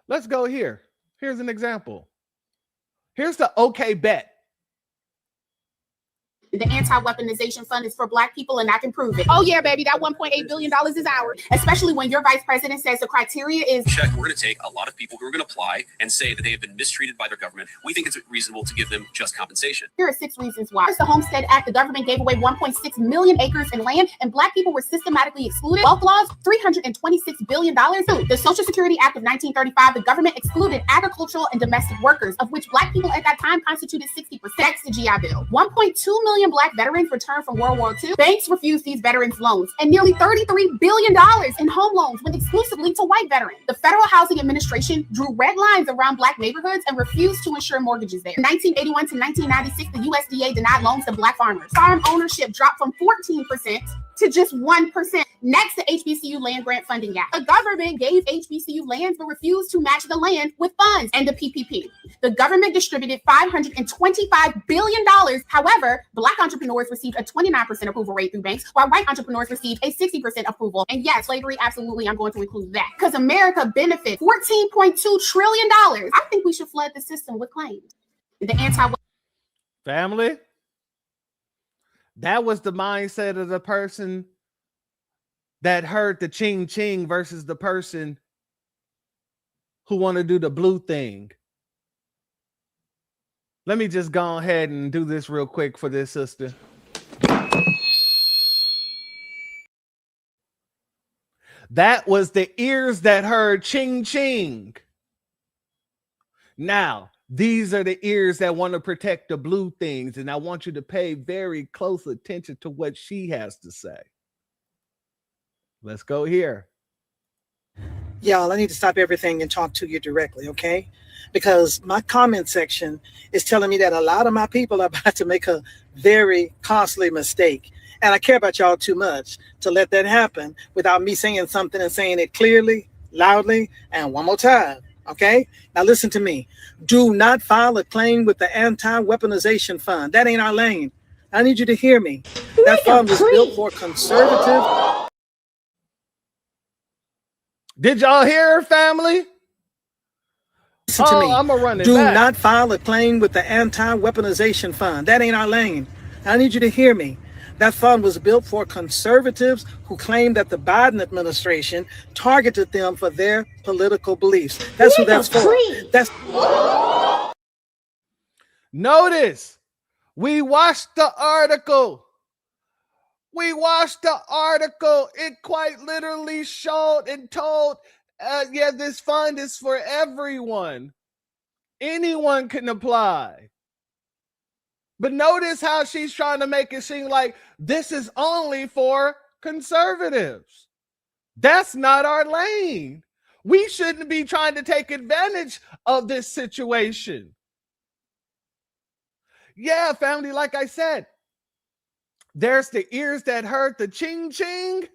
Let's go here. Here's an example. Here's the okay bet. The anti-weaponization fund is for Black people, and I can prove it. Oh yeah, baby, that $1.8 billion is ours. Especially when your vice president says the criteria is check. We're going to take a lot of people who are going to apply and say that they have been mistreated by their government. We think it's reasonable to give them just compensation. Here are 6 reasons why. First, the Homestead Act, the government gave away 1.6 million acres in land, and Black people were systematically excluded. Wealth laws, $326 billion. The Social Security Act of 1935, the government excluded agricultural and domestic workers, of which Black people at that time constituted 60%. Next, the GI Bill. 1.2 million Black veterans returned from World War II. Banks refused these veterans loans, and nearly $33 billion in home loans went exclusively to white veterans. The Federal Housing Administration drew red lines around Black neighborhoods and refused to insure mortgages there. From 1981 to 1996, the USDA denied loans to Black farmers. Farm ownership dropped from 14% to just 1%. Next, the HBCU Land Grant Funding Act. The government gave HBCU lands but refused to match the land with funds. And the PPP. The government distributed $525 billion. However, Black entrepreneurs received a 29% approval rate through banks, while white entrepreneurs received a 60% approval. And yes, slavery, absolutely, I'm going to include that. Because America benefits $14.2 trillion. I think we should flood the system with claims. The Family, that was the mindset of the person that heard the ching ching versus the person who want to do the blue thing. Let me just go ahead and do this real quick for this sister. That was the ears that heard ching ching. Now, these are the ears that want to protect the blue things, and I want you to pay very close attention to what she has to say. Let's go here. Y'all, I need to stop everything and talk to you directly, okay? Because my comment section is telling me that a lot of my people are about to make a very costly mistake. And I care about y'all too much to let that happen without me saying something and saying it clearly, loudly, and one more time, okay? Now listen to me. Do not file a claim with the anti-weaponization fund. That ain't our lane. I need you to hear me. That fund was built for conservative. Did y'all hear her, family? Listen to me. I'm gonna run it Do back. not file a claim with the anti-weaponization fund. That ain't our lane. I need you to hear me. That fund was built for conservatives who claim that the Biden administration targeted them for their political beliefs. That's who that's for. That's Notice, we watched the article. It quite literally showed and told, yeah, this fund is for everyone. Anyone can apply. But notice how she's trying to make it seem like this is only for conservatives. That's not our lane. We shouldn't be trying to take advantage of this situation. Yeah, family, like I said, there's the ears that heard the ching ching,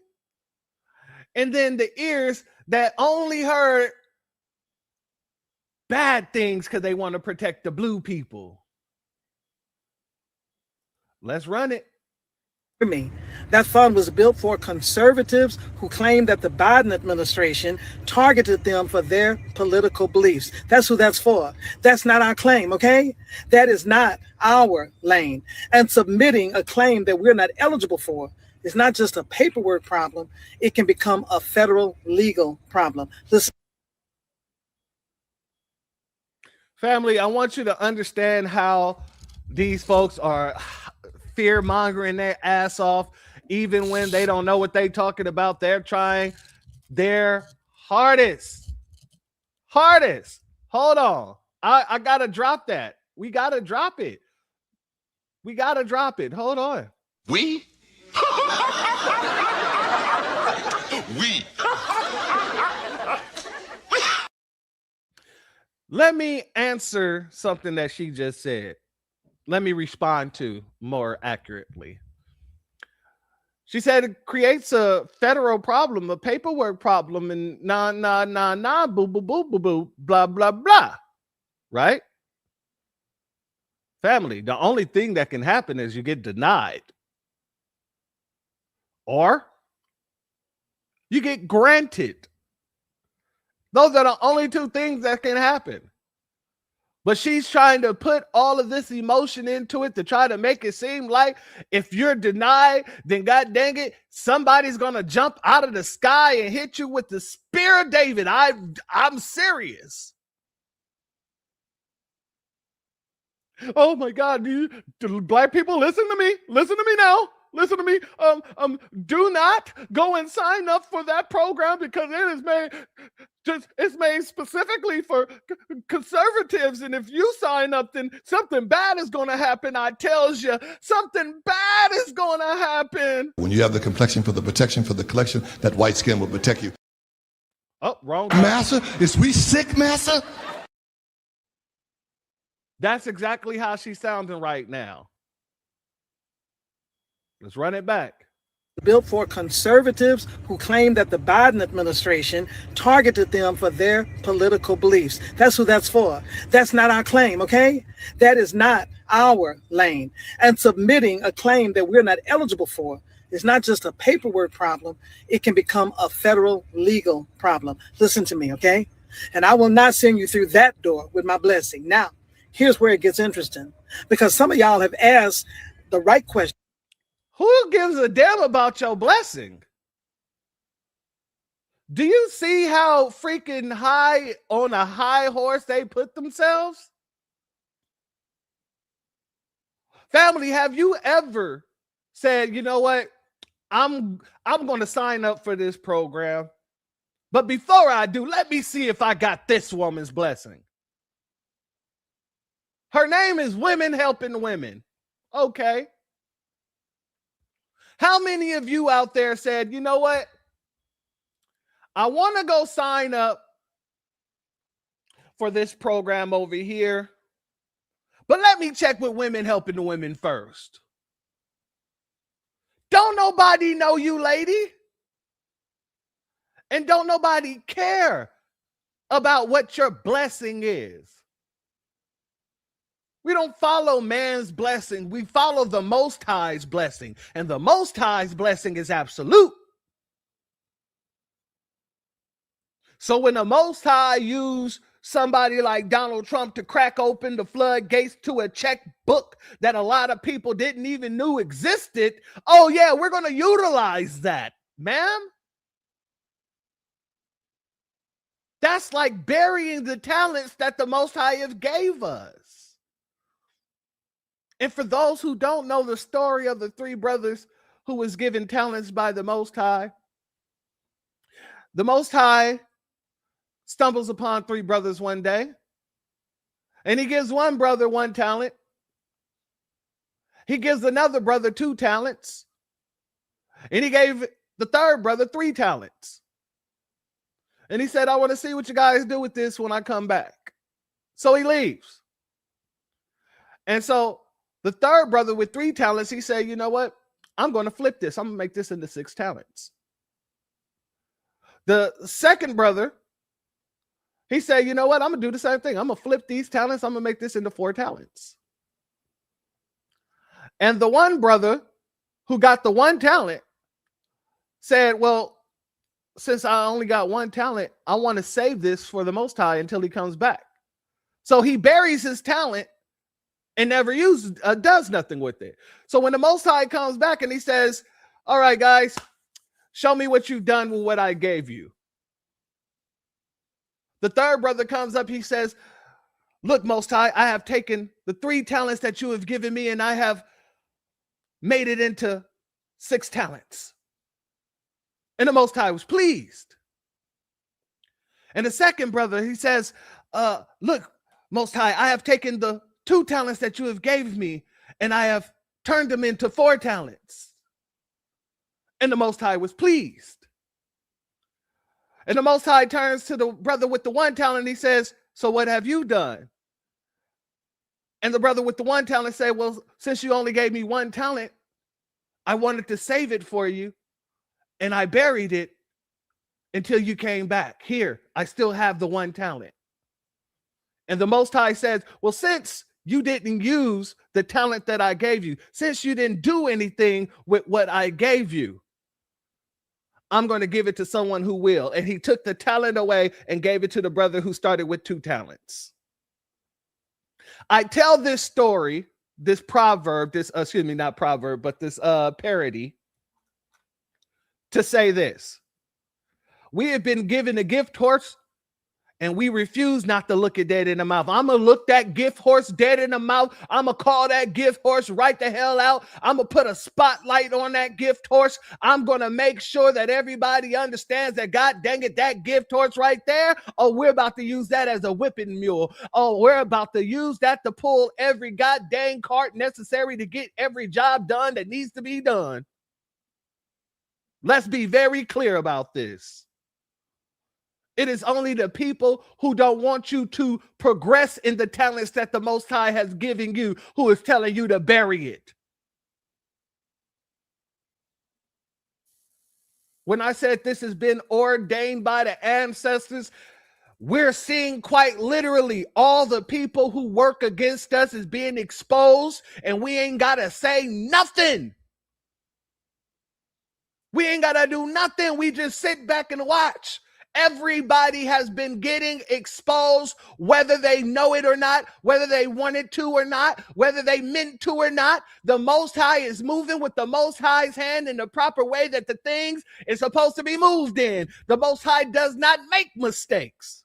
and then the ears that only heard bad things because they want to protect the blue people. Let's run it. me. That fund was built for conservatives who claim that the Biden administration targeted them for their political beliefs. That's who that's for. That's not our claim, okay? That is not our lane. And submitting a claim that we're not eligible for is not just a paperwork problem. It can become a federal legal problem. Listen. Family, I want you to understand how these folks are fear-mongering their ass off. Even when they don't know what they're talking about, they're trying their hardest. Hold on. I got to drop that. We got to drop it. Hold on. We? Let me answer something that she just said. Let me respond to more accurately. She said it creates a federal problem, a paperwork problem, and boo, boo, boo, boo, boo, blah, blah, blah. Right? Family, the only thing that can happen is you get denied. Or you get granted. Those are the only two things that can happen. But she's trying to put all of this emotion into it to try to make it seem like if you're denied, then God dang it, somebody's going to jump out of the sky and hit you with the spear of David. I'm serious. Oh my God, black people, listen to me. Listen to me now. Listen to me. Do not go and sign up for that program because it's made specifically for conservatives. And if you sign up, then something bad is going to happen. I tells you, something bad is going to happen. When you have the complexion for the protection for the collection, that white skin will protect you. Oh, wrong. Massa, is we sick, Massa? That's exactly how she's sounding right now. Let's run it back. Built for conservatives who claim that the Biden administration targeted them for their political beliefs. That's who that's for. That's not our claim, okay? That is not our lane. And submitting a claim that we're not eligible for is not just a paperwork problem. It can become a federal legal problem. Listen to me, okay? And I will not send you through that door with my blessing. Now, here's where it gets interesting, because some of y'all have asked the right question. Who gives a damn about your blessing? Do you see how freaking high on a high horse they put themselves? Family, have you ever said, you know what? I'm going to sign up for this program. But before I do, let me see if I got this woman's blessing. Her name is Women Helping Women. Okay. How many of you out there said, you know what? I want to go sign up for this program over here, but let me check with Women Helping the Women first. Don't nobody know you, lady. And don't nobody care about what your blessing is. We don't follow man's blessing. We follow the Most High's blessing. And the Most High's blessing is absolute. So when the Most High used somebody like Donald Trump to crack open the floodgates to a checkbook that a lot of people didn't even know existed, oh yeah, we're going to utilize that, ma'am. That's like burying the talents that the Most High have gave us. And for those who don't know the story of the three brothers who was given talents by the Most High, the Most High stumbles upon three brothers one day, and he gives one brother one talent. He gives another brother 2 talents, and he gave the third brother 3 talents. And he said, I want to see what you guys do with this when I come back. So he leaves. And so the third brother with 3 talents, he said, you know what? I'm going to flip this. I'm going to make this into 6 talents. The second brother, he said, you know what? I'm going to do the same thing. I'm going to flip these talents. I'm going to make this into 4 talents. And the one brother who got the 1 talent said, well, since I only got 1 talent, I want to save this for the Most High until he comes back. So he buries his talent and never does nothing with it. So when the Most High comes back and he says, all right, guys, show me what you've done with what I gave you. The third brother comes up, he says, look, Most High, I have taken the 3 talents that you have given me and I have made it into 6 talents. And the Most High was pleased. And the second brother, he says, look, Most High, I have taken the 2 talents that you have gave me and I have turned them into 4 talents. And the Most High was pleased. And the Most High turns to the brother with the 1 talent and he says, so what have you done? And the brother with the 1 talent said, well, since you only gave me 1 talent, I wanted to save it for you. And I buried it until you came back. Here, I still have the 1 talent. And the Most High says, well, since you didn't use the talent that I gave you, since you didn't do anything with what I gave you, I'm going to give it to someone who will. And he took the talent away and gave it to the brother who started with 2 talents. I tell this story, this proverb, this, excuse me, not proverb, but this parody to say this. We have been given a gift horse and we refuse not to look it dead in the mouth. I'm going to look that gift horse dead in the mouth. I'm going to call that gift horse right the hell out. I'm going to put a spotlight on that gift horse. I'm going to make sure that everybody understands that, God dang it, that gift horse right there, oh, we're about to use that as a whipping mule. Oh, we're about to use that to pull every goddamn cart necessary to get every job done that needs to be done. Let's be very clear about this. It is only the people who don't want you to progress in the talents that the Most High has given you who is telling you to bury it. When I said this has been ordained by the ancestors, we're seeing quite literally all the people who work against us is being exposed, and we ain't got to say nothing. We ain't got to do nothing. We just sit back and watch. Everybody has been getting exposed, whether they know it or not, whether they wanted to or not, whether they meant to or not. The Most High is moving with the Most High's hand in the proper way that the things is supposed to be moved in. The Most High does not make mistakes.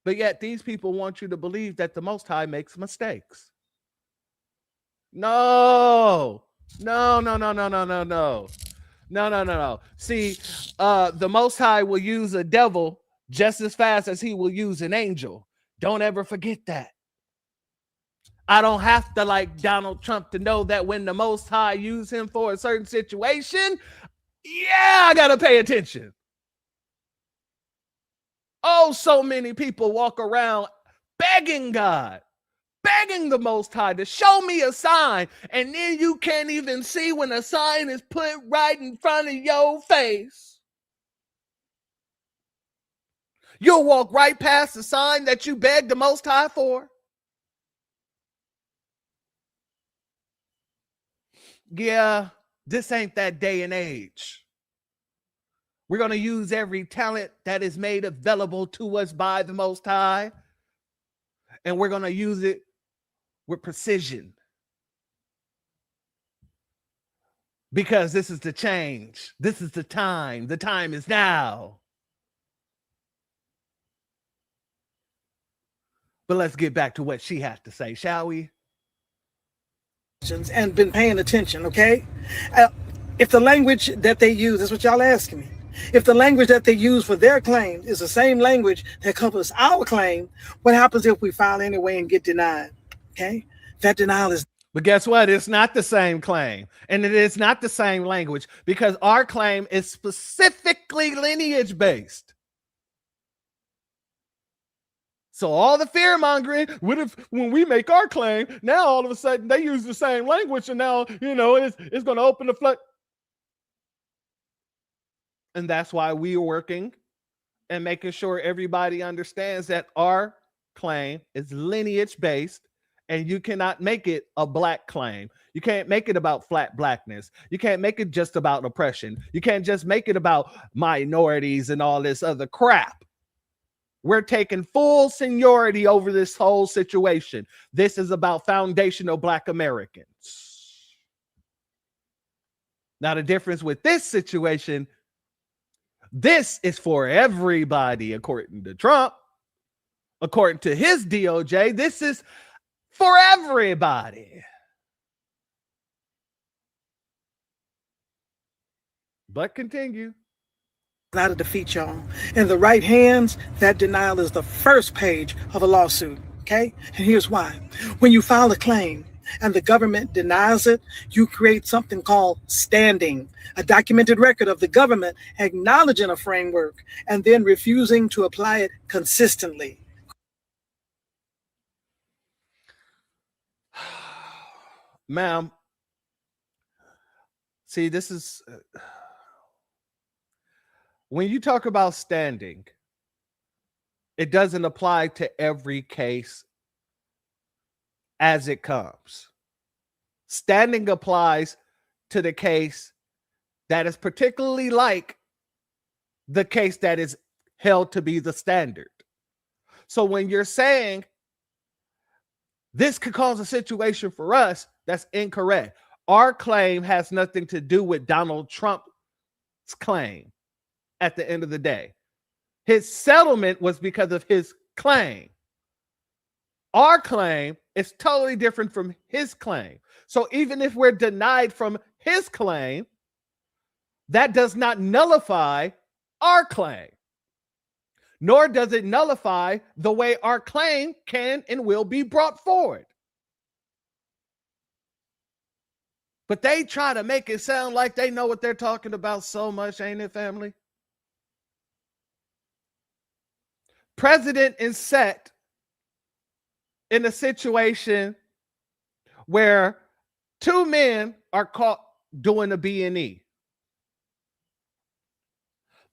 But yet these people want you to believe that the Most High makes mistakes. No. No. See, the Most High will use a devil just as fast as he will use an angel. Don't ever forget that. I don't have to like Donald Trump to know that when the Most High use him for a certain situation, yeah, I got to pay attention. Oh, so many people walk around begging God, begging the Most High to show me a sign, and then you can't even see when a sign is put right in front of your face. You'll walk right past the sign that you begged the Most High for. Yeah, this ain't that day and age. We're going to use every talent that is made available to us by the Most High, and we're going to use it with precision. Because this is the change. This is the time. The time is now. But let's get back to what she has to say, shall we? And been paying attention, okay? If the language that they use, that's what y'all asking me. If the language that they use for their claim is the same language that covers our claim, what happens if we file anyway and get denied? Okay? That denial is... But guess what? It's not the same claim. And it is not the same language because our claim is specifically lineage based. So all the fear mongering, what if when we make our claim, now all of a sudden they use the same language and now, it's going to open the flood. And that's why we are working and making sure everybody understands that our claim is lineage based and you cannot make it a black claim. You can't make it about flat blackness. You can't make it just about oppression. You can't just make it about minorities and all this other crap. We're taking full seniority over this whole situation. This is about foundational Black Americans. Now, the difference with this situation, this is for everybody, according to Trump. According to his DOJ, this is for everybody. But continue. Not a defeat, y'all. In the right hands, that denial is the first page of a lawsuit, okay? And here's why. When you file a claim and the government denies it, you create something called standing, a documented record of the government acknowledging a framework and then refusing to apply it consistently. Ma'am, see, this is... when you talk about standing, it doesn't apply to every case as it comes. Standing applies to the case that is particularly like the case that is held to be the standard. So when you're saying this could cause a situation for us, that's incorrect. Our claim has nothing to do with Donald Trump's claim at the end of the day. His settlement was because of his claim. Our claim is totally different from his claim. So even if we're denied from his claim, that does not nullify our claim, nor does it nullify the way our claim can and will be brought forward. But they try to make it sound like they know what they're talking about so much, ain't it, family? President is set in a situation where two men are caught doing a B&E.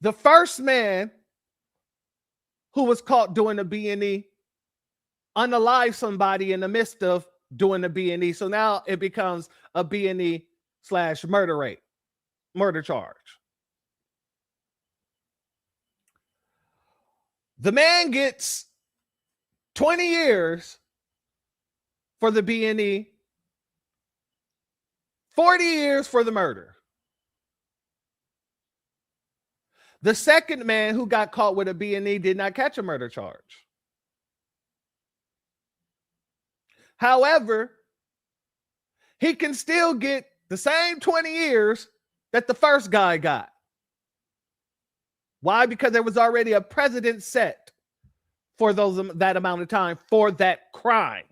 The first man who was caught doing a B&E unalived somebody in the midst of doing a B&E. So now it becomes a B&E / murder charge. The man gets 20 years for the B&E, 40 years for the murder. The second man who got caught with a B&E did not catch a murder charge. However, he can still get the same 20 years that the first guy got. Why? Because there was already a precedent set for that amount of time for that crime.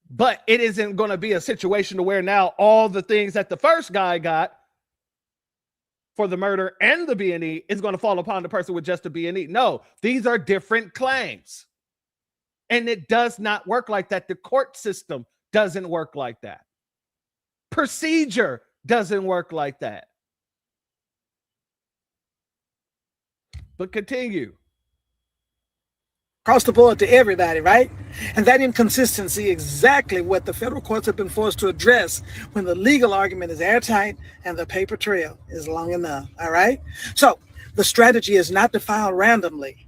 But it isn't going to be a situation to where now all the things that the first guy got for the murder and the B&E is going to fall upon the person with just a B&E. No, these are different claims. And it does not work like that. The court system doesn't work like that. Procedure doesn't work like that. But continue. Across the board to everybody, right? And that inconsistency exactly what the federal courts have been forced to address when the legal argument is airtight and the paper trail is long enough, all right? So the strategy is not to file randomly,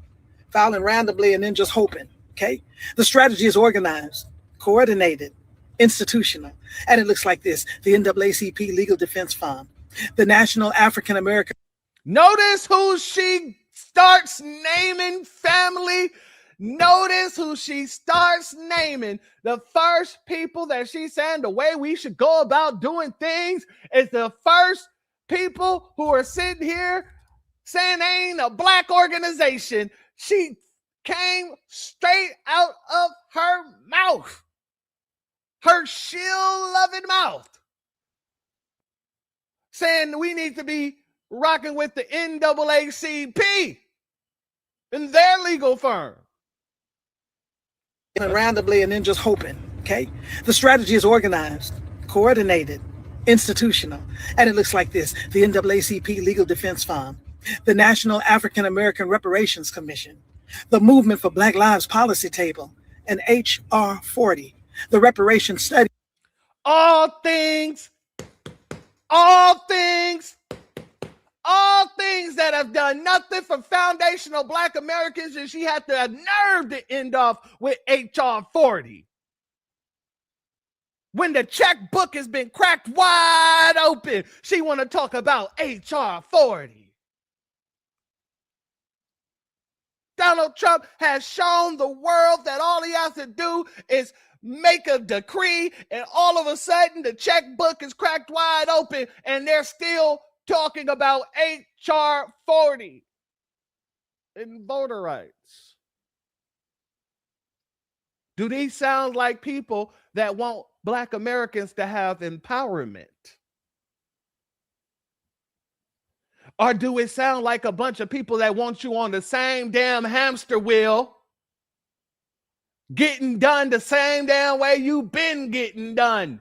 filing randomly and then just hoping, okay? The strategy is organized, coordinated, institutional, and it looks like this: the NAACP Legal Defense Fund, the National African American. Notice who she starts naming, family. Notice who she starts naming. The first people that she's saying the way we should go about doing things is the first people who are sitting here saying they ain't a black organization. She came straight out of her mouth, her shield-loving mouth, saying we need to be rocking with the NAACP and their legal firm. Randomly and then just hoping, okay? The strategy is organized, coordinated, institutional, and it looks like this: the NAACP Legal Defense Fund, the National African American Reparations Commission, the Movement for Black Lives Policy Table, and HR 40, the Reparations Study. All things that have done nothing for foundational black Americans, and she had the nerve to end off with HR 40. When the checkbook has been cracked wide open, she want to talk about HR 40. Donald Trump has shown the world that all he has to do is make a decree, and all of a sudden the checkbook is cracked wide open, and they're still talking about HR 40 and voter rights. Do these sound like people that want black Americans to have empowerment? Or do it sound like a bunch of people that want you on the same damn hamster wheel, getting done the same damn way you've been getting done?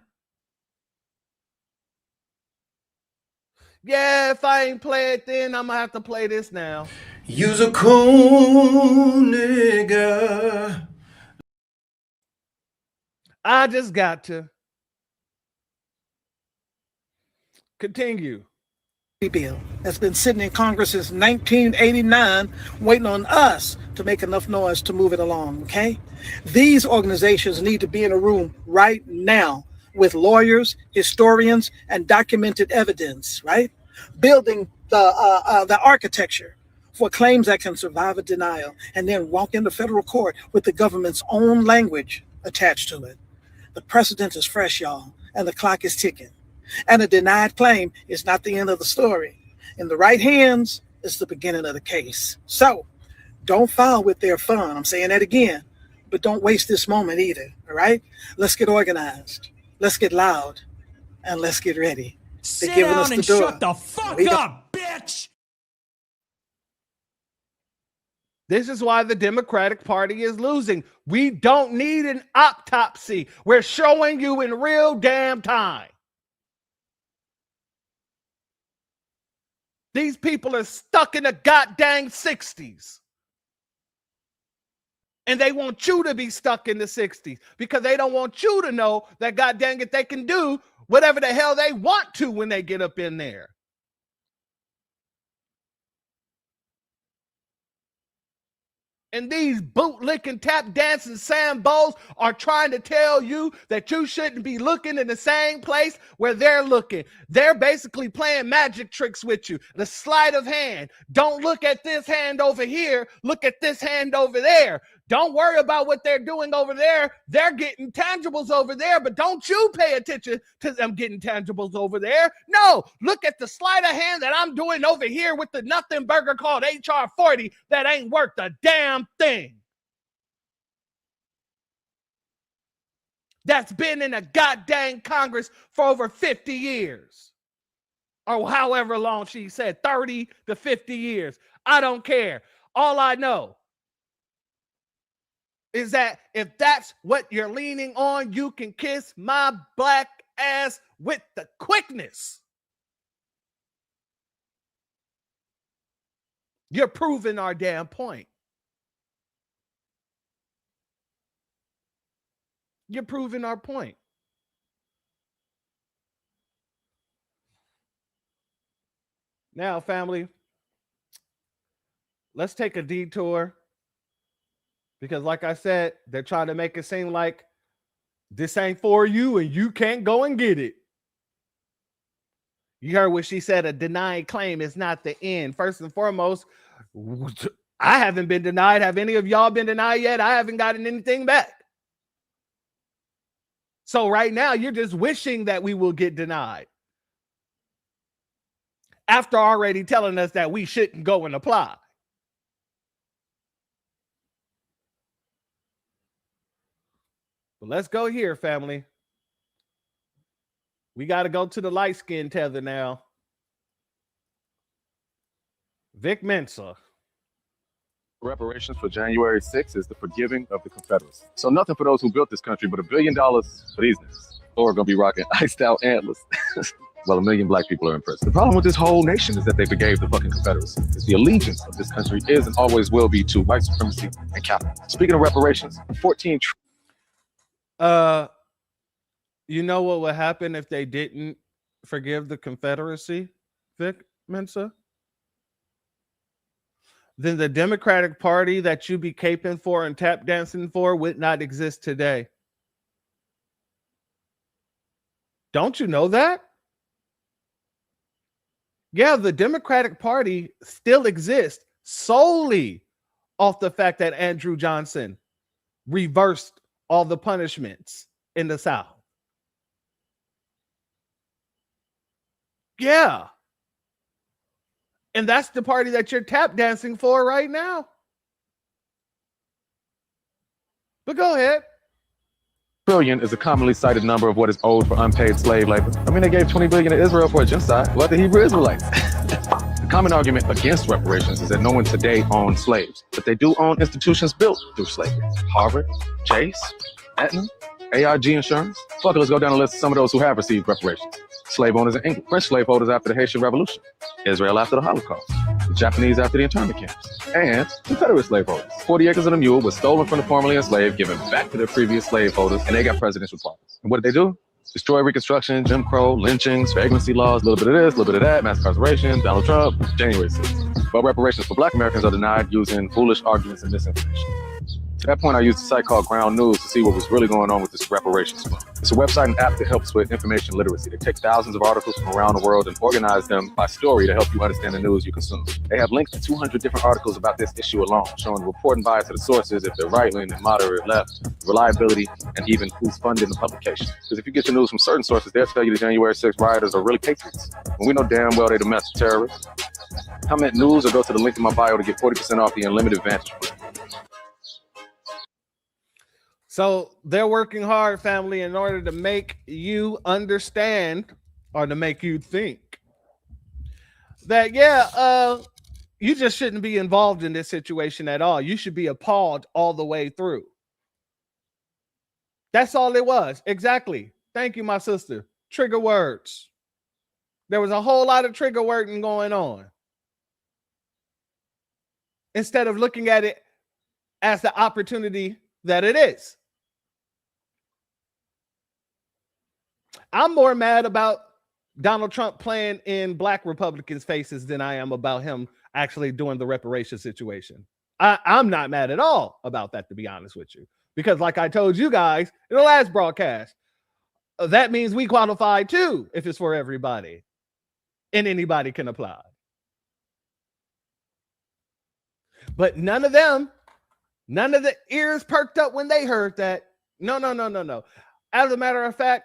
Yeah, if I ain't play it then, I'm gonna have to play this now. You's a cool nigga. I just got to continue. Bill that's been sitting in Congress since 1989, waiting on us to make enough noise to move it along, okay? These organizations need to be in a room right now with lawyers, historians, and documented evidence, right? Building the architecture for claims that can survive a denial and then walk into federal court with the government's own language attached to it. The precedent is fresh, y'all, and the clock is ticking. And a denied claim is not the end of the story. In the right hands, it's the beginning of the case. So don't foul with their fun. I'm saying that again, but don't waste this moment either. All right? Let's get organized. Let's get loud. And let's get ready. Sit down and shut the fuck up, bitch! This is why the Democratic Party is losing. We don't need an autopsy. We're showing you in real damn time. These people are stuck in the goddamn 60s. And they want you to be stuck in the 60s because they don't want you to know that, god dang it, they can do whatever the hell they want to when they get up in there. And these bootlicking, tap dancing Sambos are trying to tell you that you shouldn't be looking in the same place where they're looking. They're basically playing magic tricks with you. The sleight of hand. Don't look at this hand over here. Look at this hand over there. Don't worry about what they're doing over there. They're getting tangibles over there, but don't you pay attention to them getting tangibles over there. No, look at the sleight of hand that I'm doing over here with the nothing burger called HR 40 that ain't worth a damn thing. That's been in a goddamn Congress for over 50 years. Or however long she said, 30 to 50 years. I don't care. All I know is that if that's what you're leaning on, you can kiss my black ass with the quickness. You're proving our damn point. You're proving our point. Now, family, let's take a detour. Because like I said, they're trying to make it seem like this ain't for you and you can't go and get it. You heard what she said, a denied claim is not the end. First and foremost, I haven't been denied. Have any of y'all been denied yet? I haven't gotten anything back. So right now, you're just wishing that we will get denied. After already telling us that we shouldn't go and apply. But let's go here, family. We got to go to the light skin tether now. Vic Mensa. Reparations for January 6th is the forgiving of the Confederacy. So nothing for those who built this country, but $1 billion for these niggas. Or gonna be rocking iced out antlers. Well, 1 million black people are in prison. The problem with this whole nation is that they forgave the fucking Confederacy. It's the allegiance of this country is and always will be to white supremacy and capital. Speaking of reparations, 14 you know what would happen if they didn't forgive the Confederacy, Vic Mensa? Then the Democratic Party that you be caping for and tap dancing for would not exist today. Don't you know that? Yeah, the Democratic Party still exists solely off the fact that Andrew Johnson reversed all the punishments in the South. Yeah. And that's the party that you're tap dancing for right now. But go ahead. trillion is a commonly cited number of what is owed for unpaid slave labor. I mean, they gave $20 billion to Israel for a genocide. What the Hebrew Israelites? The common argument against reparations is that no one today owns slaves, but they do own institutions built through slavery. Harvard, Chase, Aetna, AIG Insurance. Fuck it, let's go down the list of some of those who have received reparations. Slave owners in England, French slaveholders after the Haitian Revolution, Israel after the Holocaust, the Japanese after the internment camps, and Confederate slaveholders. 40 acres of the mule was stolen from the formerly enslaved, given back to their previous slaveholders, and they got presidential pardons. And what did they do? Destroy Reconstruction, Jim Crow, lynchings, vagrancy laws, a little bit of this, a little bit of that, mass incarceration, Donald Trump, January 6th. But reparations for Black Americans are denied using foolish arguments and misinformation. To that point, I used a site called Ground News to see what was really going on with this reparations fund. It's a website and app that helps with information literacy. They take thousands of articles from around the world and organize them by story to help you understand the news you consume. They have links to 200 different articles about this issue alone, showing the report and bias of the sources, if they're right-wing and moderate left, reliability, and even who's funding the publication. Because if you get your news from certain sources, they'll tell you the January 6th rioters are really patriots. And we know damn well they're domestic terrorists. Comment news or go to the link in my bio to get 40% off the unlimited Vantage plan. So they're working hard, family, in order to make you understand or to make you think that, you just shouldn't be involved in this situation at all. You should be appalled all the way through. That's all it was. Exactly. Thank you, my sister. Trigger words. There was a whole lot of trigger wording going on. Instead of looking at it as the opportunity that it is. I'm more mad about Donald Trump playing in Black Republicans' faces than I am about him actually doing the reparation situation. I'm not mad at all about that, to be honest with you. Because like I told you guys in the last broadcast, that means we qualify too if it's for everybody. And anybody can apply. But none of the ears perked up when they heard that. No. As a matter of fact,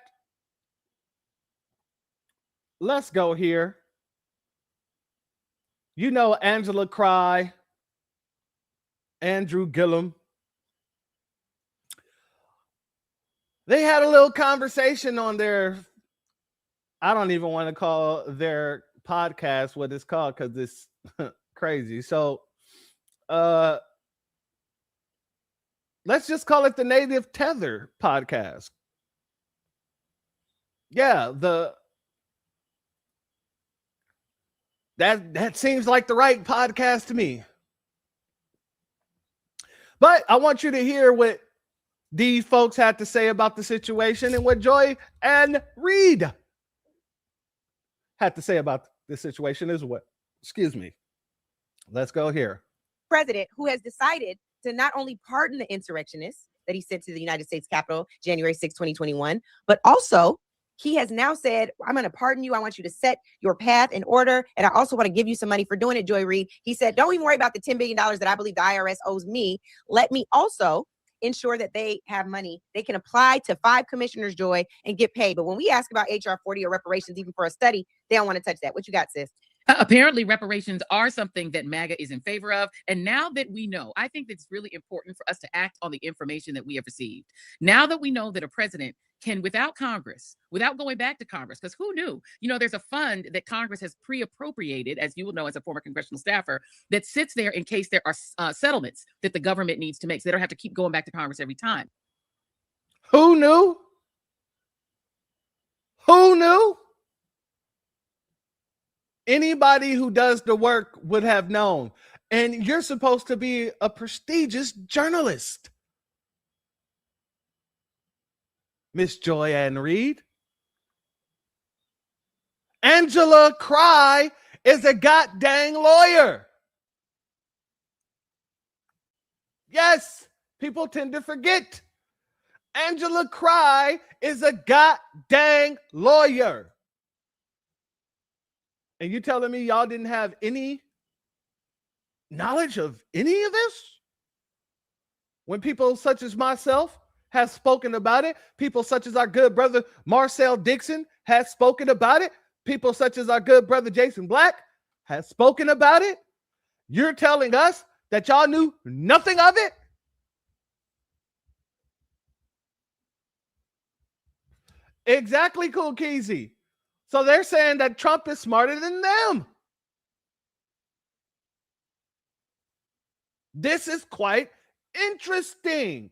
let's go here. You know Angela Cry, Andrew Gillum. They had a little conversation on their, I don't even want to call their podcast what it's called because it's crazy. So let's just call it the Native Tether podcast. Yeah, that seems like the right podcast to me. But I want you to hear what these folks had to say about the situation and what Joy and Reed had to say about the situation as well. Excuse me. Let's go here. President who has decided to not only pardon the insurrectionists that he sent to the United States Capitol January 6, 2021, but also he has now said, I'm going to pardon you. I want you to set your path in order. And I also want to give you some money for doing it, Joy Reid. He said, don't even worry about the $10 billion that I believe the IRS owes me. Let me also ensure that they have money. They can apply to 5 commissioners, Joy, and get paid. But when we ask about HR 40 or reparations, even for a study, they don't want to touch that. What you got, sis? Apparently, reparations are something that MAGA is in favor of. And now that we know, I think it's really important for us to act on the information that we have received. Now that we know that a president can, without Congress, without going back to Congress, because who knew? You know, there's a fund that Congress has pre-appropriated, as you will know as a former congressional staffer, that sits there in case there are settlements that the government needs to make, so they don't have to keep going back to Congress every time. Who knew? Who knew? Anybody who does the work would have known. And you're supposed to be a prestigious journalist, Miss Joy Ann Reid. Angela Cry is a goddamn lawyer. Yes, people tend to forget. Angela Cry is a goddamn lawyer. And you telling me y'all didn't have any knowledge of any of this? When people such as myself have spoken about it, people such as our good brother Marcel Dixon has spoken about it, people such as our good brother Jason Black has spoken about it, you're telling us that y'all knew nothing of it? Exactly, Cool Keezy. So they're saying that Trump is smarter than them. This is quite interesting.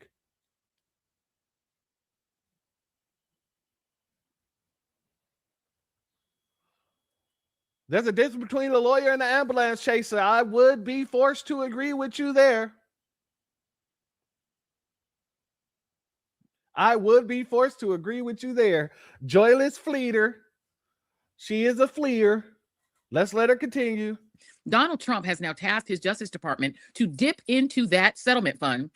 There's a difference between a lawyer and an ambulance chaser. I would be forced to agree with you there. I would be forced to agree with you there. Joyless Fleeter. She is a fleer. Let's let her continue. Donald Trump has now tasked his Justice Department to dip into that settlement fund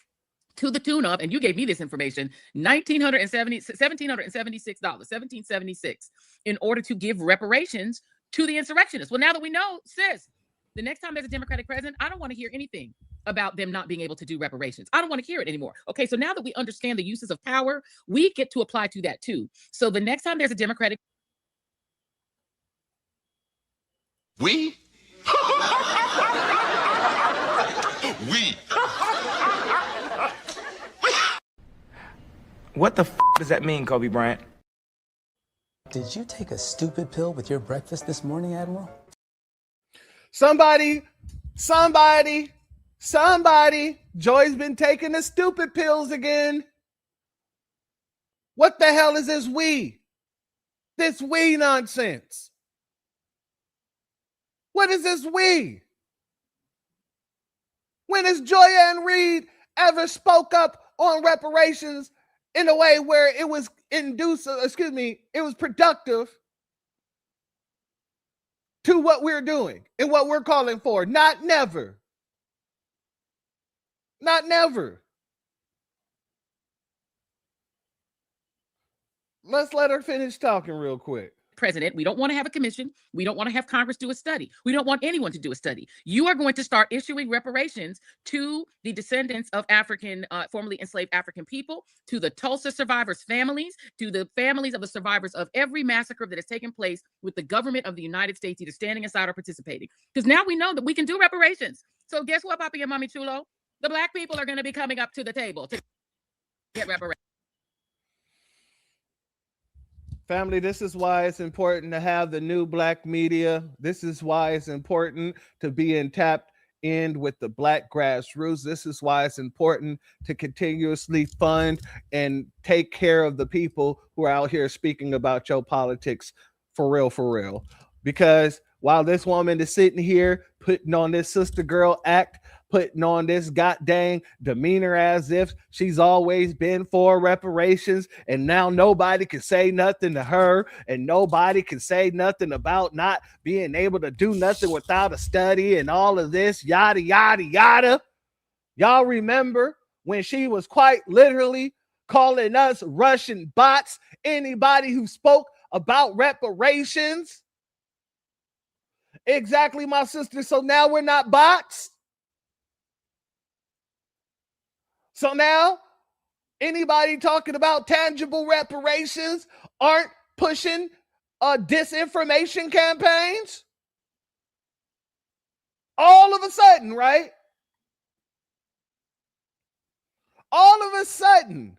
to the tune of, and you gave me this information, $1,776, in order to give reparations to the insurrectionists. Well, now that we know, sis, the next time there's a Democratic president, I don't want to hear anything about them not being able to do reparations. I don't want to hear it anymore. Okay, so now that we understand the uses of power, we get to apply to that too. So the next time there's a Democratic We? We. What the does that mean, Kobe Bryant? Did you take a stupid pill with your breakfast this morning, Admiral? Somebody. Joy's been taking the stupid pills again. What the hell is this we? This we nonsense. What is this we? When has Joyanne Reed ever spoke up on reparations in a way where it was it was productive to what we're doing and what we're calling for? Not never. Not never. Let's let her finish talking real quick. president. We don't want to have a commission. We don't want to have Congress do a study. We don't want anyone to do a study. You are going to start issuing reparations to the descendants of African, formerly enslaved African people, to the Tulsa survivors' families, to the families of the survivors of every massacre that has taken place with the government of the United States either standing aside or participating. Because now we know that we can do reparations. So guess what, Papi and Mommy Chulo? The Black people are going to be coming up to the table to get reparations. Family, this is why it's important to have the new Black media. This is why it's important to be tapped in with the Black grassroots. This is why it's important to continuously fund and take care of the people who are out here speaking about your politics for real. Because while this woman is sitting here putting on this sister girl act, putting on this goddamn demeanor as if she's always been for reparations, and now nobody can say nothing to her, and nobody can say nothing about not being able to do nothing without a study and all of this, yada, yada, yada. Y'all remember when she was quite literally calling us Russian bots, anybody who spoke about reparations? Exactly, my sister. So now we're not bots. So now anybody talking about tangible reparations aren't pushing disinformation campaigns? All of a sudden, right? All of a sudden,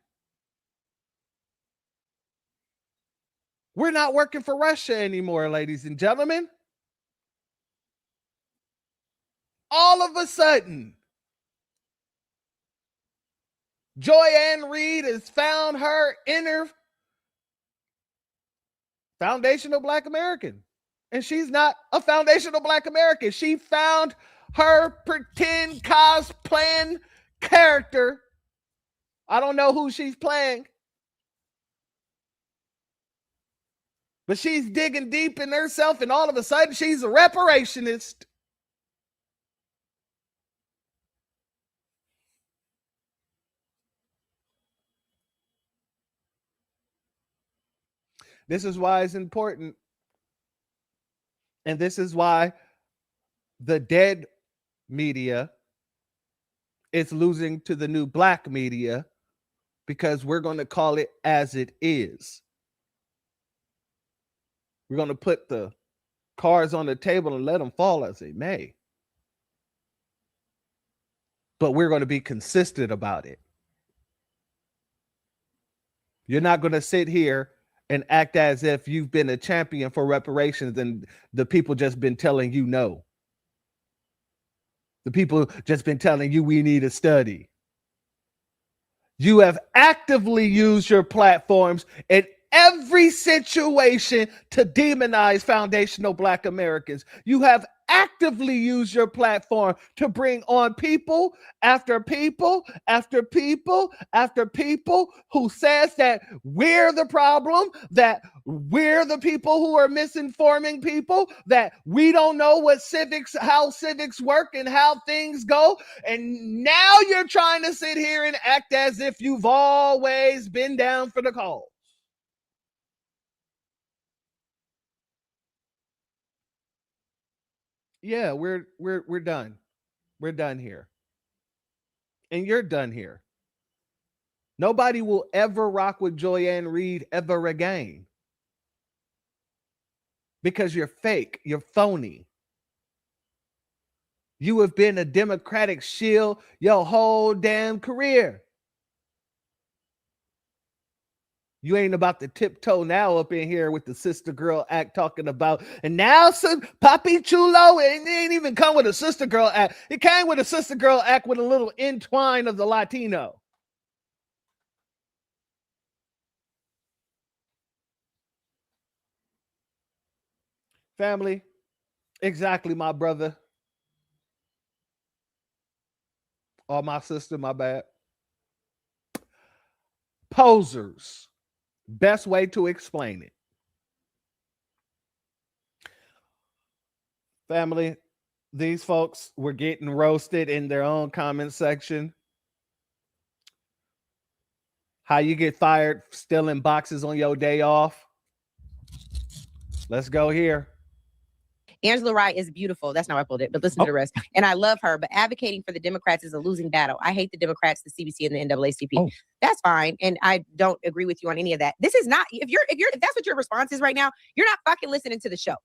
we're not working for Russia anymore, ladies and gentlemen. All of a sudden, Joyanne Reed has found her inner foundational Black American. And she's not a foundational Black American. She found her pretend cosplaying character. I don't know who she's playing, but she's digging deep in herself, and all of a sudden she's a reparationist. This is why it's important. And this is why the dead media is losing to the new Black media, because we're going to call it as it is. We're going to put the cards on the table and let them fall as they may. But we're going to be consistent about it. You're not going to sit here and act as if you've been a champion for reparations and the people just been telling you no. The people just been telling you we need a study. You have actively used your platforms and every situation to demonize foundational Black Americans. You have actively used your platform to bring on people after people after people after people who says that we're the problem, that we're the people who are misinforming people, that we don't know how civics work and how things go. And now you're trying to sit here and act as if you've always been down for the cause. Yeah, we're done. We're done here. And you're done here. Nobody will ever rock with Joyanne Reed ever again. Because you're fake, you're phony. You have been a Democratic shield your whole damn career. You ain't about to tiptoe now up in here with the Sister Girl Act talking about, and now some Papi Chulo, and it ain't even come with a Sister Girl Act. It came with a Sister Girl Act with a little entwine of the Latino. Family, exactly, my brother. Or my sister, my bad. Posers. Best way to explain it. Family, these folks were getting roasted in their own comment section. How you get fired stealing boxes on your day off? Let's go here. Angela Rye is beautiful. That's not why I pulled it, but listen to the rest. And I love her, but advocating for the Democrats is a losing battle. I hate the Democrats, the CBC, and the NAACP. That's fine. And I don't agree with you on any of that. This is not, if that's what your response is right now, you're not fucking listening to the show.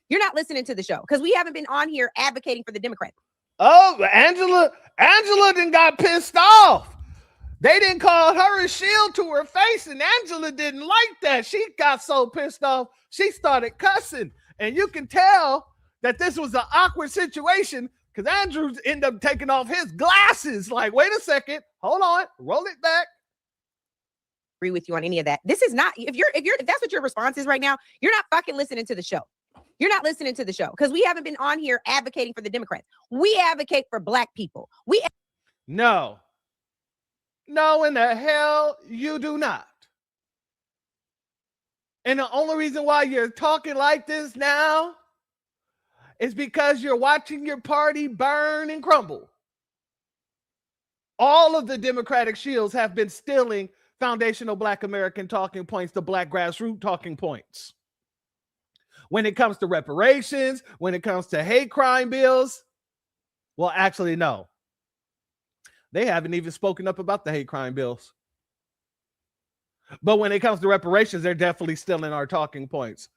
You're not listening to the show because we haven't been on here advocating for the Democrats. Oh, Angela done got pissed off. They didn't call her a shield to her face, and Angela didn't like that. She got so pissed off, she started cussing. And you can tell that this was an awkward situation because Andrew ended up taking off his glasses. Like, wait a second, hold on, roll it back. Agree with you on any of that. This is not, if that's what your response is right now, you're not fucking listening to the show. You're not listening to the show because we haven't been on here advocating for the Democrats. We advocate for Black people. No, in the hell you do not. And the only reason why you're talking like this now is because you're watching your party burn and crumble. All of the Democratic shields have been stealing foundational Black American talking points, the Black grassroots talking points. When it comes to reparations, when it comes to hate crime bills, well, actually, no. They haven't even spoken up about the hate crime bills. But when it comes to reparations, they're definitely stealing our talking points.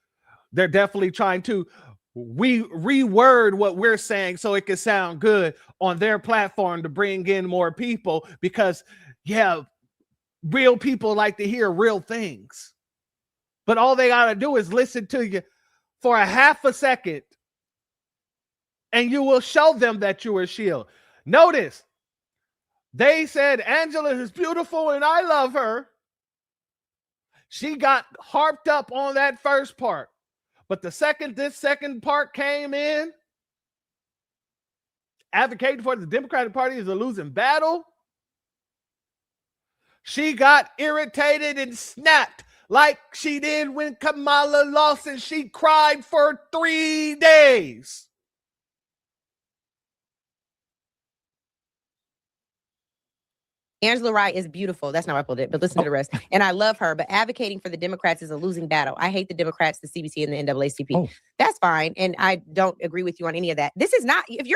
They're definitely trying to reword what we're saying so it can sound good on their platform to bring in more people because, yeah, real people like to hear real things. But all they got to do is listen to you for a half a second and you will show them that you're a shield. Notice, they said Angela is beautiful and I love her. She got harped up on that first part. But this second part came in, advocating for the Democratic Party is a losing battle. She got irritated and snapped like she did when Kamala lost and she cried for 3 days. Angela Rye is beautiful. That's not why I pulled it, but listen to the rest. And I love her, but advocating for the Democrats is a losing battle. I hate the Democrats, the CBC, and the NAACP. That's fine. And I don't agree with you on any of that. This is not, if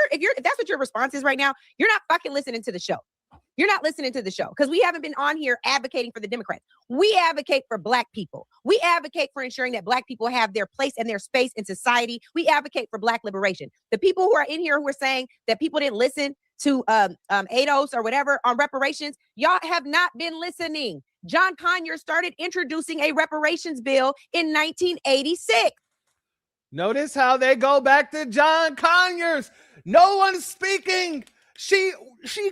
that's what your response is right now, you're not fucking listening to the show. You're not listening to the show because we haven't been on here advocating for the Democrats. We advocate for Black people. We advocate for ensuring that Black people have their place and their space in society. We advocate for Black liberation. The people who are in here who are saying that people didn't listen to ADOS or whatever on reparations, y'all have not been listening. John Conyers started introducing a reparations bill in 1986. Notice how they go back to John Conyers. No one's speaking She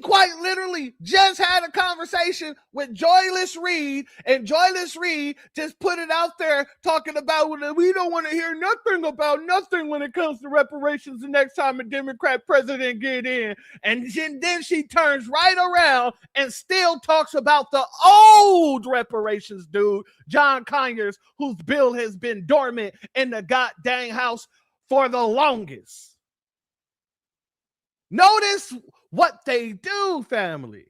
quite literally just had a conversation with Joyless Reed, and Joyless Reed just put it out there talking about we don't want to hear nothing about nothing when it comes to reparations the next time a Democrat president get in. And then she turns right around and still talks about the old reparations dude, John Conyers, whose bill has been dormant in the goddamn House for the longest. Notice what they do, family.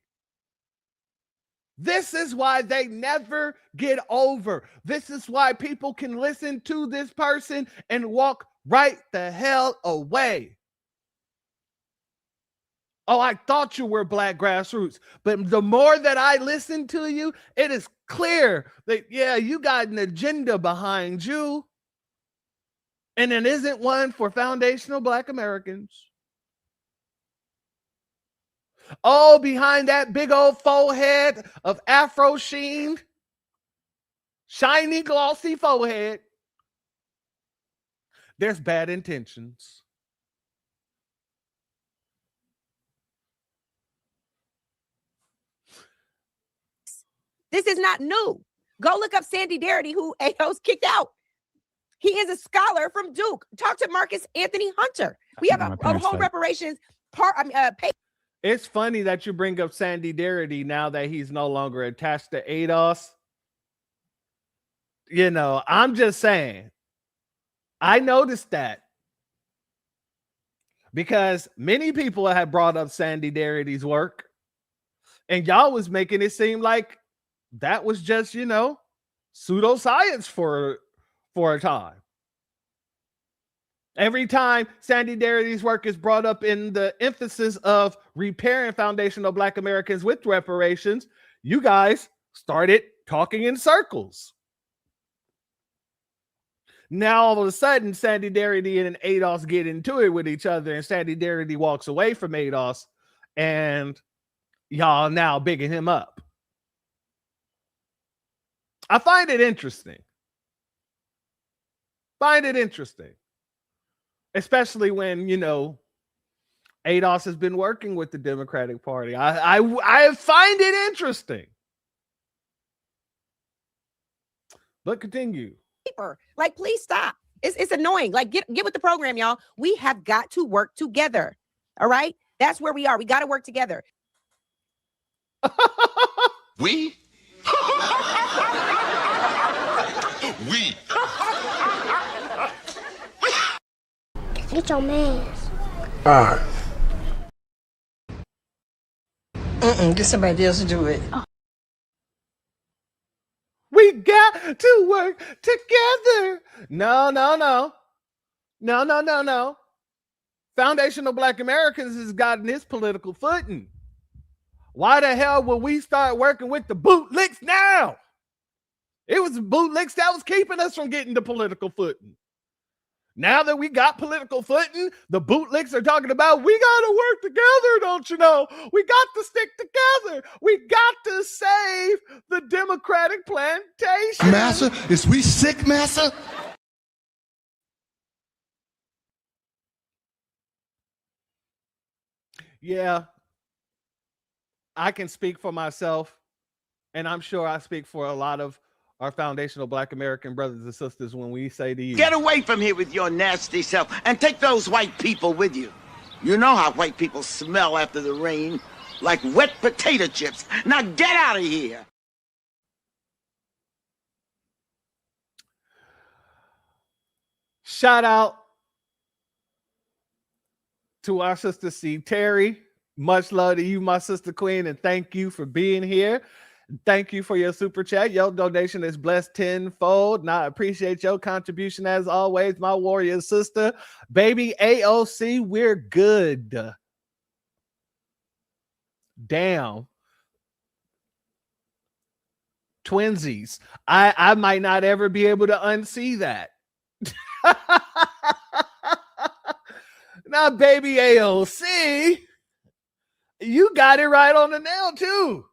This is why they never get over. This is why people can listen to this person and walk right the hell away. Oh, I thought you were Black grassroots, but the more that I listen to you, it is clear that, yeah, you got an agenda behind you, and it isn't one for foundational Black Americans. Oh, behind that big old forehead of Afro sheen, shiny, glossy forehead, there's bad intentions. This is not new. Go look up Sandy Darity, who AO's kicked out. He is a scholar from Duke. Talk to Marcus Anthony Hunter. We have a whole reparations page. It's funny that you bring up Sandy Darity now that he's no longer attached to ADOS. You know, I'm just saying, I noticed that because many people have brought up Sandy Darity's work, and y'all was making it seem like that was just, you know, pseudoscience for a time. Every time Sandy Darity's work is brought up in the emphasis of repairing foundational Black Americans with reparations, you guys started talking in circles. Now, all of a sudden, Sandy Darity and ADOS get into it with each other, and Sandy Darity walks away from ADOS, and y'all now bigging him up. I find it interesting. Especially when, you know, ADOS has been working with the Democratic Party. I find it interesting. But continue. Like, please stop. It's annoying. Like, get with the program, y'all. We have got to work together. All right? That's where we are. We got to work together. We? We. Get your man. Alright. Get somebody else to do it. We got to work together. No. Foundational Black Americans has gotten its political footing. Why the hell would we start working with the bootlicks now? It was the bootlicks that was keeping us from getting the political footing. Now that we got political footing, the bootlicks are talking about, we got to work together, don't you know? We got to stick together. We got to save the Democratic plantation. Massa, is we sick, Massa? Yeah, I can speak for myself, and I'm sure I speak for a lot of our foundational Black American brothers and sisters when we say to you, get away from here with your nasty self and take those white people with you. You know how white people smell after the rain, like wet potato chips. Now get out of here. Shout out to our sister C. Terry. Much love to you, my sister queen, and thank you for being here. Thank you for your super chat. Your donation is blessed tenfold, and I appreciate your contribution as always, my warrior sister. Baby AOC, we're good. Damn. Twinsies. I might not ever be able to unsee that. Now, baby AOC, you got it right on the nail, too.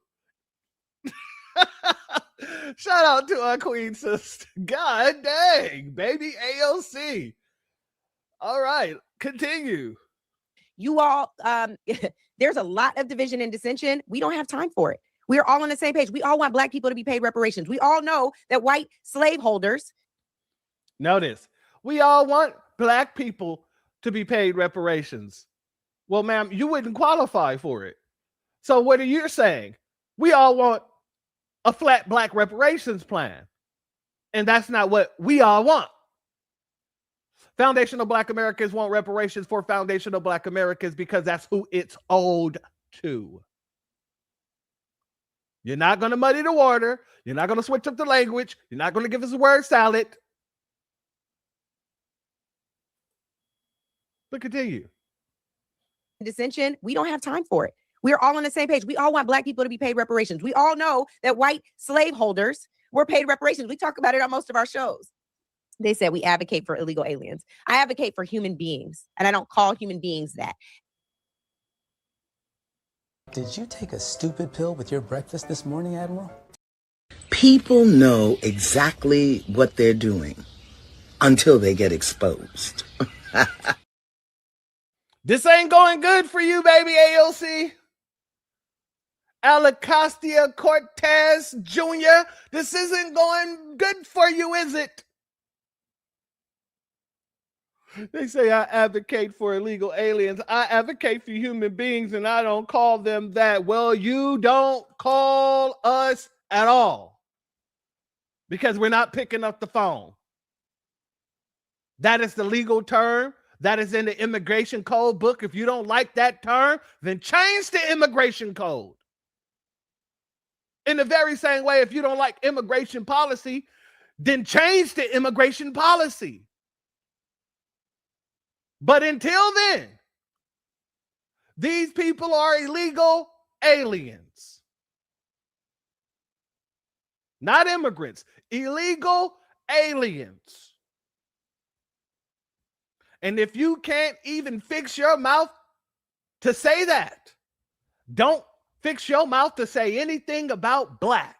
Shout out to our queen sister. God dang, baby AOC. All right, continue. You all, there's a lot of division and dissension. We don't have time for it. We are all on the same page. We all want Black people to be paid reparations. We all know that white slaveholders. Notice, we all want Black people to be paid reparations. Well, ma'am, you wouldn't qualify for it. So what are you saying? We all want a flat Black reparations plan. And that's not what we all want. Foundational Black Americans want reparations for foundational Black Americans because that's who it's owed to. You're not going to muddy the water. You're not going to switch up the language. You're not going to give us a word salad. But continue. Dissension, we don't have time for it. We're all on the same page. We all want Black people to be paid reparations. We all know that white slaveholders were paid reparations. We talk about it on most of our shows. They said we advocate for illegal aliens. I advocate for human beings, and I don't call human beings that. Did you take a stupid pill with your breakfast this morning, Admiral? People know exactly what they're doing until they get exposed. This ain't going good for you, baby, AOC. Alacostia Cortez Jr., this isn't going good for you, is it? They say I advocate for illegal aliens. I advocate for human beings, and I don't call them that. Well, you don't call us at all because we're not picking up the phone. That is the legal term. That is in the immigration code book. If you don't like that term, then change the immigration code. In the very same way, if you don't like immigration policy, then change the immigration policy. But until then, these people are illegal aliens. Not immigrants, illegal aliens. And if you can't even fix your mouth to say that, don't fix your mouth to say anything about Black.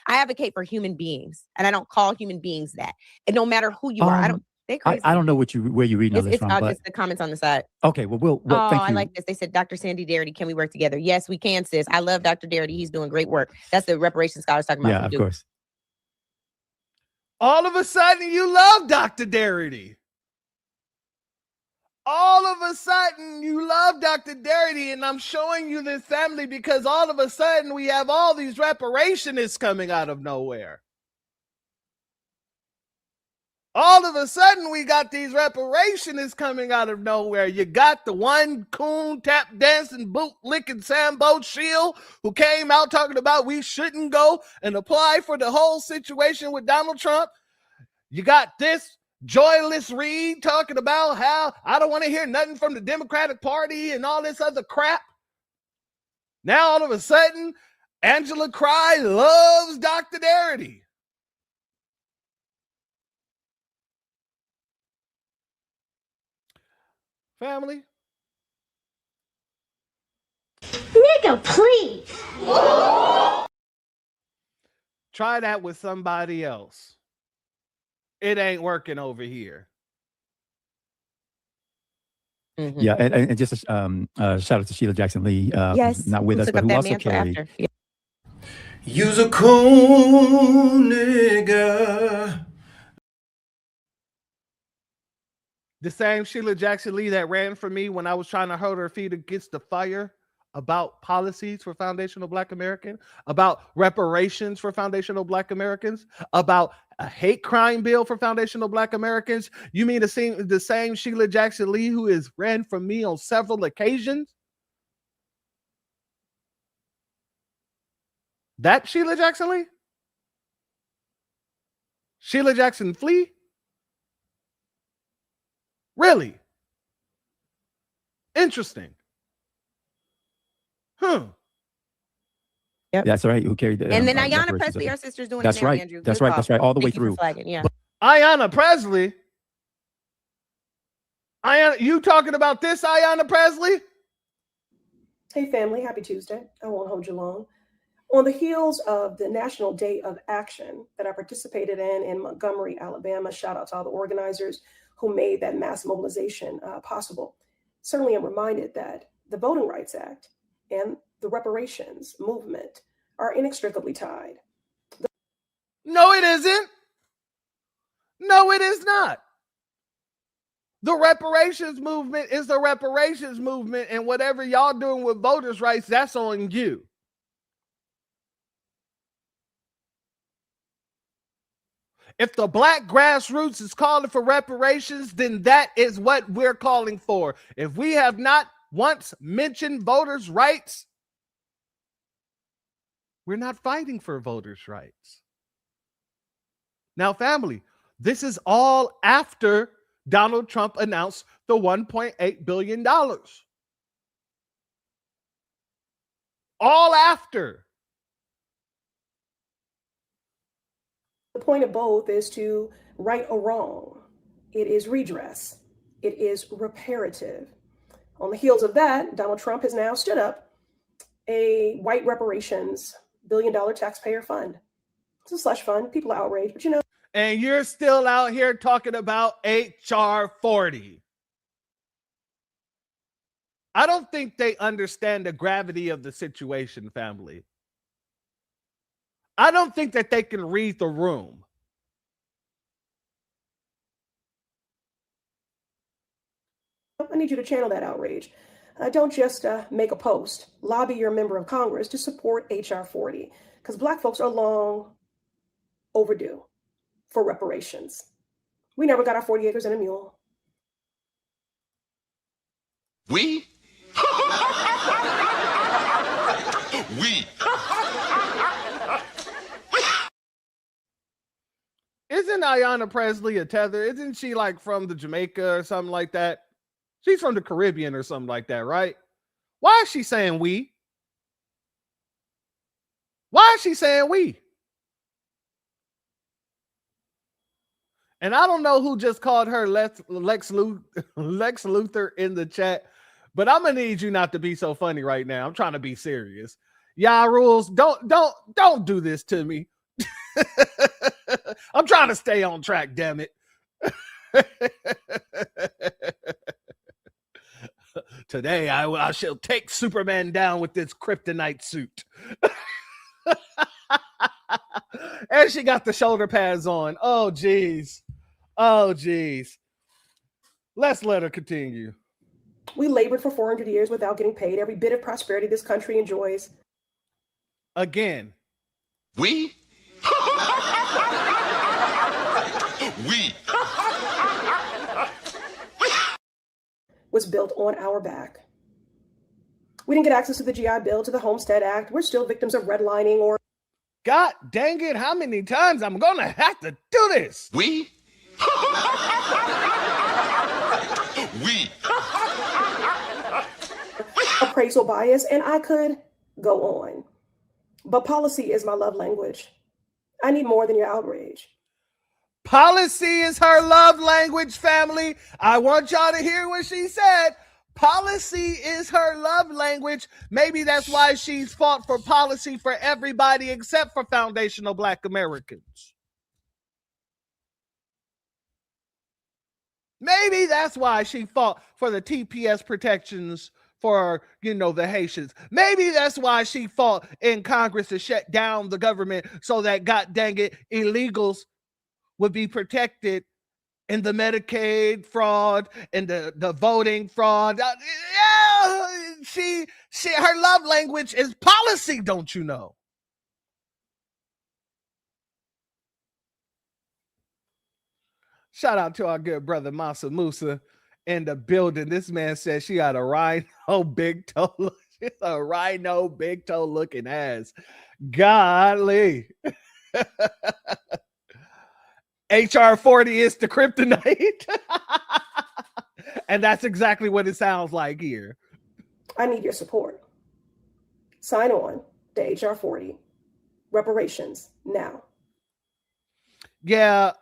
I advocate for human beings, and I don't call human beings that. And no matter who you are, I don't. They crazy. I don't know where you're reading all this from, but it's the comments on the side. Okay, well, oh, thank you. I like this. They said, Dr. Sandy Darity, can we work together? Yes, we can, sis. I love Dr. Darity. He's doing great work. That's the reparations scholars talking about. Yeah, of course. All of a sudden, you love Dr. Darity. All of a sudden, you love Dr. Darity, and I'm showing you this family because all of a sudden, we have all these reparationists coming out of nowhere. All of a sudden, we got these reparationists coming out of nowhere. You got the one coon tap dancing, boot licking Sambo Shield who came out talking about we shouldn't go and apply for the whole situation with Donald Trump. You got this Joyless Reed talking about how I don't want to hear nothing from the Democratic Party and all this other crap. Now, all of a sudden, Angela Cry loves Dr. Darity. Family? Nigga, please. Try that with somebody else. It ain't working over here. Mm-hmm. Yeah, and just a shout out to Sheila Jackson Lee. Yes, not with us, but who also carried. Yeah. You's a cool nigga. The same Sheila Jackson Lee that ran for me when I was trying to hold her feet against the fire about policies for foundational Black Americans, about reparations for foundational Black Americans, about a hate crime bill for foundational Black Americans. You mean the same Sheila Jackson Lee who has ran from me on several occasions? That Sheila Jackson Lee? Sheila Jackson Flee? Really? Interesting. Yep. That's right. Who carried the and then Ayanna Presley, our sister's doing that's it now, right. Andrew. That's right. That's right. All the way Thank you through. for flagging. Yeah. Ayanna Presley? Ayanna, you talking about this Ayanna Presley? Hey family, happy Tuesday. I won't hold you long. On the heels of the National Day of Action that I participated in Montgomery, Alabama, shout out to all the organizers who made that mass mobilization possible. Certainly I'm reminded that the Voting Rights Act and the reparations movement are inextricably tied. No, it isn't. No, it is not. The reparations movement is the reparations movement, and whatever y'all doing with voters' rights, that's on you. If the black grassroots is calling for reparations, then that is what we're calling for. If we have not once mentioned voters' rights, we're not fighting for voters' rights. Now, family, this is all after Donald Trump announced the $1.8 billion. All after. The point of both is to right a wrong. It is redress. It is reparative. On the heels of that, Donald Trump has now stood up a white reparations billion-dollar taxpayer fund. It's a slush fund. People are outraged, but you know. And you're still out here talking about HR 40. I don't think they understand the gravity of the situation, family. I don't think that they can read the room. I need you to channel that outrage. Don't just make a post. Lobby your member of Congress to support HR 40, because Black folks are long overdue for reparations. We never got our 40 acres and a mule. We? We. Isn't Ayanna Presley a tether? Isn't she like from the Jamaica or something like that? She's from the Caribbean or something like that, right? Why is she saying we? Why is she saying we? And I don't know who just called her Lex Luthor in the chat, but I'm gonna need you not to be so funny right now. I'm trying to be serious. Y'all rules, don't do this to me. I'm trying to stay on track, damn it. Today I shall take Superman down with this kryptonite suit. And she got the shoulder pads on. Oh, geez. Oh, geez. Let's let her continue. We labored for 400 years without getting paid every bit of prosperity this country enjoys. Again. We? We. Was built on our back. We didn't get access to the GI Bill, to the Homestead Act. We're still victims of redlining or... God dang it, how many times I'm gonna have to do this? We? We. Appraisal bias, and I could go on. But policy is my love language. I need more than your outrage. Policy is her love language, family. I want y'all to hear what she said. Policy is her love language. Maybe that's why she's fought for policy for everybody except for foundational Black Americans. Maybe that's why she fought for the TPS protections for, the Haitians. Maybe that's why she fought in Congress to shut down the government so that, god dang it, illegals would be protected in the Medicaid fraud and the voting fraud. Her love language is policy, don't you know? Shout out to our good brother Masa Musa in the building. This man says she got a rhino big toe. She's a rhino big toe looking ass. Golly. HR 40 is the kryptonite. And that's exactly what it sounds like here. I need your support. Sign on to HR 40. Reparations now. Yeah,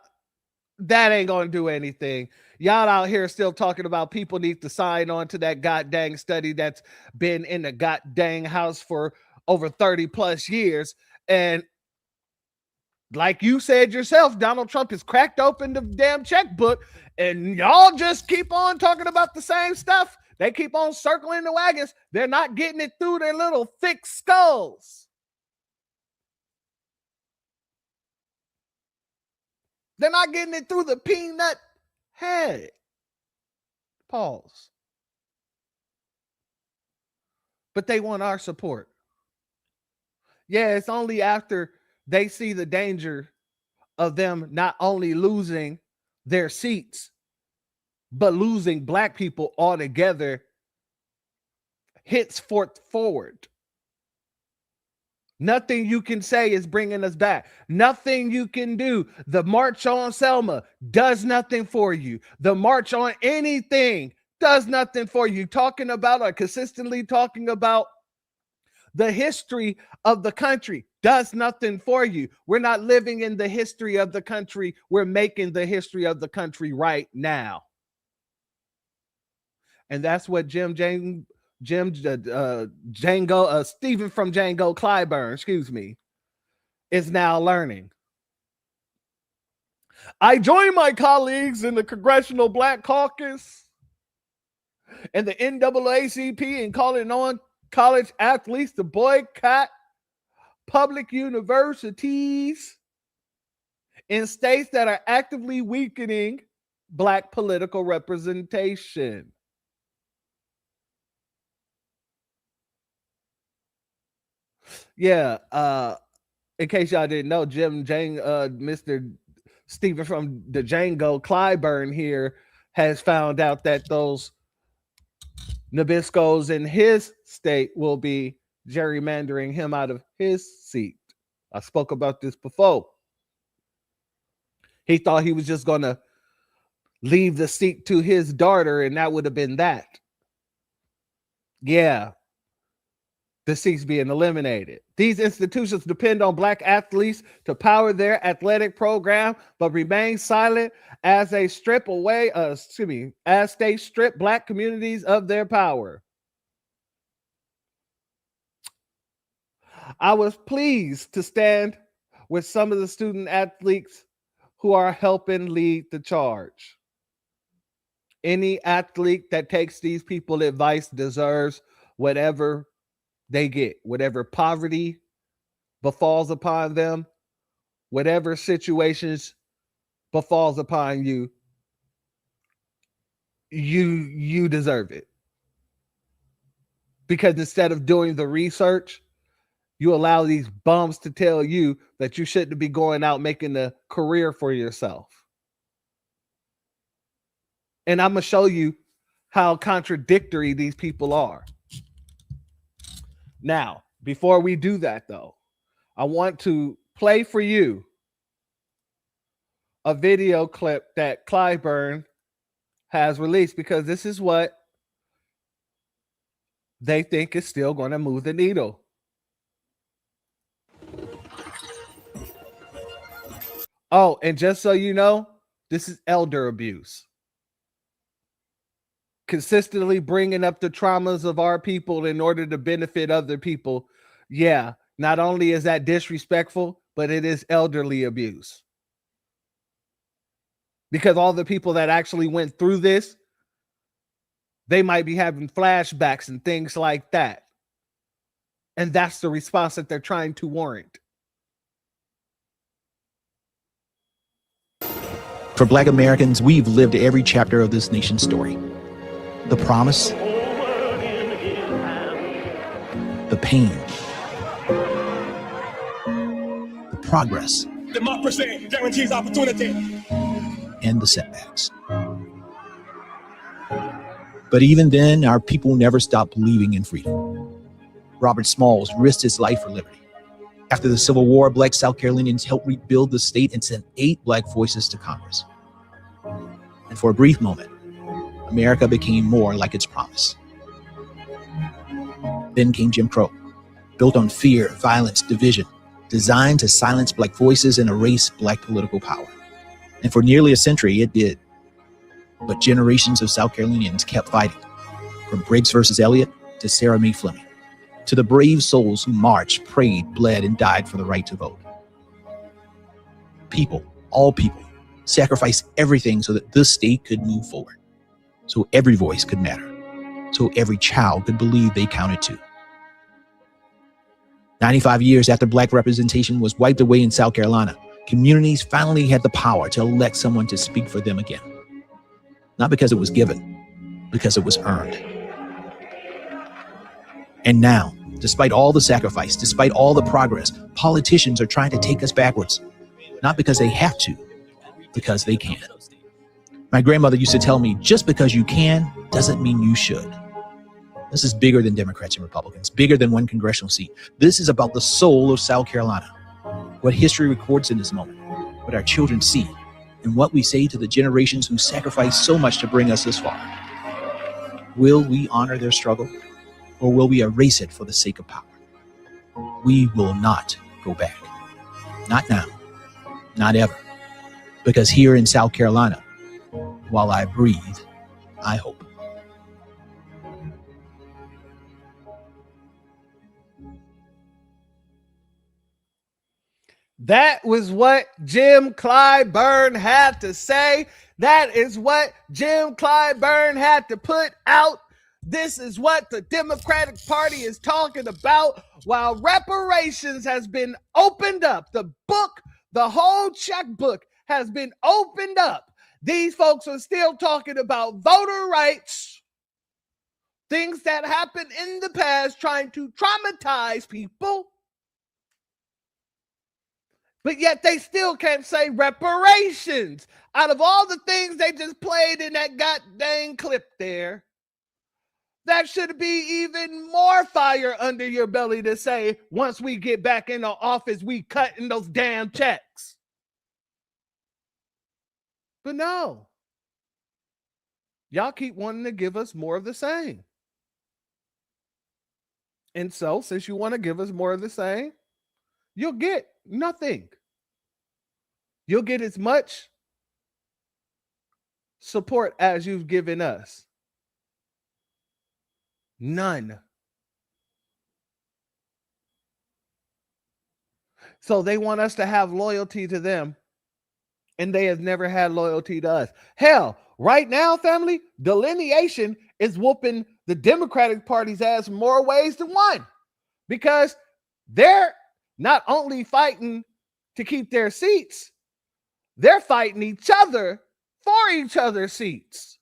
that ain't gonna do anything. Y'all out here still talking about people need to sign on to that god dang study that's been in the god dang house for over 30 plus years. And like you said yourself, Donald Trump has cracked open the damn checkbook, and y'all just keep on talking about the same stuff. They keep on circling the wagons. They're not getting it through their little thick skulls. They're not getting it through the peanut head. Pause. But they want our support. Yeah, it's only after they see the danger of them not only losing their seats, but losing black people altogether hits forward. Nothing you can say is bringing us back. Nothing you can do. The march on Selma does nothing for you. The march on anything does nothing for you. Talking about or consistently talking about the history of the country does nothing for you. We're not living in the history of the country. We're making the history of the country right now. And that's what Stephen from Django Clyburn, is now learning. I join my colleagues in the Congressional Black Caucus and the NAACP in calling on college athletes to boycott public universities in states that are actively weakening black political representation. Yeah, in case y'all didn't know, Mr. Stephen from the Django Clyburn here has found out that those Nabiscos in his state will be gerrymandering him out of his seat. I spoke about this before. He thought he was just going to leave the seat to his daughter, and that would have been that. Yeah. The seats being eliminated. These institutions depend on black athletes to power their athletic program, but remain silent as they strip black communities of their power. I was pleased to stand with some of the student athletes who are helping lead the charge. Any athlete that takes these people's advice deserves whatever they get, whatever poverty befalls upon them, whatever situations befalls upon you, you deserve it. Because instead of doing the research, you allow these bums to tell you that you shouldn't be going out making a career for yourself. And I'm going to show you how contradictory these people are. Now, before we do that, though, I want to play for you a video clip that Clyburn has released, because this is what they think is still going to move the needle. Oh, and just so you know, this is elder abuse. Consistently bringing up the traumas of our people in order to benefit other people. Yeah, not only is that disrespectful, but it is elderly abuse. Because all the people that actually went through this, they might be having flashbacks and things like that. And that's the response that they're trying to warrant. For Black Americans, we've lived every chapter of this nation's story. The promise, the pain, the progress, Democracy guarantees opportunity, and the setbacks. But even then, our people never stopped believing in freedom. Robert Smalls risked his life for liberty. After the Civil War, Black South Carolinians helped rebuild the state and sent 8 Black voices to Congress. And for a brief moment, America became more like its promise. Then came Jim Crow, built on fear, violence, division, designed to silence Black voices and erase Black political power. And for nearly a century, it did. But generations of South Carolinians kept fighting, from Briggs versus Elliott to Sarah Mae Fleming, to the brave souls who marched, prayed, bled, and died for the right to vote. People, all people, sacrificed everything so that this state could move forward, so every voice could matter, so every child could believe they counted too. 95 years after Black representation was wiped away in South Carolina, communities finally had the power to elect someone to speak for them again. Not because it was given, because it was earned. And now, despite all the sacrifice, despite all the progress, politicians are trying to take us backwards. Not because they have to, because they can. My grandmother used to tell me, just because you can doesn't mean you should. This is bigger than Democrats and Republicans, bigger than one congressional seat. This is about the soul of South Carolina. What history records in this moment, what our children see, and what we say to the generations who sacrificed so much to bring us this far. Will we honor their struggle, or will we erase it for the sake of power? We will not go back. Not now, not ever. Because here in South Carolina, while I breathe, I hope. That was what Jim Clyburn had to say. That is what Jim Clyburn had to put out. This is what the Democratic Party is talking about while reparations has been opened up. The book, the whole checkbook has been opened up. These folks are still talking about voter rights, things that happened in the past, trying to traumatize people. But yet they still can't say reparations. Out of all the things they just played in that goddamn clip there, that should be even more fire under your belly to say, once we get back in the office, we cutting those damn checks. But no. Y'all keep wanting to give us more of the same. And so, since you want to give us more of the same, you'll get nothing. You'll get as much support as you've given us. None. So they want us to have loyalty to them, and they have never had loyalty to us. Hell, right now, family, delineation is whooping the Democratic Party's ass more ways than one, because they're not only fighting to keep their seats, they're fighting each other for each other's seats.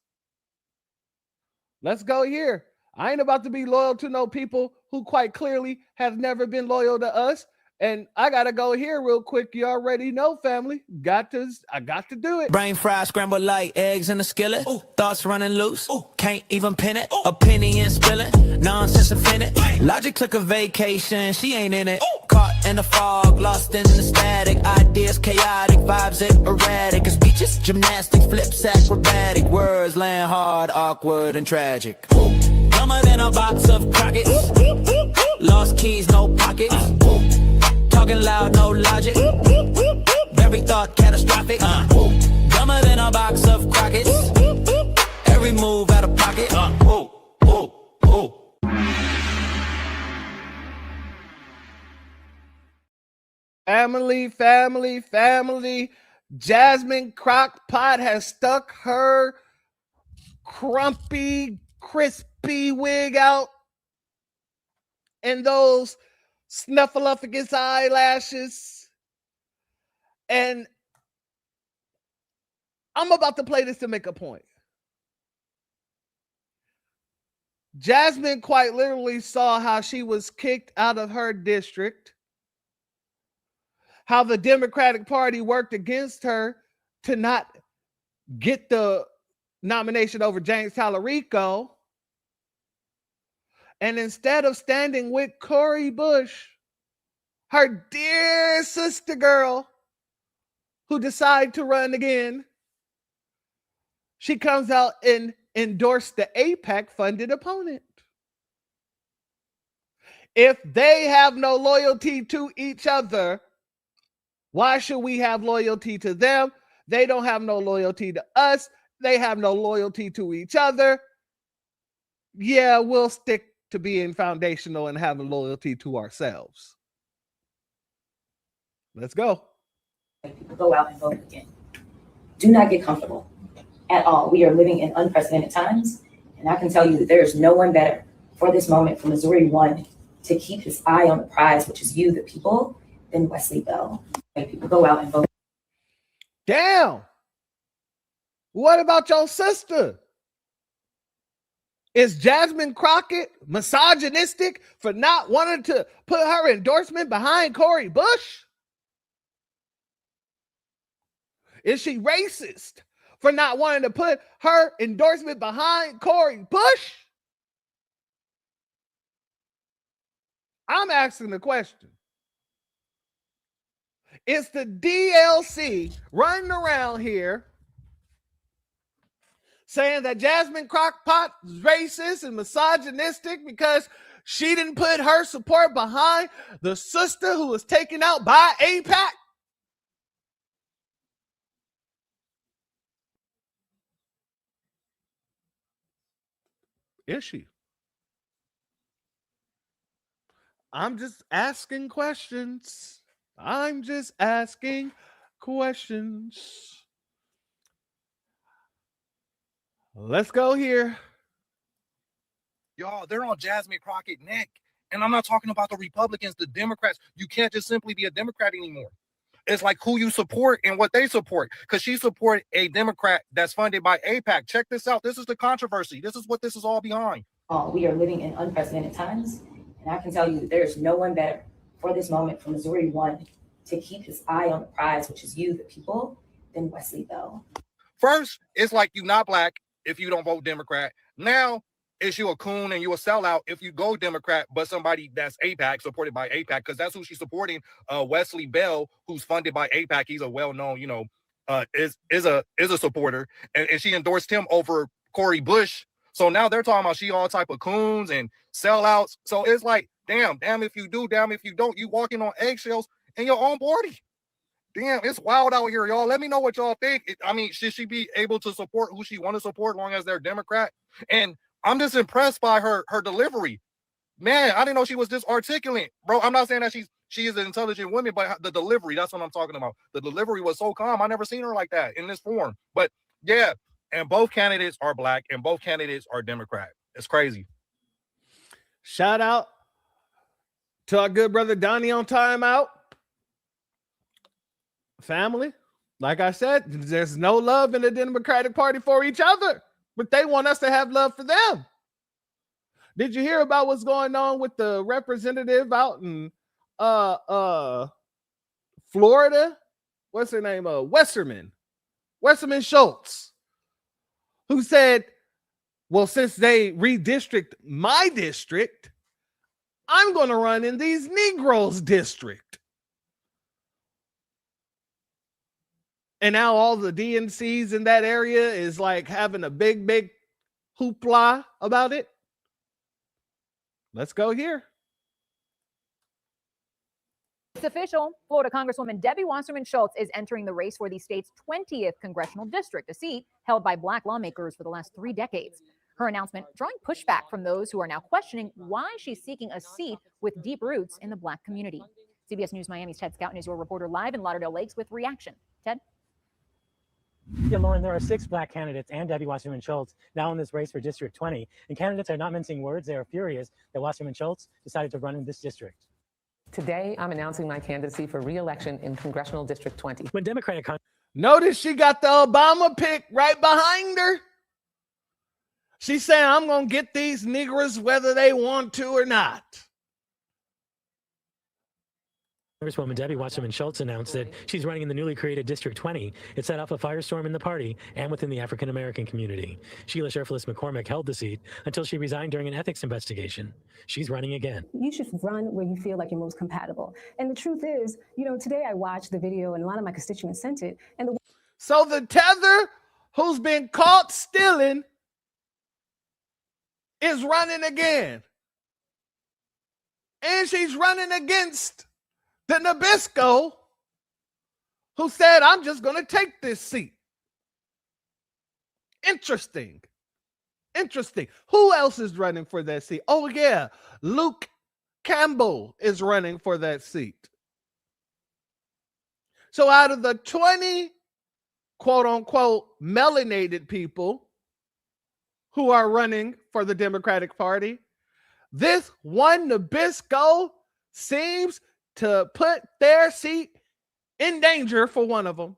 Let's go here. I ain't about to be loyal to no people who quite clearly have never been loyal to us. And I got to go here real quick. You already know, family. I got to do it. Brain fried, scrambled like eggs in a skillet. Ooh. Thoughts running loose. Ooh. Can't even pin it. Ooh. Opinion spilling. Nonsense offended. Logic took a vacation. She ain't in it. Ooh. Caught in the fog. Lost in the static. Ideas chaotic. Vibes erratic. Speeches gymnastics. Flips acrobatic. Words land hard, awkward, and tragic. Ooh. Dumber than a box of Crockett's. Lost keys, no pockets. Talking loud, no logic. Every thought catastrophic. Dumber than a box of Crockett's. Every move out of pocket. Family. Jasmine Crockpot has stuck her crumpy, crispy wig out, and those snuffleupagus eyelashes. And I'm about to play this to make a point. Jasmine quite literally saw how she was kicked out of her district, how the Democratic Party worked against her to not get the nomination over James Tallarico. And instead of standing with Cori Bush, her dear sister girl, who decided to run again, she comes out and endorsed the AIPAC-funded opponent. If they have no loyalty to each other, why should we have loyalty to them? They don't have no loyalty to us. They have no loyalty to each other. Yeah, we'll stick to being foundational and having loyalty to ourselves. Let's go. People go out and vote again. Do not get comfortable at all. We are living in unprecedented times, and I can tell you that there is no one better for this moment for Missouri 1 to keep his eye on the prize, which is you, the people, than Wesley Bell. People go out and vote. Damn. What about your sister? Is Jasmine Crockett misogynistic for not wanting to put her endorsement behind Cori Bush? Is she racist for not wanting to put her endorsement behind Cori Bush? I'm asking the question. Is the DLC running around here saying that Jasmine Crockpot is racist and misogynistic because she didn't put her support behind the sister who was taken out by AIPAC? Is she? I'm just asking questions. I'm just asking questions. Let's go here. Y'all, they're on Jasmine Crockett neck. And I'm not talking about the Republicans, the Democrats. You can't just simply be a Democrat anymore. It's like who you support and what they support. Because she support a Democrat that's funded by AIPAC. Check this out. This is the controversy. This is what this is all behind. We are living in unprecedented times, and I can tell you that there is no one better for this moment for Missouri 1 to keep his eye on the prize, which is you, the people, than Wesley Bell. First, it's like you're not black if you don't vote Democrat. Now, it's you a coon and you a sellout if you go Democrat, but somebody that's AIPAC, supported by AIPAC, because that's who she's supporting. Wesley Bell, who's funded by AIPAC. He's a well-known, is a supporter, and she endorsed him over Cori Bush. So now they're talking about she all type of coons and sellouts. So it's like, damn if you do, damn if you don't. You walking on eggshells in your own party. Damn, it's wild out here, y'all. Let me know what y'all think. Should she be able to support who she want to support as long as they're Democrat? And I'm just impressed by her delivery. Man, I didn't know she was this articulate. Bro, I'm not saying that she is an intelligent woman, but the delivery, that's what I'm talking about. The delivery was so calm. I never seen her like that in this form. But yeah, and both candidates are black and both candidates are Democrat. It's crazy. Shout out to our good brother Donnie on timeout. Family, like I said, there's no love in the Democratic Party for each other, but they want us to have love for them. Did you hear about what's going on with the representative out in Florida? What's her name? Westerman Schultz, who said, well, since they redistrict my district, I'm going to run in these Negroes' district. And now all the DNCs in that area is like having a big hoopla about it. Let's go here. It's official. Florida Congresswoman Debbie Wasserman Schultz is entering the race for the state's 20th congressional district, a seat held by black lawmakers for the last 3 decades. Her announcement drawing pushback from those who are now questioning why she's seeking a seat with deep roots in the black community. CBS News Miami's Ted Scouten is your reporter live in Lauderdale Lakes with reaction. Ted? Yeah, Lauren, there are 6 black candidates and Debbie Wasserman Schultz now in this race for District 20. And candidates are not mincing words. They are furious that Wasserman Schultz decided to run in this district. Today, I'm announcing my candidacy for re-election in Congressional District 20. When Democratic... Notice she got the Obama pick right behind her. She's saying, I'm going to get these niggers whether they want to or not. Congresswoman Debbie Wasserman Schultz announced that she's running in the newly created District 20. It set off a firestorm in the party and within the African-American community. Sheila Sherfless McCormick held the seat until she resigned during an ethics investigation. She's running again. You should run where you feel like you're most compatible. And the truth is, today I watched the video and a lot of my constituents sent it. And so the tether who's been caught stealing is running again. And she's running against the Nabisco, who said, I'm just going to take this seat. Interesting. Interesting. Who else is running for that seat? Oh, yeah. Luke Campbell is running for that seat. So out of the 20 quote unquote melanated people who are running for the Democratic Party, this one Nabisco seems to put their seat in danger for one of them.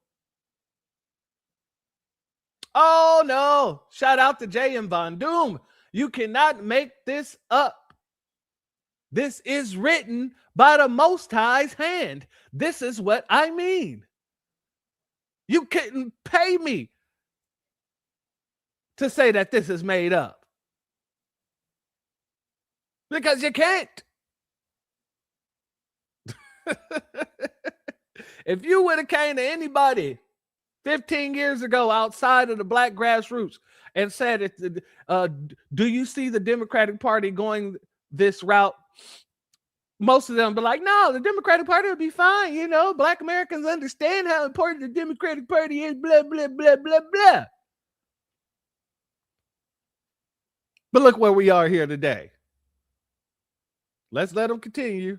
Oh no. Shout out to Jay and Von Doom. You cannot make this up. This is written by the Most High's hand. This is what I mean. You couldn't pay me to say that this is made up. Because you can't. If you would have came to anybody 15 years ago outside of the black grassroots and said, do you see the Democratic Party going this route? Most of them be like, no, the Democratic Party will be fine. You know, black Americans understand how important the Democratic Party is, blah, blah, blah, blah, blah. But look where we are here today. Let's let them continue.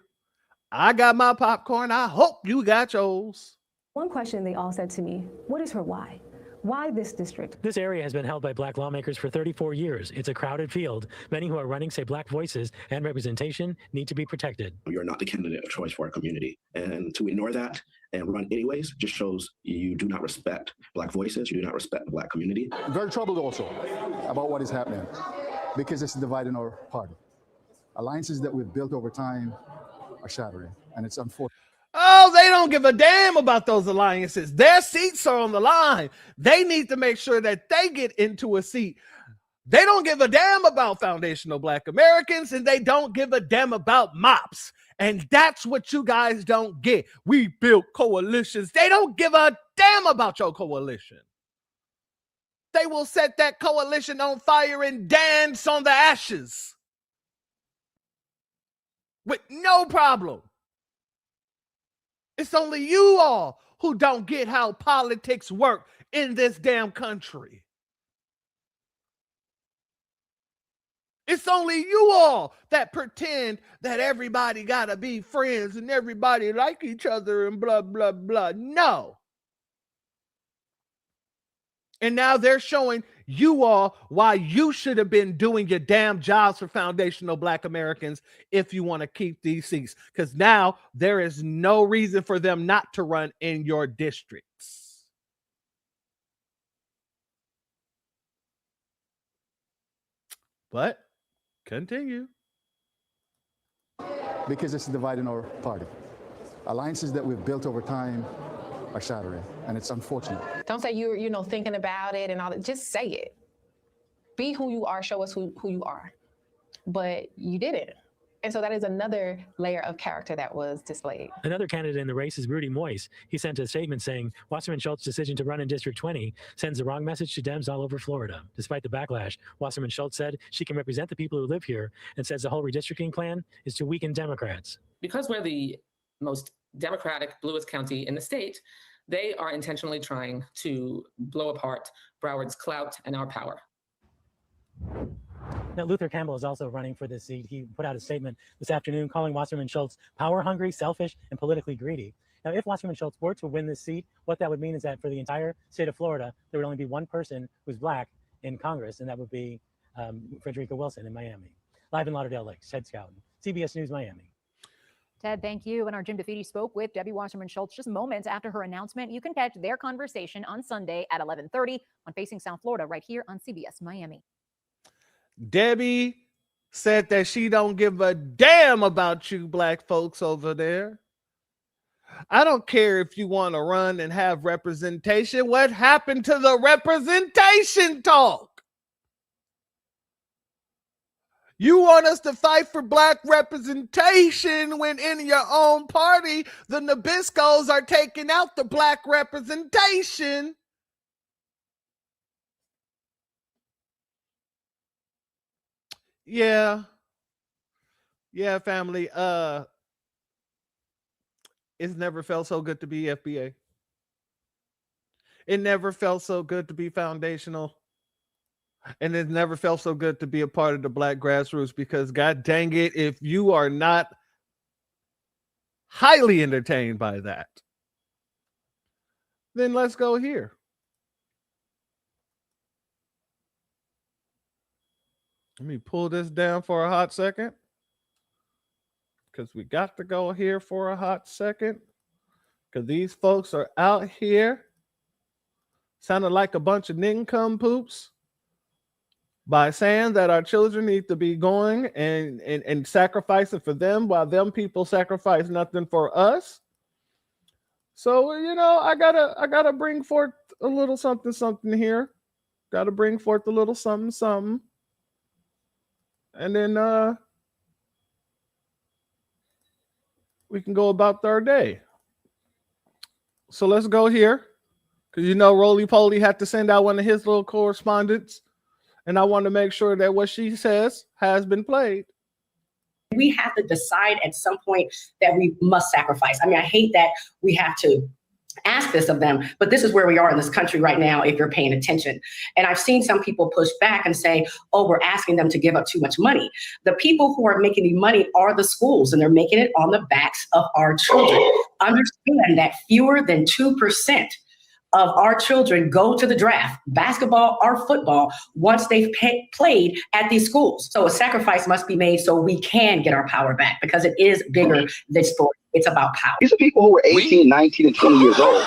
I got my popcorn. I hope you got yours. One question they all said to me, what is her why? Why this district? This area has been held by black lawmakers for 34 years. It's a crowded field. Many who are running say black voices and representation need to be protected. You're not the candidate of choice for our community. And to ignore that and run anyways just shows you do not respect black voices. You do not respect the black community. I'm very troubled also about what is happening because it's dividing our party. Alliances that we've built over time are shattering, and it's unfortunate. Oh, they don't give a damn about those alliances. Their seats are on the line. They need to make sure that they get into a seat. They don't give a damn about foundational black Americans, and they don't give a damn about MOPS. And that's what you guys don't get. We built coalitions. They don't give a damn about your coalition. They will set that coalition on fire and dance on the ashes with no problem. It's only you all who don't get how politics work in this damn country. It's only you all that pretend that everybody gotta be friends and everybody like each other and blah, blah, blah. No. And now they're showing you all why you should have been doing your damn jobs for foundational black Americans if you want to keep these seats. Because now there is no reason for them not to run in your districts. But continue. Because it's dividing our party. Alliances that we've built over time are shattering, and it's unfortunate. Don't say you're thinking about it and all that. Just say it. Be who you are. Show us who you are. But you didn't. And so that is another layer of character that was displayed. Another candidate in the race is Rudy Moyes. He sent a statement saying Wasserman Schultz's decision to run in District 20 sends the wrong message to Dems all over Florida. Despite the backlash, Wasserman Schultz said she can represent the people who live here and says the whole redistricting plan is to weaken Democrats. Because we're the most Democratic, bluest county in the state, they are intentionally trying to blow apart Broward's clout and our power. Now, Luther Campbell is also running for this seat. He put out a statement this afternoon calling Wasserman Schultz power-hungry, selfish, and politically greedy. Now, if Wasserman Schultz were to win this seat, what that would mean is that for the entire state of Florida, there would only be one person who's black in Congress, and that would be Frederica Wilson in Miami. Live in Lauderdale Lakes, Ted Scouten, CBS News, Miami. Ted, thank you. And our Jim DeFede spoke with Debbie Wasserman Schultz just moments after her announcement. You can catch their conversation on Sunday at 11:30 on Facing South Florida right here on CBS Miami. Debbie said that she don't give a damn about you black folks over there. I don't care if you want to run and have representation. What happened to the representation talk? You want us to fight for black representation when in your own party, the Nabiscos are taking out the black representation. Yeah, family. It's never felt so good to be FBA. It never felt so good to be foundational. And it never felt so good to be a part of the Black grassroots, because God dang it, if you are not highly entertained by that, then let's go here. Let me pull this down for a hot second, because we got to go here for a hot second, because these folks are out here sounding like a bunch of nincompoops by saying that our children need to be going and sacrificing for them, while them people sacrifice nothing for us. So, you know, I gotta bring forth a little something here. Gotta bring forth a little something. And then we can go about our day. So let's go here, because you know Roly Poly had to send out one of his little correspondents, and I want to make sure that what she says has been played. We have to decide at some point that we must sacrifice. I mean, I hate that we have to ask this of them, but this is where we are in this country right now, if you're paying attention. And I've seen some people push back and say, oh, we're asking them to give up too much money. The people who are making the money are the schools, and they're making it on the backs of our children. Understand that fewer than 2% of our children go to the draft, basketball or football, once they've played at these schools. So a sacrifice must be made so we can get our power back, because it is bigger than sport. It's about power. These are people who were 18, 19, and 20 years old.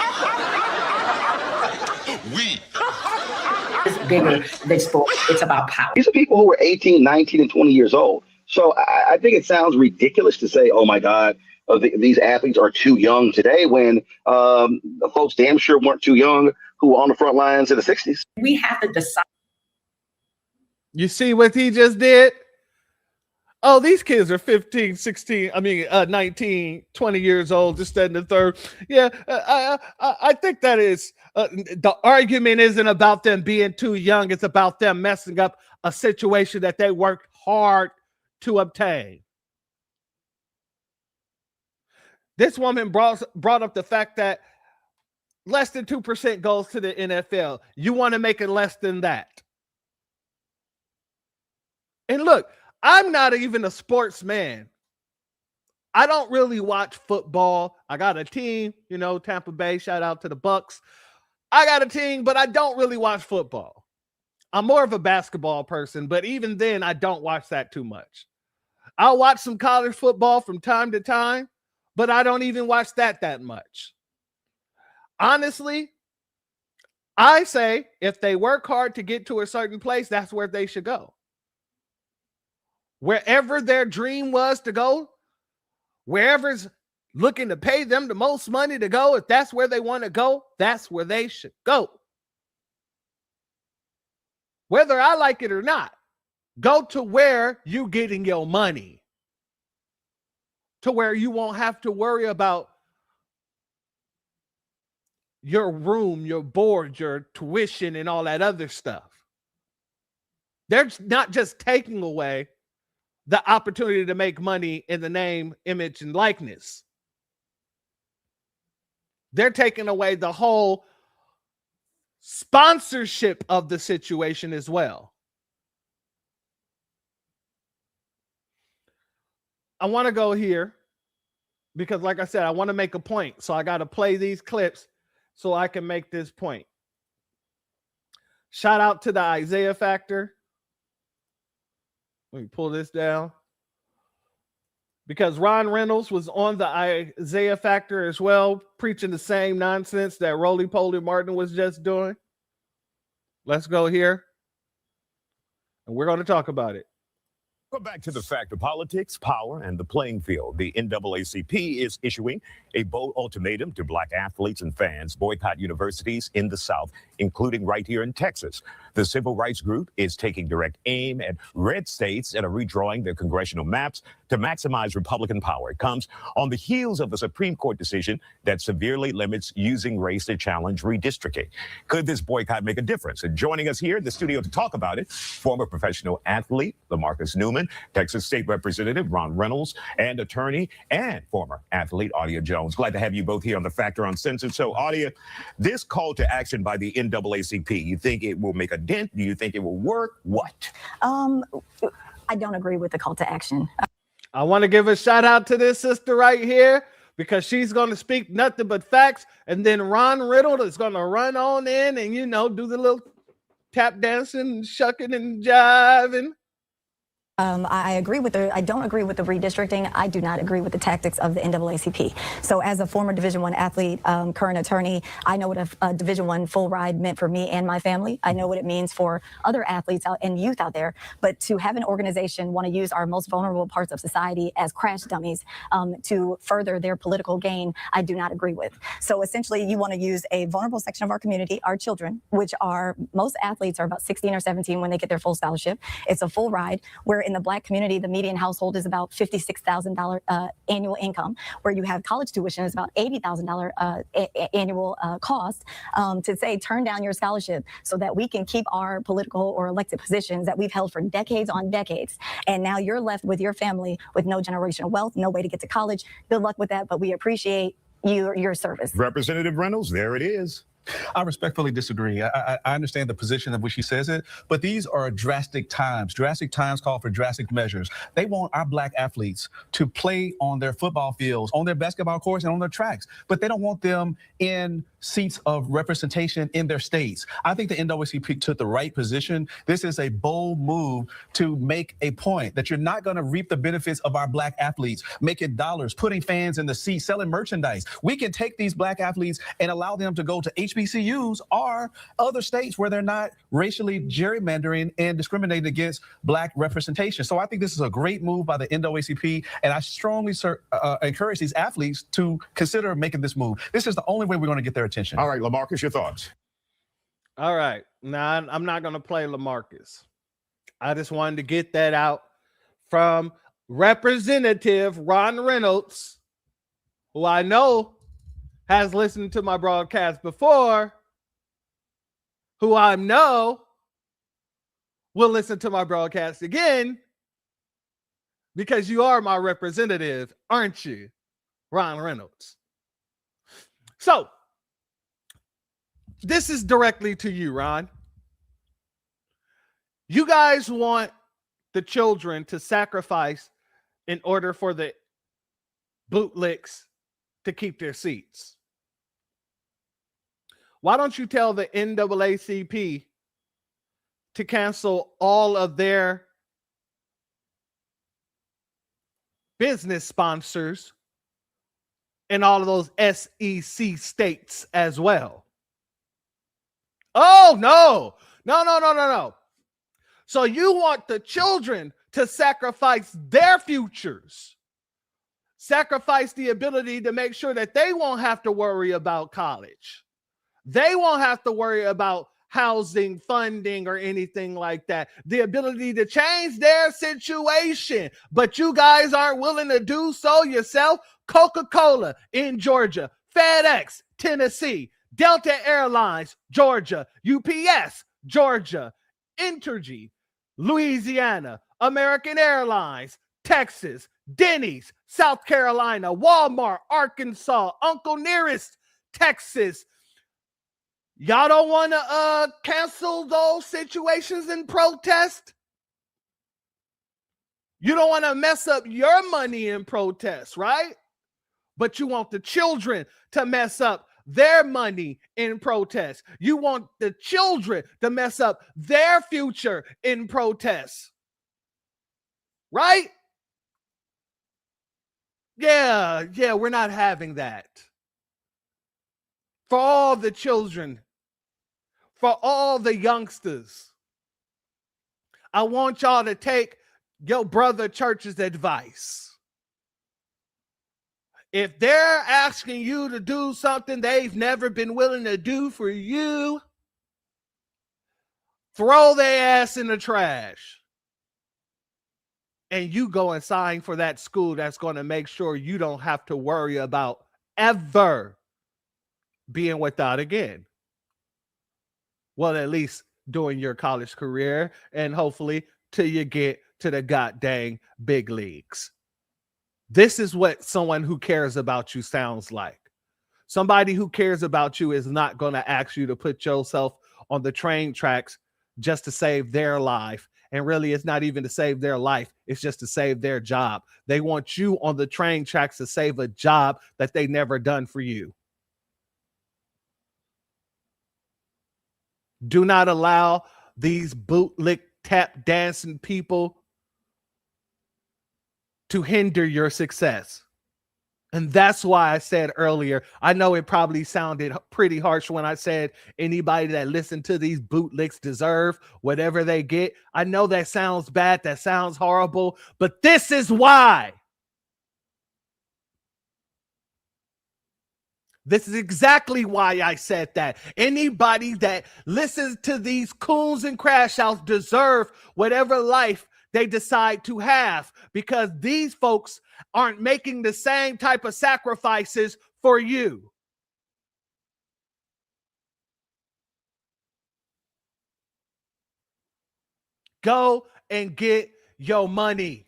It's bigger than sport. It's about power. These are people who were 18, 19, and 20 years old. So I think it sounds ridiculous to say, oh my God, these athletes are too young today, when the folks damn sure weren't too young who were on the front lines in the 60s. We have to decide. You see what he just did? Oh, these kids are 15, 16, 19, 20 years old, this, that, and the third. Yeah, I think that is, the argument isn't about them being too young. It's about them messing up a situation that they worked hard to obtain. This woman brought up the fact that less than 2% goes to the NFL. You want to make it less than that. And look, I'm not even a sportsman. I don't really watch football. I got a team, you know, Tampa Bay, shout out to the Bucks. I got a team, but I don't really watch football. I'm more of a basketball person, but even then, I don't watch that too much. I'll watch some college football from time to time, but I don't even watch that much. Honestly, I say if they work hard to get to a certain place, that's where they should go. Wherever their dream was to go, wherever's looking to pay them the most money to go, if that's where they want to go, that's where they should go. Whether I like it or not, go to where you're getting your money, to where you won't have to worry about your room, your board, your tuition, and all that other stuff. They're not just taking away the opportunity to make money in the name, image, and likeness. They're taking away the whole sponsorship of the situation as well. I want to go here because, like I said, I want to make a point. So I got to play these clips so I can make this point. Shout out to the Isaiah Factor. Let me pull this down. Because Ron Reynolds was on the Isaiah Factor as well, preaching the same nonsense that Roly Poly Martin was just doing. Let's go here. And we're going to talk about it. Go back to the fact of politics, power, and the playing field. The NAACP is issuing a bold ultimatum to Black athletes and fans: boycott universities in the South, including right here in Texas. The civil rights group is taking direct aim at red states and are redrawing their congressional maps to maximize Republican power. It comes on the heels of a Supreme Court decision that severely limits using race to challenge redistricting. Could this boycott make a difference? And joining us here in the studio to talk about it, former professional athlete LaMarcus Newman Maryland, Texas State Representative Ron Reynolds, and attorney and former athlete Audia Jones. Glad to have you both here on The Factor Uncensored. So, Audia, this call to action by the NAACP, you think it will make a dent? Do you think it will work? What? I don't agree with the call to action. I want to give a shout out to this sister right here because she's going to speak nothing but facts. And then Ron Reynolds is going to run on in and, you know, do the little tap dancing, shucking and jiving. I agree with I don't agree with the redistricting. I do not agree with the tactics of the NAACP. So as a former Division I athlete, current attorney, I know what a Division I full ride meant for me and my family. I know what it means for other athletes out and youth out there. But to have an organization want to use our most vulnerable parts of society as crash dummies to further their political gain, I do not agree with. So essentially, you want to use a vulnerable section of our community, our children, which are most athletes are about 16 or 17 when they get their full scholarship. It's a full ride where in the Black community, the median household is about $56,000 annual income, where you have college tuition is about $80,000 annual cost, to say turn down your scholarship so that we can keep our political or elected positions that we've held for decades on decades. And now you're left with your family with no generational wealth, no way to get to college. Good luck with that, but we appreciate your service. Representative Reynolds, there it is. I respectfully disagree. I understand the position of which he says it, but these are drastic times. Drastic times call for drastic measures. They want our Black athletes to play on their football fields, on their basketball courts, and on their tracks, but they don't want them in seats of representation in their states. I think the NAACP took the right position. This is a bold move to make a point that you're not going to reap the benefits of our Black athletes, making dollars, putting fans in the seats, selling merchandise. We can take these Black athletes and allow them to go to HBCUs or other states where they're not racially gerrymandering and discriminating against Black representation. So I think this is a great move by the NAACP, and I strongly encourage these athletes to consider making this move. This is the only way we're going to get their attention. All right, LaMarcus, your thoughts? All right. Now, I'm not going to play LaMarcus. I just wanted to get that out from Representative Ron Reynolds, who I know has listened to my broadcast before, who I know will listen to my broadcast again, because you are my representative, aren't you, Ron Reynolds? So, this is directly to you, Ron. You guys want the children to sacrifice in order for the bootlicks to keep their seats. Why don't you tell the NAACP to cancel all of their business sponsors in all of those SEC states as well? Oh, no. No. So you want the children to sacrifice their futures, sacrifice the ability to make sure that they won't have to worry about college. They won't have to worry about housing, funding, or anything like that. The ability to change their situation. But you guys aren't willing to do so yourself. Coca-Cola in Georgia, FedEx, Tennessee, Delta Airlines, Georgia, UPS, Georgia, Entergy, Louisiana, American Airlines, Texas, Denny's, South Carolina, Walmart, Arkansas, Uncle Nearest, Texas. Y'all don't want to cancel those situations and protest? You don't want to mess up your money in protest, right? But you want the children to mess up their money in protest. You want the children to mess up their future in protest. Right? Yeah, we're not having that. For all the children, for all the youngsters, I want y'all to take your brother church's advice. If they're asking you to do something they've never been willing to do for you, throw their ass in the trash. And you go and sign for that school that's going to make sure you don't have to worry about ever being without again. Well, at least during your college career, and hopefully till you get to the goddamn big leagues. This is what someone who cares about you sounds like. Somebody who cares about you is not going to ask you to put yourself on the train tracks just to save their life. And really, it's not even to save their life. It's just to save their job. They want you on the train tracks to save a job that they never done for you. Do not allow these bootlick tap dancing people to hinder your success. And that's why I said earlier, I know it probably sounded pretty harsh when I said anybody that listened to these bootlicks deserve whatever they get. I know that sounds bad, that sounds horrible, but this is why. This is exactly why I said that. Anybody that listens to these coons and crash outs deserve whatever life they decide to have, because these folks aren't making the same type of sacrifices for you. Go and get your money.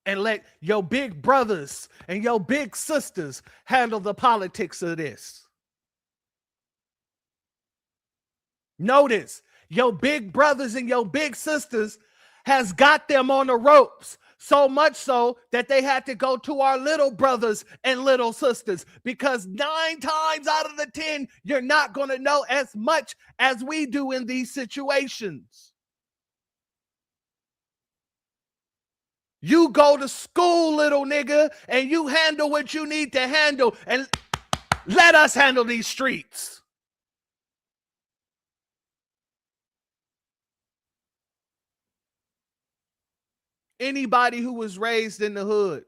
And let your big brothers and your big sisters handle the politics of this. Notice, your big brothers and your big sisters has got them on the ropes, so much so that they had to go to our little brothers and little sisters, because 9 times out of the 10, you're not going to know as much as we do in these situations. You go to school, little nigga, and you handle what you need to handle, and let us handle these streets. Anybody who was raised in the hood,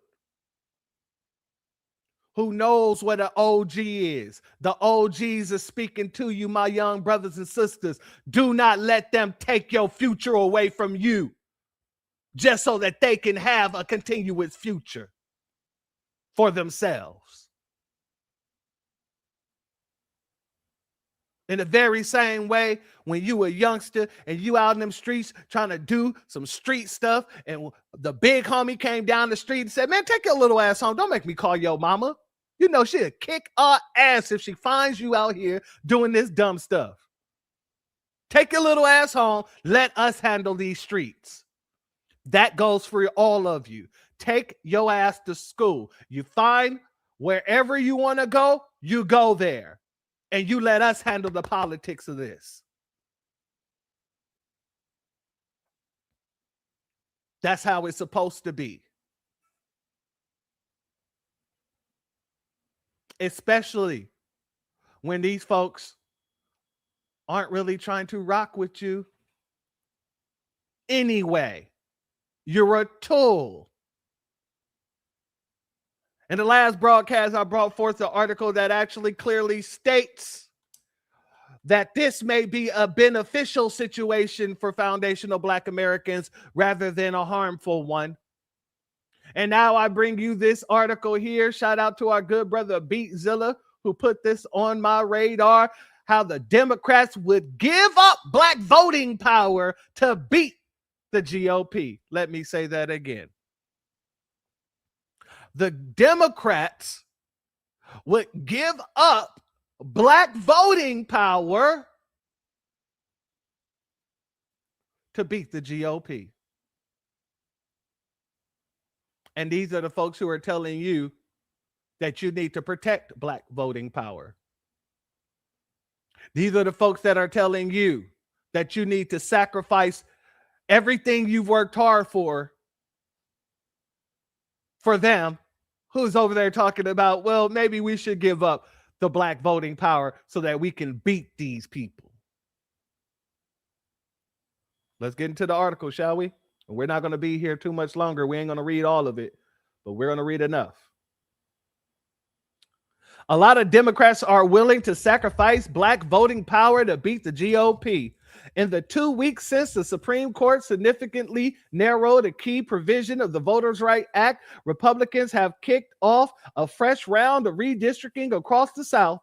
who knows what an OG is, the OGs are speaking to you, my young brothers and sisters. Do not let them take your future away from you, just so that they can have a continuous future for themselves. In the very same way, when you were a youngster and you out in them streets trying to do some street stuff, and the big homie came down the street and said, man, take your little ass home. Don't make me call your mama. You know she'll kick our ass if she finds you out here doing this dumb stuff. Take your little ass home. Let us handle these streets. That goes for all of you. Take your ass to school. You find wherever you want to go, you go there. And you let us handle the politics of this. That's how it's supposed to be. Especially when these folks aren't really trying to rock with you anyway. You're a tool. In the last broadcast, I brought forth an article that actually clearly states that this may be a beneficial situation for foundational Black Americans rather than a harmful one. And now I bring you this article here. Shout out to our good brother Beatzilla, who put this on my radar, how the Democrats would give up Black voting power to beat the GOP. Let me say that again. The Democrats would give up Black voting power to beat the GOP. And these are the folks who are telling you that you need to protect Black voting power. These are the folks that are telling you that you need to sacrifice everything you've worked hard for them. Who's over there talking about, well, maybe we should give up the Black voting power so that we can beat these people. Let's get into the article, shall we? We're not going to be here too much longer. We ain't going to read all of it, but we're going to read enough. A lot of Democrats are willing to sacrifice Black voting power to beat the GOP. In the 2 weeks since the Supreme Court significantly narrowed a key provision of the Voters' Right Act, Republicans have kicked off a fresh round of redistricting across the South.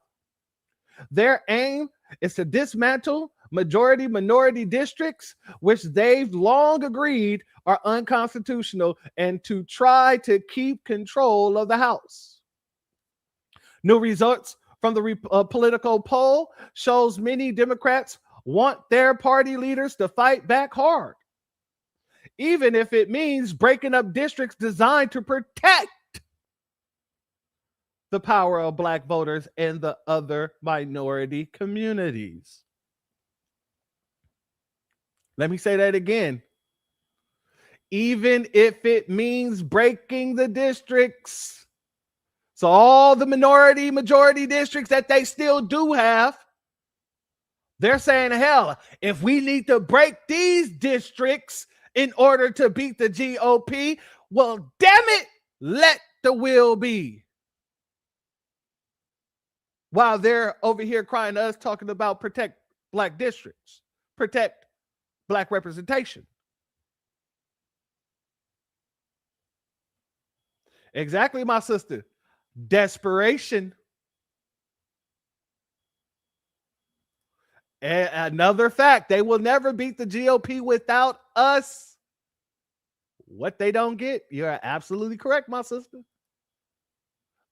Their aim is to dismantle minority districts, which they've long agreed are unconstitutional, and to try to keep control of the House. New results from the political poll shows many Democrats want their party leaders to fight back hard, even if it means breaking up districts designed to protect the power of Black voters and the other minority communities. Let me say that again. Even if it means breaking the districts. So all the majority districts that they still do have, they're saying, hell, if we need to break these districts in order to beat the GOP, well, damn it, let the will be. While they're over here crying to us, talking about protect Black districts, protect Black representation. Exactly, my sister. Desperation. And another fact, they will never beat the GOP without us. What they don't get, you're absolutely correct, my sister.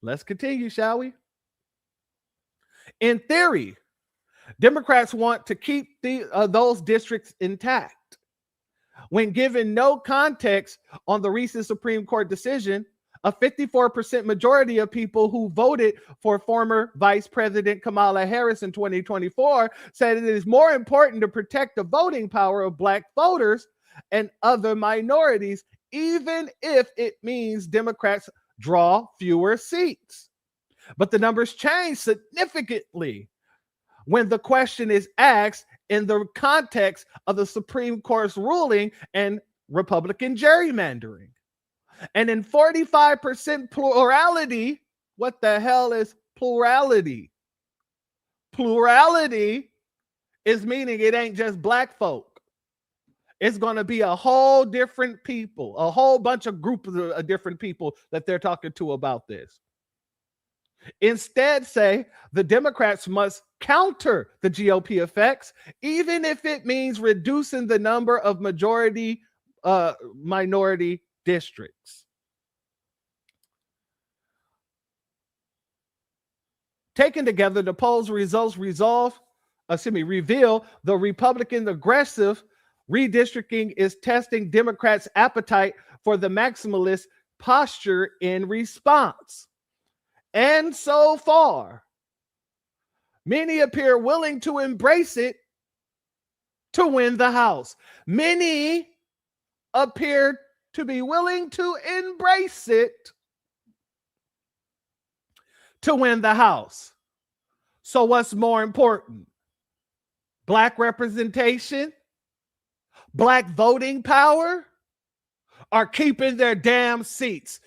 Let's continue, shall we? In theory, Democrats want to keep those districts intact. When given no context on the recent Supreme Court decision, a 54% majority of people who voted for former Vice President Kamala Harris in 2024 said it is more important to protect the voting power of Black voters and other minorities, even if it means Democrats draw fewer seats. But the numbers change significantly when the question is asked in the context of the Supreme Court's ruling and Republican gerrymandering. And in 45% plurality, what the hell is plurality? Plurality is meaning it ain't just Black folk. It's going to be a whole different people, a whole bunch of groups of different people that they're talking to about this. Instead, say the Democrats must counter the GOP effects, even if it means reducing the number of minority districts. Taken together, the polls results reveal the Republican aggressive redistricting is testing Democrats' appetite for the maximalist posture in response. And so far, many appear willing to embrace it to win the House. Many appear to be willing to embrace it to win the House. So what's more important? Black representation? Black voting power? Or keeping their damn seats?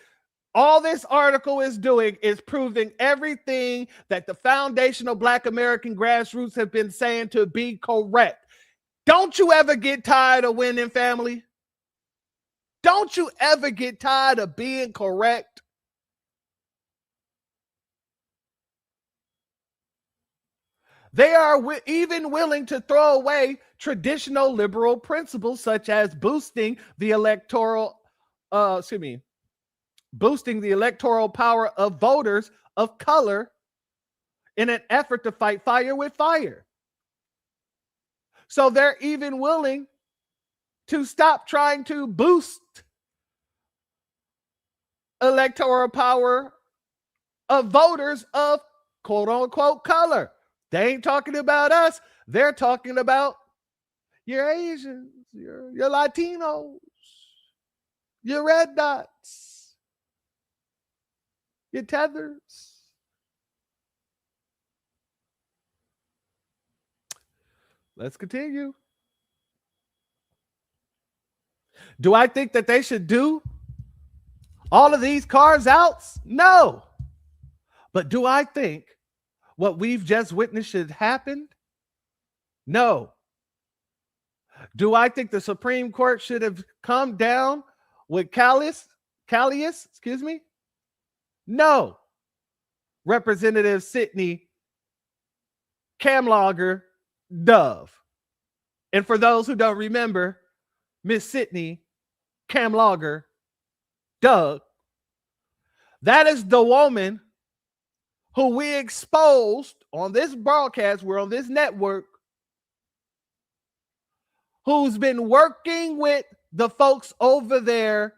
All this article is doing is proving everything that the foundational Black American grassroots have been saying to be correct. Don't you ever get tired of winning, family? Don't you ever get tired of being correct? They are even willing to throw away traditional liberal principles such as boosting the electoral power of voters of color in an effort to fight fire with fire. So they're even willing to stop trying to boost electoral power of voters of quote unquote color. They ain't talking about us. They're talking about your Asians, your Latinos, your red dots, your tethers. Let's continue. Do I think that they should do all of these carves outs? No. But do I think what we've just witnessed should happen? No. Do I think the Supreme Court should have come down with Callius? No. Representative Sidney Camlogger Dove. And for those who don't remember, Miss Sydney, Cam Logger, Doug, that is the woman who we exposed on this broadcast. We're on this network, who's been working with the folks over there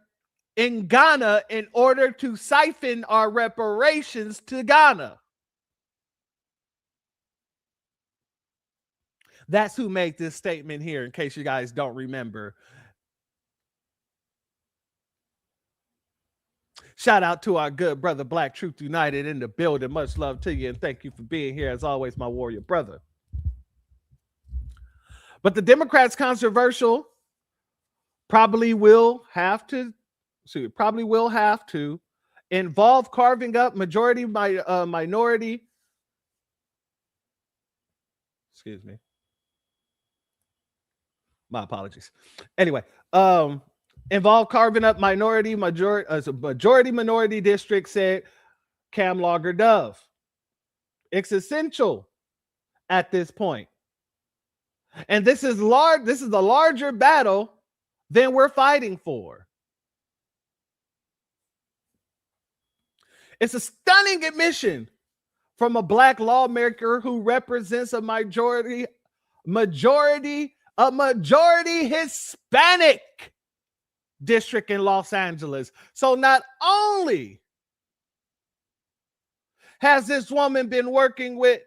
in Ghana in order to siphon our reparations to Ghana. That's who made this statement here, in case you guys don't remember. Shout out to our good brother Black Truth United in the building. Much love to you, and thank you for being here as always, my warrior brother. But the Democrats' controversial probably will have to involve carving up minority. Excuse me. My apologies. Anyway, involve carving up majority minority district, said Cam Logger Dove. It's essential at this point. And this is large. This is a larger battle than we're fighting for. It's a stunning admission from a black lawmaker who represents a majority Hispanic district in Los Angeles. So not only has this woman been working with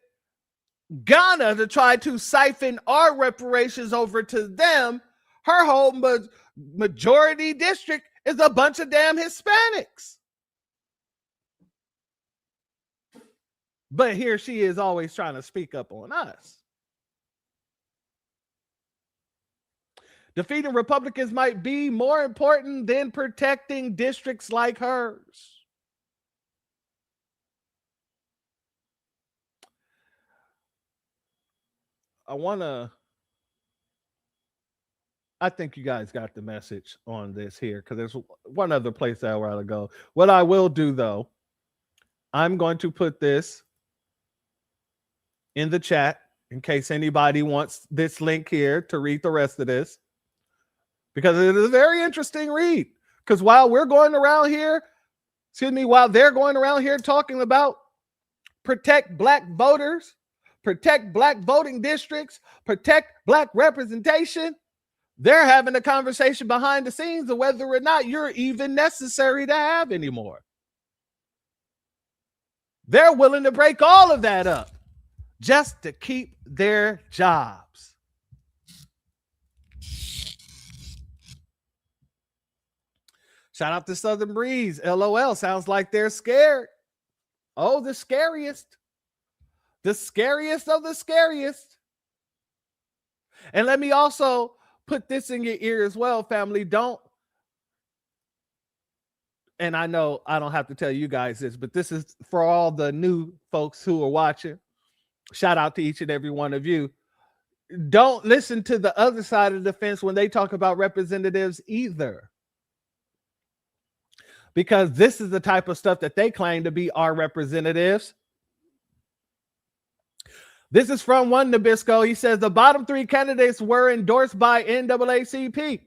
Ghana to try to siphon our reparations over to them, her whole majority district is a bunch of damn Hispanics. But here she is always trying to speak up on us. Defeating Republicans might be more important than protecting districts like hers. I think you guys got the message on this here, because there's one other place that I want to go. What I will do, though, I'm going to put this in the chat in case anybody wants this link here to read the rest of this, because it is a very interesting read. Because while they're going around here talking about protect black voters, protect black voting districts, protect black representation, they're having a conversation behind the scenes of whether or not you're even necessary to have anymore. They're willing to break all of that up just to keep their jobs. Shout out to Southern Breeze. LOL, sounds like they're scared. Oh, the scariest. The scariest of the scariest. And let me also put this in your ear as well, family. And I know I don't have to tell you guys this, but this is for all the new folks who are watching. Shout out to each and every one of you. Don't listen to the other side of the fence when they talk about representatives either. Because this is the type of stuff that they claim to be our representatives. This is from one Nabisco. He says the bottom three candidates were endorsed by NAACP.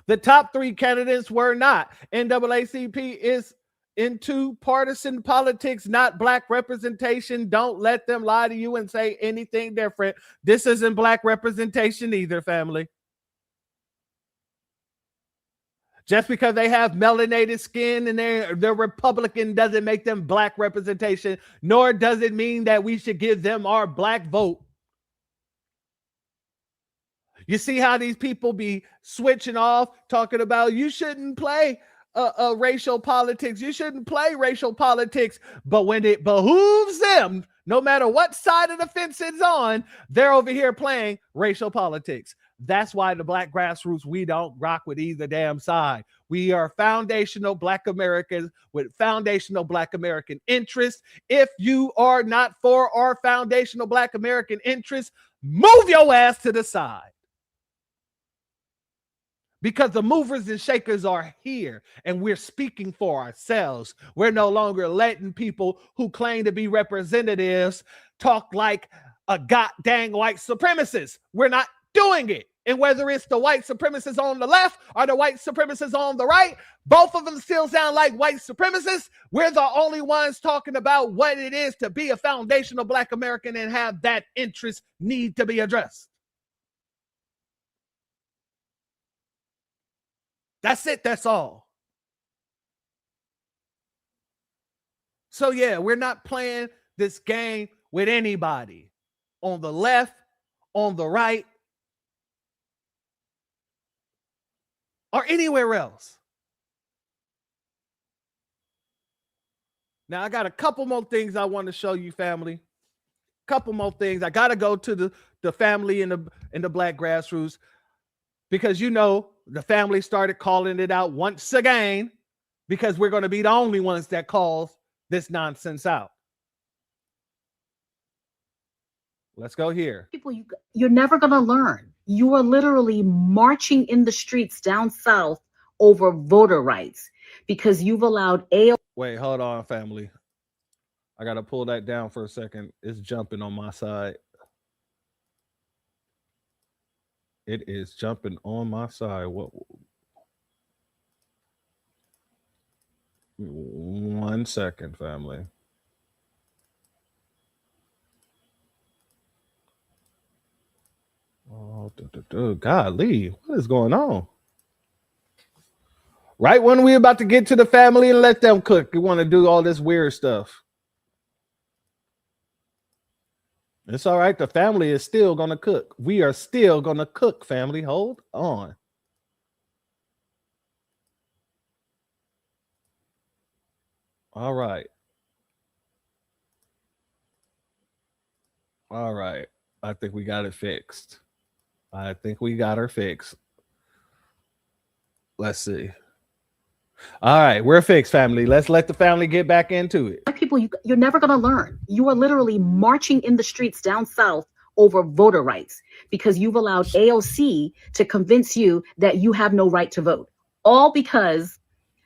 The top three candidates were not. NAACP is into partisan politics, not black representation. Don't let them lie to you and say anything different. This isn't black representation either, family. Just because they have melanated skin and they're Republican doesn't make them black representation, nor does it mean that we should give them our black vote. You see how these people be switching off, talking about you shouldn't play racial politics. You shouldn't play racial politics. But when it behooves them, no matter what side of the fence it's on, they're over here playing racial politics. That's why the black grassroots, we don't rock with either damn side. We are foundational black Americans with foundational black American interests. If you are not for our foundational black American interests, move your ass to the side. Because the movers and shakers are here and we're speaking for ourselves. We're no longer letting people who claim to be representatives talk like a goddamn white supremacist. We're not doing it. And whether it's the white supremacists on the left or the white supremacists on the right, both of them still sound like white supremacists. We're the only ones talking about what it is to be a foundational Black American and have that interest need to be addressed. That's it. That's all. So yeah, we're not playing this game with anybody on the left, on the right, or anywhere else. Now, I got a couple more things I want to show you, family. Couple more things. I got to go to the family in the Black grassroots, because, you know, the family started calling it out once again, because we're going to be the only ones that calls this nonsense out. Let's go here. People, you're never going to learn. You are literally marching in the streets down south over voter rights because you've allowed Wait, hold on, family. I got to pull that down for a second. It's jumping on my side. It is jumping on my side. What? 1 second, family. Oh, golly, what is going on? Right when we're about to get to the family and let them cook, you want to do all this weird stuff. It's all right. The family is still going to cook. We are still going to cook, family. Hold on. All right. All right. I think we got it fixed. I think we got her fixed. Let's see. All right, we're fixed, family. Let's let the family get back into it. people, you're never going to learn. You are literally marching in the streets down south over voter rights because you've allowed AOC to convince you that you have no right to vote, all because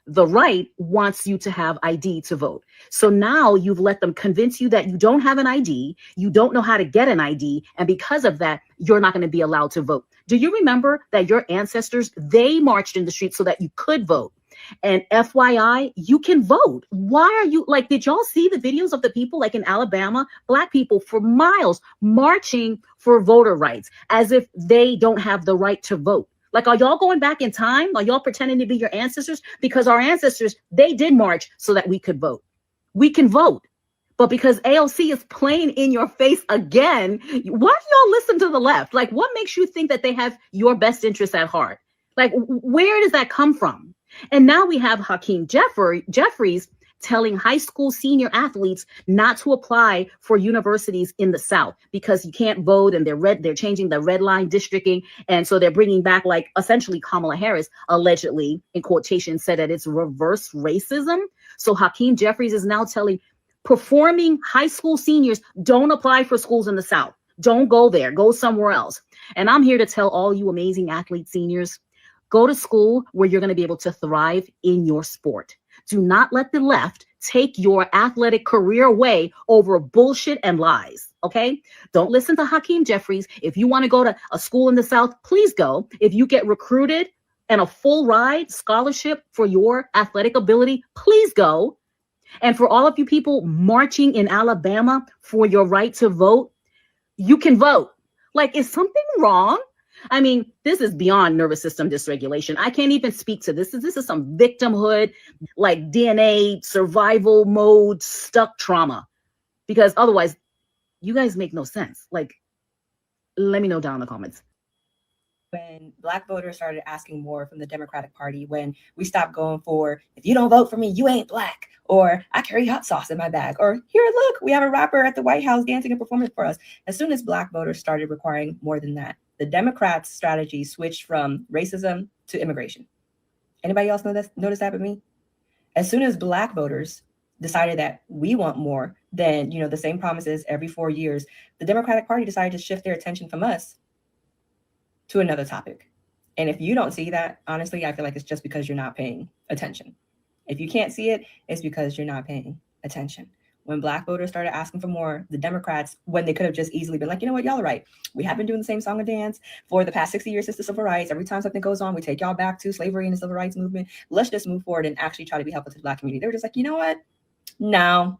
the right wants you to have ID to vote. So now you've let them convince you that you don't have an ID, you don't know how to get an ID, and because of that, you're not going to be allowed to vote. Do you remember that your ancestors, they marched in the streets so that you could vote? And FYI, you can vote. Why are you like, did y'all see the videos of the people like in Alabama, Black people for miles marching for voter rights as if they don't have the right to vote? Like, are y'all going back in time? Are y'all pretending to be your ancestors? Because our ancestors, they did march so that we could vote. We can vote. But because AOC is playing in your face again, why do y'all listen to the left? Like, what makes you think that they have your best interests at heart? Like, where does that come from? And now we have Hakeem Jeffries telling high school senior athletes not to apply for universities in the South because you can't vote, and they're changing the red line districting. And so they're bringing back, like, essentially Kamala Harris allegedly, in quotation, said that it's reverse racism. So Hakeem Jeffries is now telling performing high school seniors, don't apply for schools in the South. Don't go there, go somewhere else. And I'm here to tell all you amazing athlete seniors, go to school where you're going to be able to thrive in your sport. Do not let the left take your athletic career away over bullshit and lies, okay? Don't listen to Hakeem Jeffries. If you want to go to a school in the South, please go. If you get recruited and a full ride scholarship for your athletic ability, please go. And for all of you people marching in Alabama for your right to vote, you can vote. Like, is something wrong? I mean, this is beyond nervous system dysregulation. I can't even speak to this. This is some victimhood, like DNA survival mode stuck trauma. Because otherwise, you guys make no sense. Like, let me know down in the comments. When Black voters started asking more from the Democratic Party, when we stopped going for, if you don't vote for me, you ain't Black, or I carry hot sauce in my bag, or here, look, we have a rapper at the White House dancing and performing for us. As soon as Black voters started requiring more than that, the Democrats' strategy switched from racism to immigration. Anybody else notice that but me? As soon as Black voters decided that we want more than, the same promises every 4 years, the Democratic Party decided to shift their attention from us to another topic. And if you don't see that, honestly, I feel like it's just because you're not paying attention. If you can't see it, it's because you're not paying attention. when Black voters started asking for more, the Democrats, when they could have just easily been like, you know what, y'all are right. We have been doing the same song and dance for the past 60 years since the civil rights. Every time something goes on, we take y'all back to slavery and the civil rights movement. Let's just move forward and actually try to be helpful to the Black community. They were just like, you know what? No.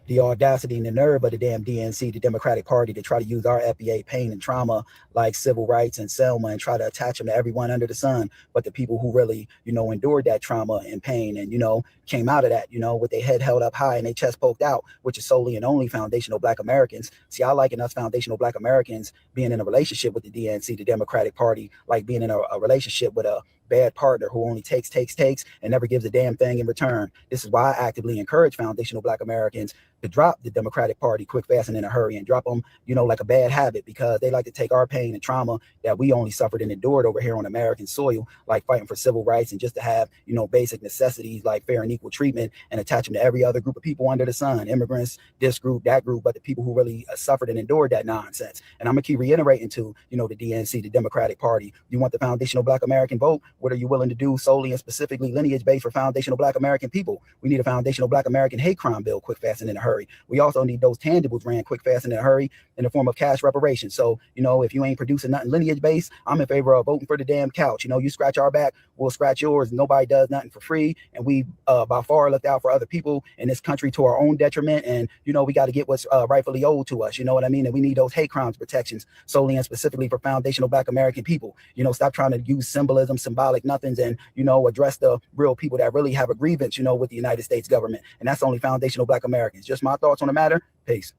The audacity and the nerve of the damn DNC, the Democratic Party, to try to use our FBA pain and trauma like civil rights and Selma and try to attach them to everyone under the sun. But the people who really, endured that trauma and pain and, came out of that, with their head held up high and their chest poked out, which is solely and only foundational Black Americans. See, I liken us foundational Black Americans being in a relationship with the DNC, the Democratic Party, like being in a relationship with a bad partner who only takes and never gives a damn thing in return. This is why I actively encourage foundational Black Americans to drop the Democratic Party quick, fast, and in a hurry, and drop them, like a bad habit, because they like to take our pain and trauma that we only suffered and endured over here on American soil, like fighting for civil rights and just to have, basic necessities like fair and equal treatment, and attach them to every other group of people under the sun, immigrants, this group, that group, but the people who really suffered and endured that nonsense. And I'm gonna keep reiterating to, the DNC, the Democratic Party, you want the foundational Black American vote? What are you willing to do solely and specifically lineage-based for foundational Black American people? We need a foundational Black American hate crime bill quick, fast, and in a hurry. We also need those tangibles ran quick, fast, and in a hurry in the form of cash reparations. So, if you ain't producing nothing lineage-based, I'm in favor of voting for the damn couch. You scratch our back, we'll scratch yours. Nobody does nothing for free. And we by far looked out for other people in this country to our own detriment. And, we got to get what's rightfully owed to us. You know what I mean? And we need those hate crimes protections solely and specifically for foundational Black American people. Stop trying to use symbolism, symbolic nothings, and, address the real people that really have a grievance, with the United States government. And that's only foundational Black Americans. Just my thoughts on the matter. Peace.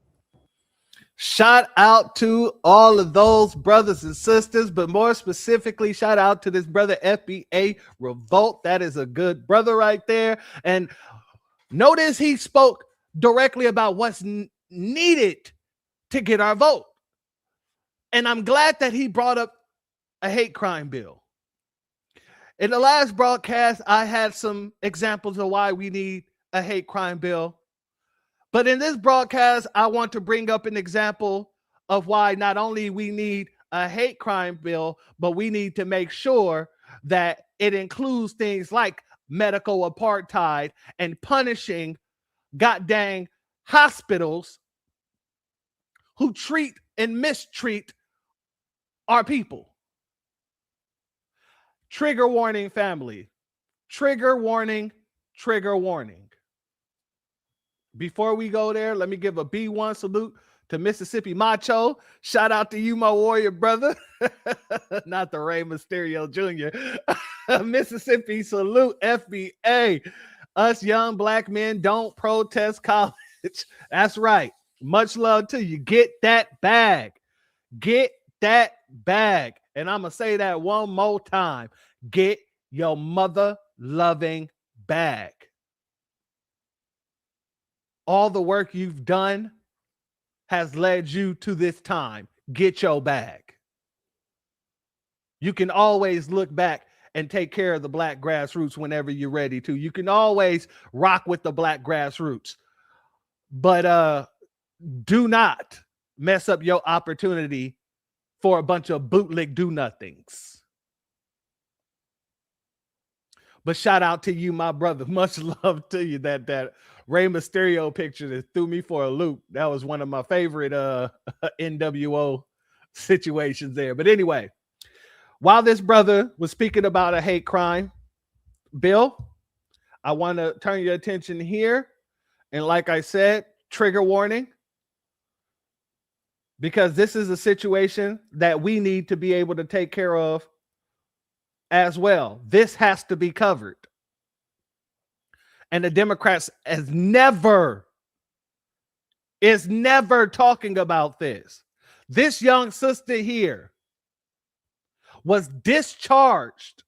Shout out to all of those brothers and sisters, but more specifically, shout out to this brother FBA Revolt. That is a good brother right there. And notice he spoke directly about what's needed to get our vote. And I'm glad that he brought up a hate crime bill. In the last broadcast, I had some examples of why we need a hate crime bill. But in this broadcast, I want to bring up an example of why not only we need a hate crime bill, but we need to make sure that it includes things like medical apartheid and punishing goddamn hospitals who treat and mistreat our people. Trigger warning, family. Trigger warning, trigger warning. Before we go there, let me give a B1 salute to Mississippi Macho. Shout out to you, my warrior brother. Not the Rey Mysterio Jr. Mississippi salute, FBA. Us young Black men don't protest college. That's right. Much love to you. Get that bag. Get that bag. And I'm going to say that one more time. Get your mother-loving bag. All the work you've done has led you to this time. Get your bag. You can always look back and take care of the Black grassroots whenever you're ready to. You can always rock with the Black grassroots. But do not mess up your opportunity for a bunch of bootleg do-nothings. But shout out to you, my brother. Much love to you. That Rey Mysterio picture that threw me for a loop. That was one of my favorite NWO situations there. But anyway, while this brother was speaking about a hate crime bill, I want to turn your attention here. And like I said, trigger warning. Because this is a situation that we need to be able to take care of as well. This has to be covered. And the Democrats is never talking about this. This young sister here was discharged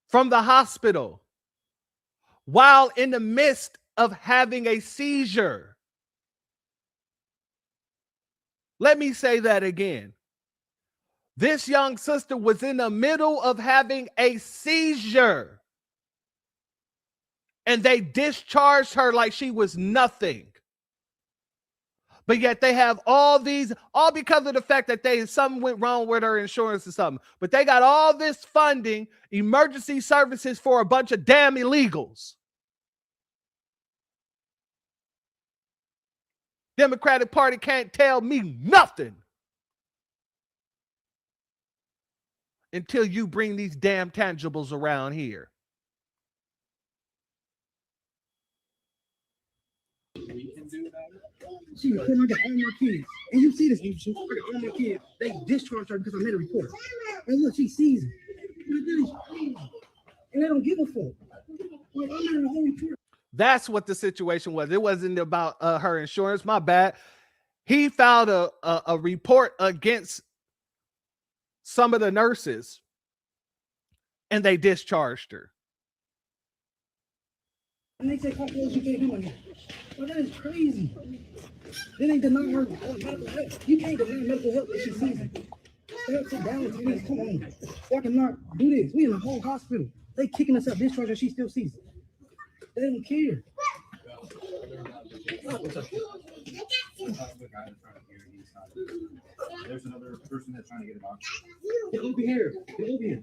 from the hospital while in the midst of having a seizure. Let me say that again. This young sister was in the middle of having a seizure. And they discharged her like she was nothing. But yet they have all these, all because of the fact that something went wrong with her insurance or something. But they got all this funding, emergency services for a bunch of damn illegals. Democratic Party can't tell me nothing until you bring these damn tangibles around here. She reported, I got all my kids. And you see this, I got all my kids. They discharged her because I made a report. And look, she sees it. And they don't give a fuck. Like, I made a whole report. That's what the situation was. It wasn't about her insurance. My bad. He filed a report against some of the nurses, and they discharged her. And they say, you can't do money. Well, that is crazy. Then they deny her medical help. You can't deny medical help if she sees it. They have to balance things. Come on. Y'all cannot do this. We in a whole hospital. They kicking us out, discharge her, she still sees it. They don't care. There's another person that's trying to get it on. Get over here. Get over here.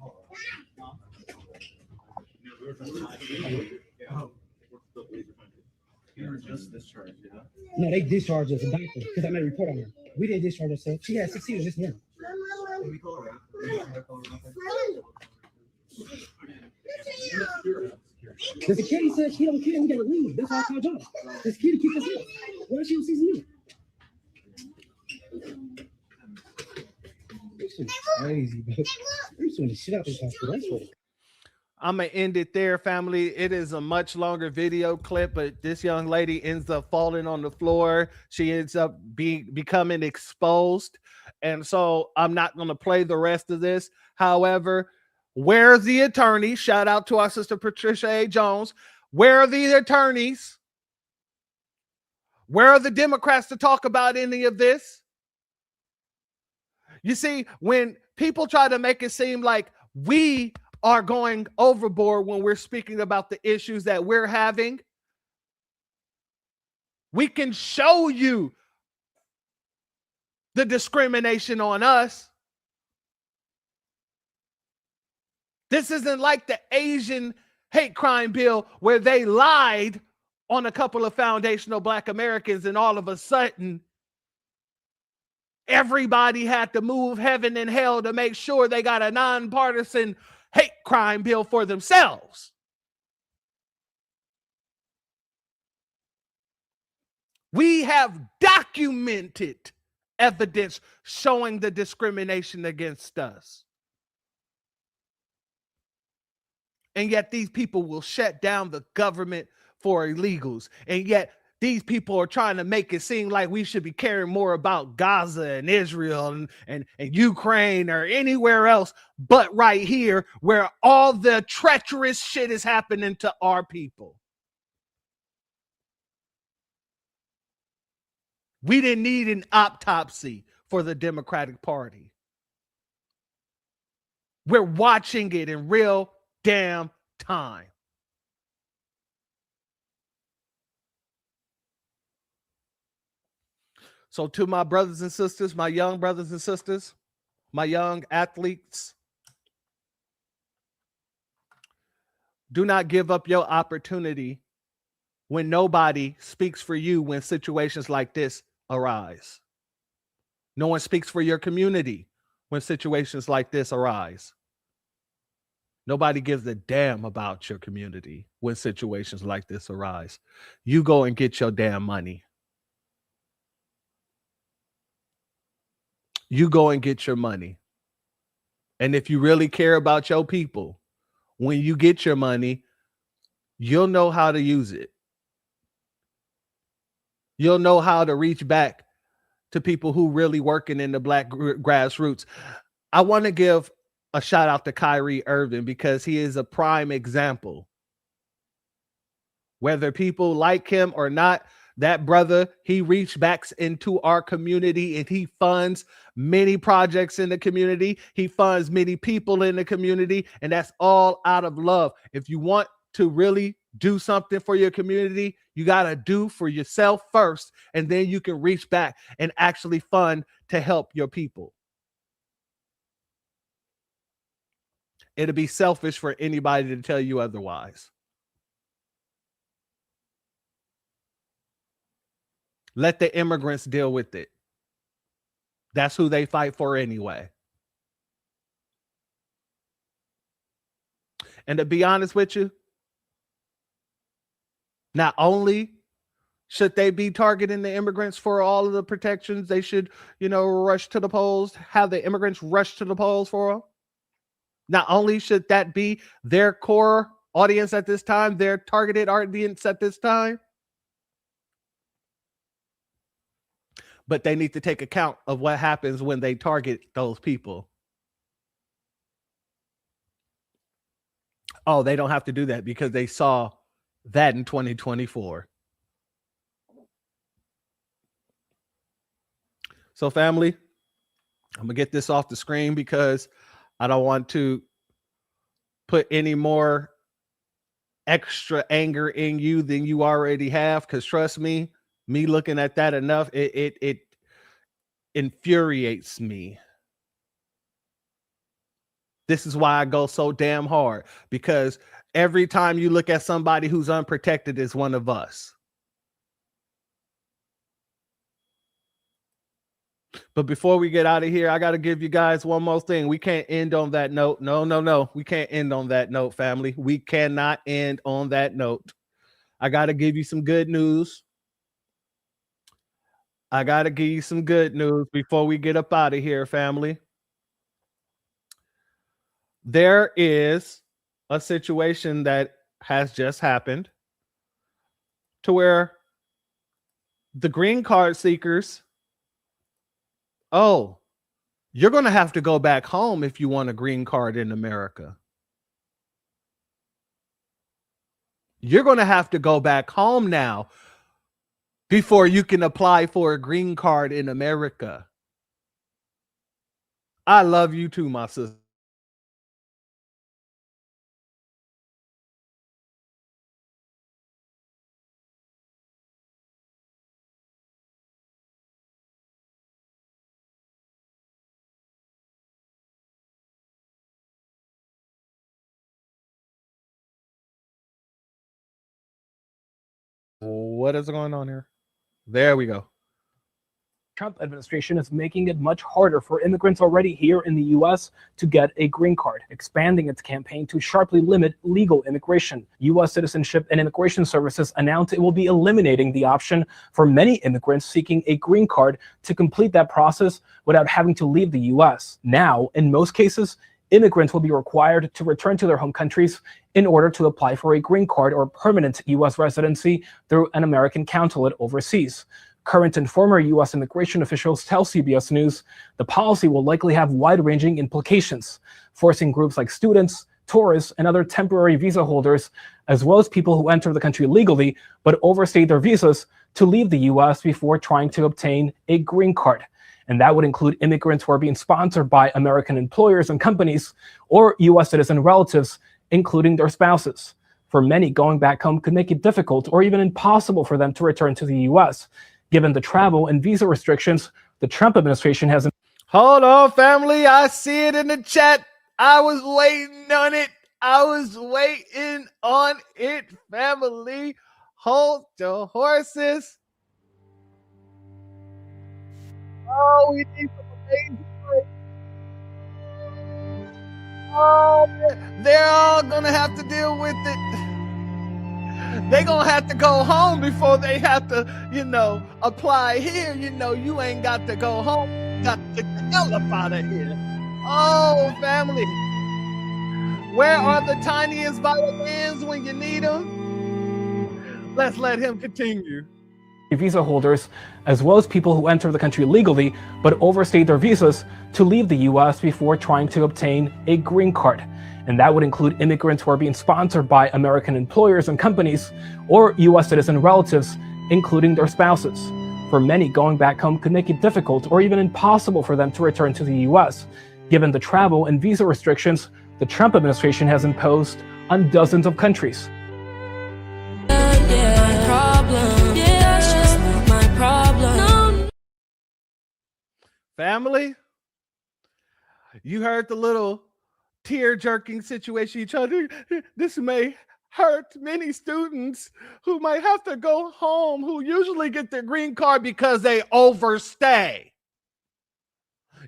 Just discharged, yeah. No, they discharged us, a doctor, because I made a report on her. We didn't discharge herself. She had 6 seizures just now. The security said she don't care, we gotta leave. That's our job. The security keeps us here. Why she don't see me? This is crazy, bro. I'm suing the shit out this hospital. That's what. I'm going to end it there, family. It is a much longer video clip, but this young lady ends up falling on the floor. She ends up becoming exposed. And so I'm not going to play the rest of this. However, where's the attorney? Shout out to our sister Patricia A. Jones. Where are the attorneys? Where are the Democrats to talk about any of this? You see, when people try to make it seem like we are going overboard when we're speaking about the issues that we're having, we can show you the discrimination on us. This isn't like the Asian hate crime bill where they lied on a couple of foundational Black Americans and all of a sudden everybody had to move heaven and hell to make sure they got a nonpartisan hate crime bill for themselves. We have documented evidence showing the discrimination against us. And yet these people will shut down the government for illegals. And yet these people are trying to make it seem like we should be caring more about Gaza and Israel and Ukraine or anywhere else but right here where all the treacherous shit is happening to our people. We didn't need an autopsy for the Democratic Party. We're watching it in real damn time. So to my brothers and sisters, my young brothers and sisters, my young athletes, do not give up your opportunity when nobody speaks for you when situations like this arise. No one speaks for your community when situations like this arise. Nobody gives a damn about your community when situations like this arise. You go and get your damn money. You go and get your money. And if you really care about your people, when you get your money, you'll know how to use it. You'll know how to reach back to people who really working in the Black grassroots. I want to give a shout out to Kyrie Irving because he is a prime example. Whether people like him or not, that brother, he reached back into our community and he funds many projects in the community. He funds many people in the community, and that's all out of love. If you want to really do something for your community, you got to do for yourself first, and then you can reach back and actually fund to help your people. It'll be selfish for anybody to tell you otherwise. Let the immigrants deal with it. That's who they fight for anyway. And to be honest with you, not only should they be targeting the immigrants for all of the protections, they should, rush to the polls, have the immigrants rush to the polls for them. Not only should that be their core audience at this time, their targeted audience at this time, but they need to take account of what happens when they target those people. Oh, they don't have to do that because they saw that in 2024. So family, I'm going to get this off the screen because I don't want to put any more extra anger in you than you already have. Because trust me looking at that enough, it infuriates me. This is why I go so damn hard, because every time you look at somebody who's unprotected is one of us. But before we get out of here, I got to give you guys one more thing. We can't end on that note. No. We can't end on that note, family. We cannot end on that note. I got to give you some good news. Before we get up out of here, family. There is a situation that has just happened to where the green card seekers, you're going to have to go back home if you want a green card in America. You're going to have to go back home now before you can apply for a green card in America. I love you too, my sister. What is going on here? There we go. Trump administration is making it much harder for immigrants already here in the U.S. to get a green card, expanding its campaign to sharply limit legal immigration. U.S. Citizenship and Immigration Services announced it will be eliminating the option for many immigrants seeking a green card to complete that process without having to leave the U.S. Now, in most cases, immigrants will be required to return to their home countries in order to apply for a green card or permanent U.S. residency through an American consulate overseas. Current and former U.S. immigration officials tell CBS News the policy will likely have wide-ranging implications, forcing groups like students, tourists, and other temporary visa holders, as well as people who enter the country legally but overstay their visas, to leave the U.S. before trying to obtain a green card. And that would include immigrants who are being sponsored by American employers and companies or U.S. citizen relatives, including their spouses. For many, going back home could make it difficult or even impossible for them to return to the U.S., given the travel and visa restrictions the Trump administration has. Hold on, family. I see it in the chat. I was waiting on it, family. Hold your horses. Oh, we need some amazing. Oh, they're all gonna have to deal with it. They're gonna have to go home before they have to, apply here. You ain't got to go home. You got to get the hell up out of here. Oh, family. Where are the tiniest violins when you need them? Let's let him continue. Visa holders, as well as people who enter the country legally but overstay their visas, to leave the U.S. before trying to obtain a green card. And that would include immigrants who are being sponsored by American employers and companies or U.S. citizen relatives, including their spouses. For many, going back home could make it difficult or even impossible for them to return to the U.S., given the travel and visa restrictions the Trump administration has imposed on dozens of countries. Family, you heard the little tear-jerking situation you tried to do. This may hurt many students who might have to go home, who usually get their green card because they overstay.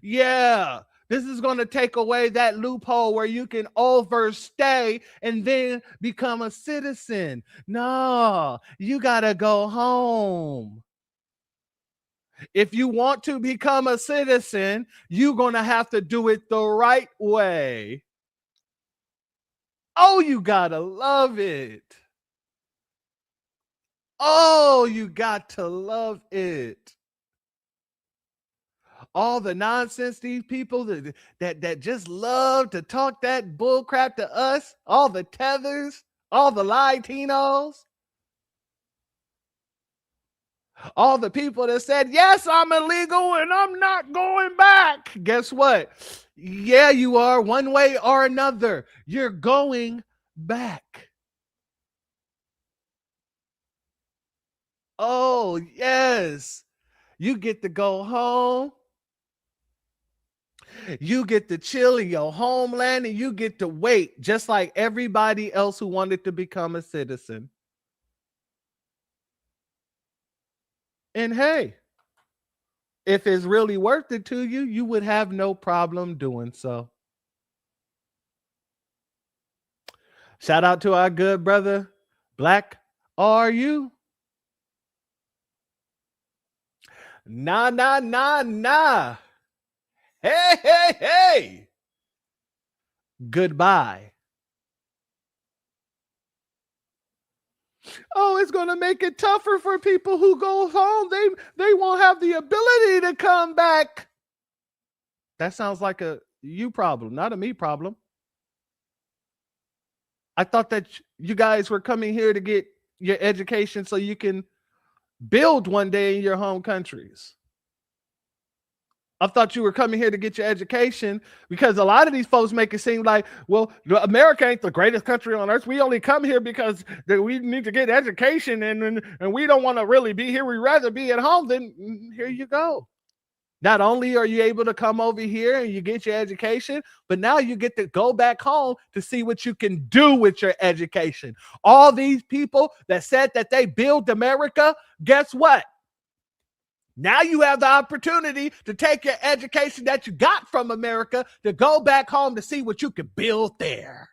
Yeah, this is going to take away that loophole where you can overstay and then become a citizen. No, you got to go home. If you want to become a citizen, you're going to have to do it the right way. Oh, you got to love it. Oh, you got to love it. All the nonsense these people that just love to talk that bull crap to us, all the tethers, all the Latinos, all the people that said, yes, I'm illegal and I'm not going back. Guess what? Yeah, you are, one way or another. You're going back. Oh, yes. You get to go home. You get to chill in your homeland and you get to wait just like everybody else who wanted to become a citizen. And hey, if it's really worth it to you, you would have no problem doing so. Shout out to our good brother, Black Are You? Nah, nah, nah, nah. Hey, hey, hey. Goodbye. Oh, it's going to make it tougher for people who go home. They won't have the ability to come back. That sounds like a you problem, not a me problem. I thought that you guys were coming here to get your education so you can build one day in your home countries. I thought you were coming here to get your education because a lot of these folks make it seem like, well, America ain't the greatest country on earth. We only come here because we need to get education and we don't want to really be here. We'd rather be at home. Then here you go. Not only are you able to come over here and you get your education, but now you get to go back home to see what you can do with your education. All these people that said that they build America, guess what? Now you have the opportunity to take your education that you got from America to go back home to see what you can build there.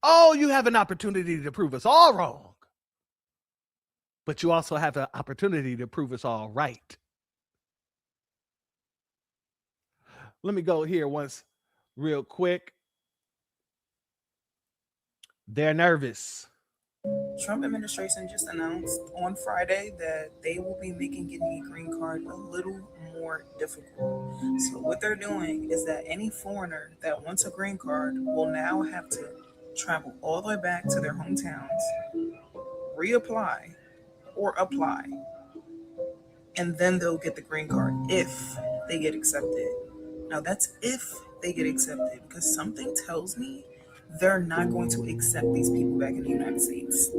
Oh, you have an opportunity to prove us all wrong. But you also have the opportunity to prove us all right. Let me go here once real quick. They're nervous. Trump administration just announced on Friday that they will be making getting a green card a little more difficult. So what they're doing is that any foreigner that wants a green card will now have to travel all the way back to their hometowns, reapply or apply, and then they'll get the green card if they get accepted. Now that's if they get accepted, because something tells me they're not going to accept these people back in the United States.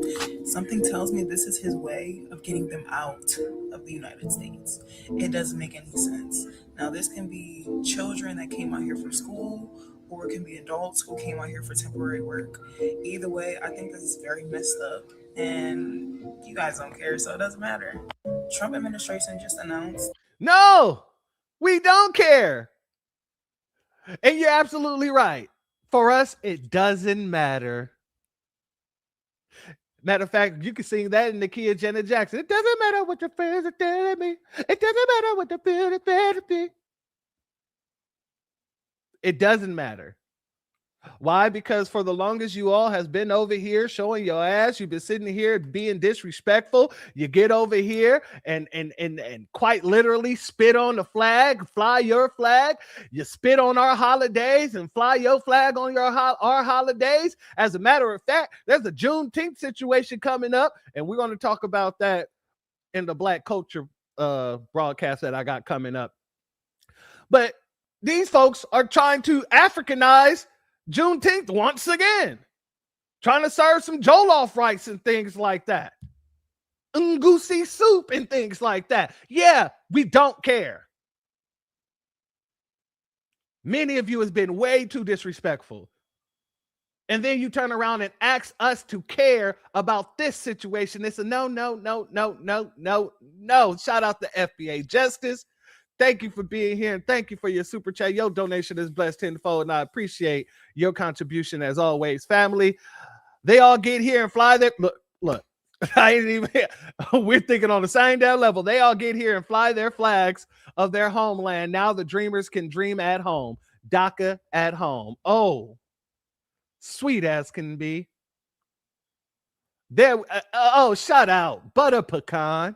Something tells me this is his way of getting them out of the United States. It doesn't make any sense. Now, this can be children that came out here for school, or it can be adults who came out here for temporary work. Either way, I think this is very messed up, and you guys don't care, so it doesn't matter. Trump administration just announced. No, we don't care. And you're absolutely right. For us, it doesn't matter. Matter of fact, you can sing that in the key of Janet Jackson. It doesn't matter what your friends are telling me. It doesn't matter what the building better be. It doesn't matter. Why? Because for the longest you all has been over here showing your ass. You've been sitting here being disrespectful. You get over here and quite literally spit on the flag, fly your flag. You spit on our holidays and fly your flag on our holidays. As a matter of fact, there's a Juneteenth situation coming up, and we're going to talk about that in the Black Culture broadcast that I got coming up. But these folks are trying to Africanize Juneteenth once again, trying to serve some jollof rice and things like that, ngozi soup and things like that. Yeah, we don't care. Many of you has been way too disrespectful. And then you turn around and ask us to care about this situation. It's a no. Shout out to FBA Justice. Thank you for being here, and thank you for your super chat. Your donation is blessed tenfold, and I appreciate your contribution as always. Family, they all get here and fly their look. I ain't even. We're thinking on the same damn level. They all get here and fly their flags of their homeland. Now the dreamers can dream at home. DACA at home. Oh, sweet as can be. There. Shout out butter pecan.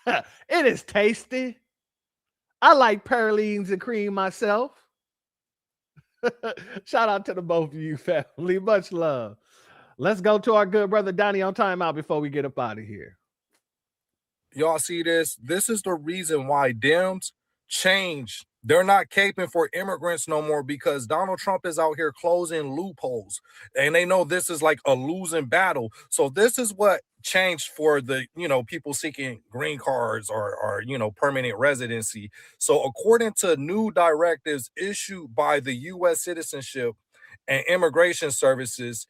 It is tasty. I like pralines and cream myself. Shout out to the both of you, family. Much love. Let's go to our good brother Donnie on timeout before we get up out of here. Y'all see this? This is the reason why Dems change. They're not caping for immigrants no more because Donald Trump is out here closing loopholes. And they know this is like a losing battle. So this is what changed for the, people seeking green cards or permanent residency. So according to new directives issued by the U.S. Citizenship and Immigration Services,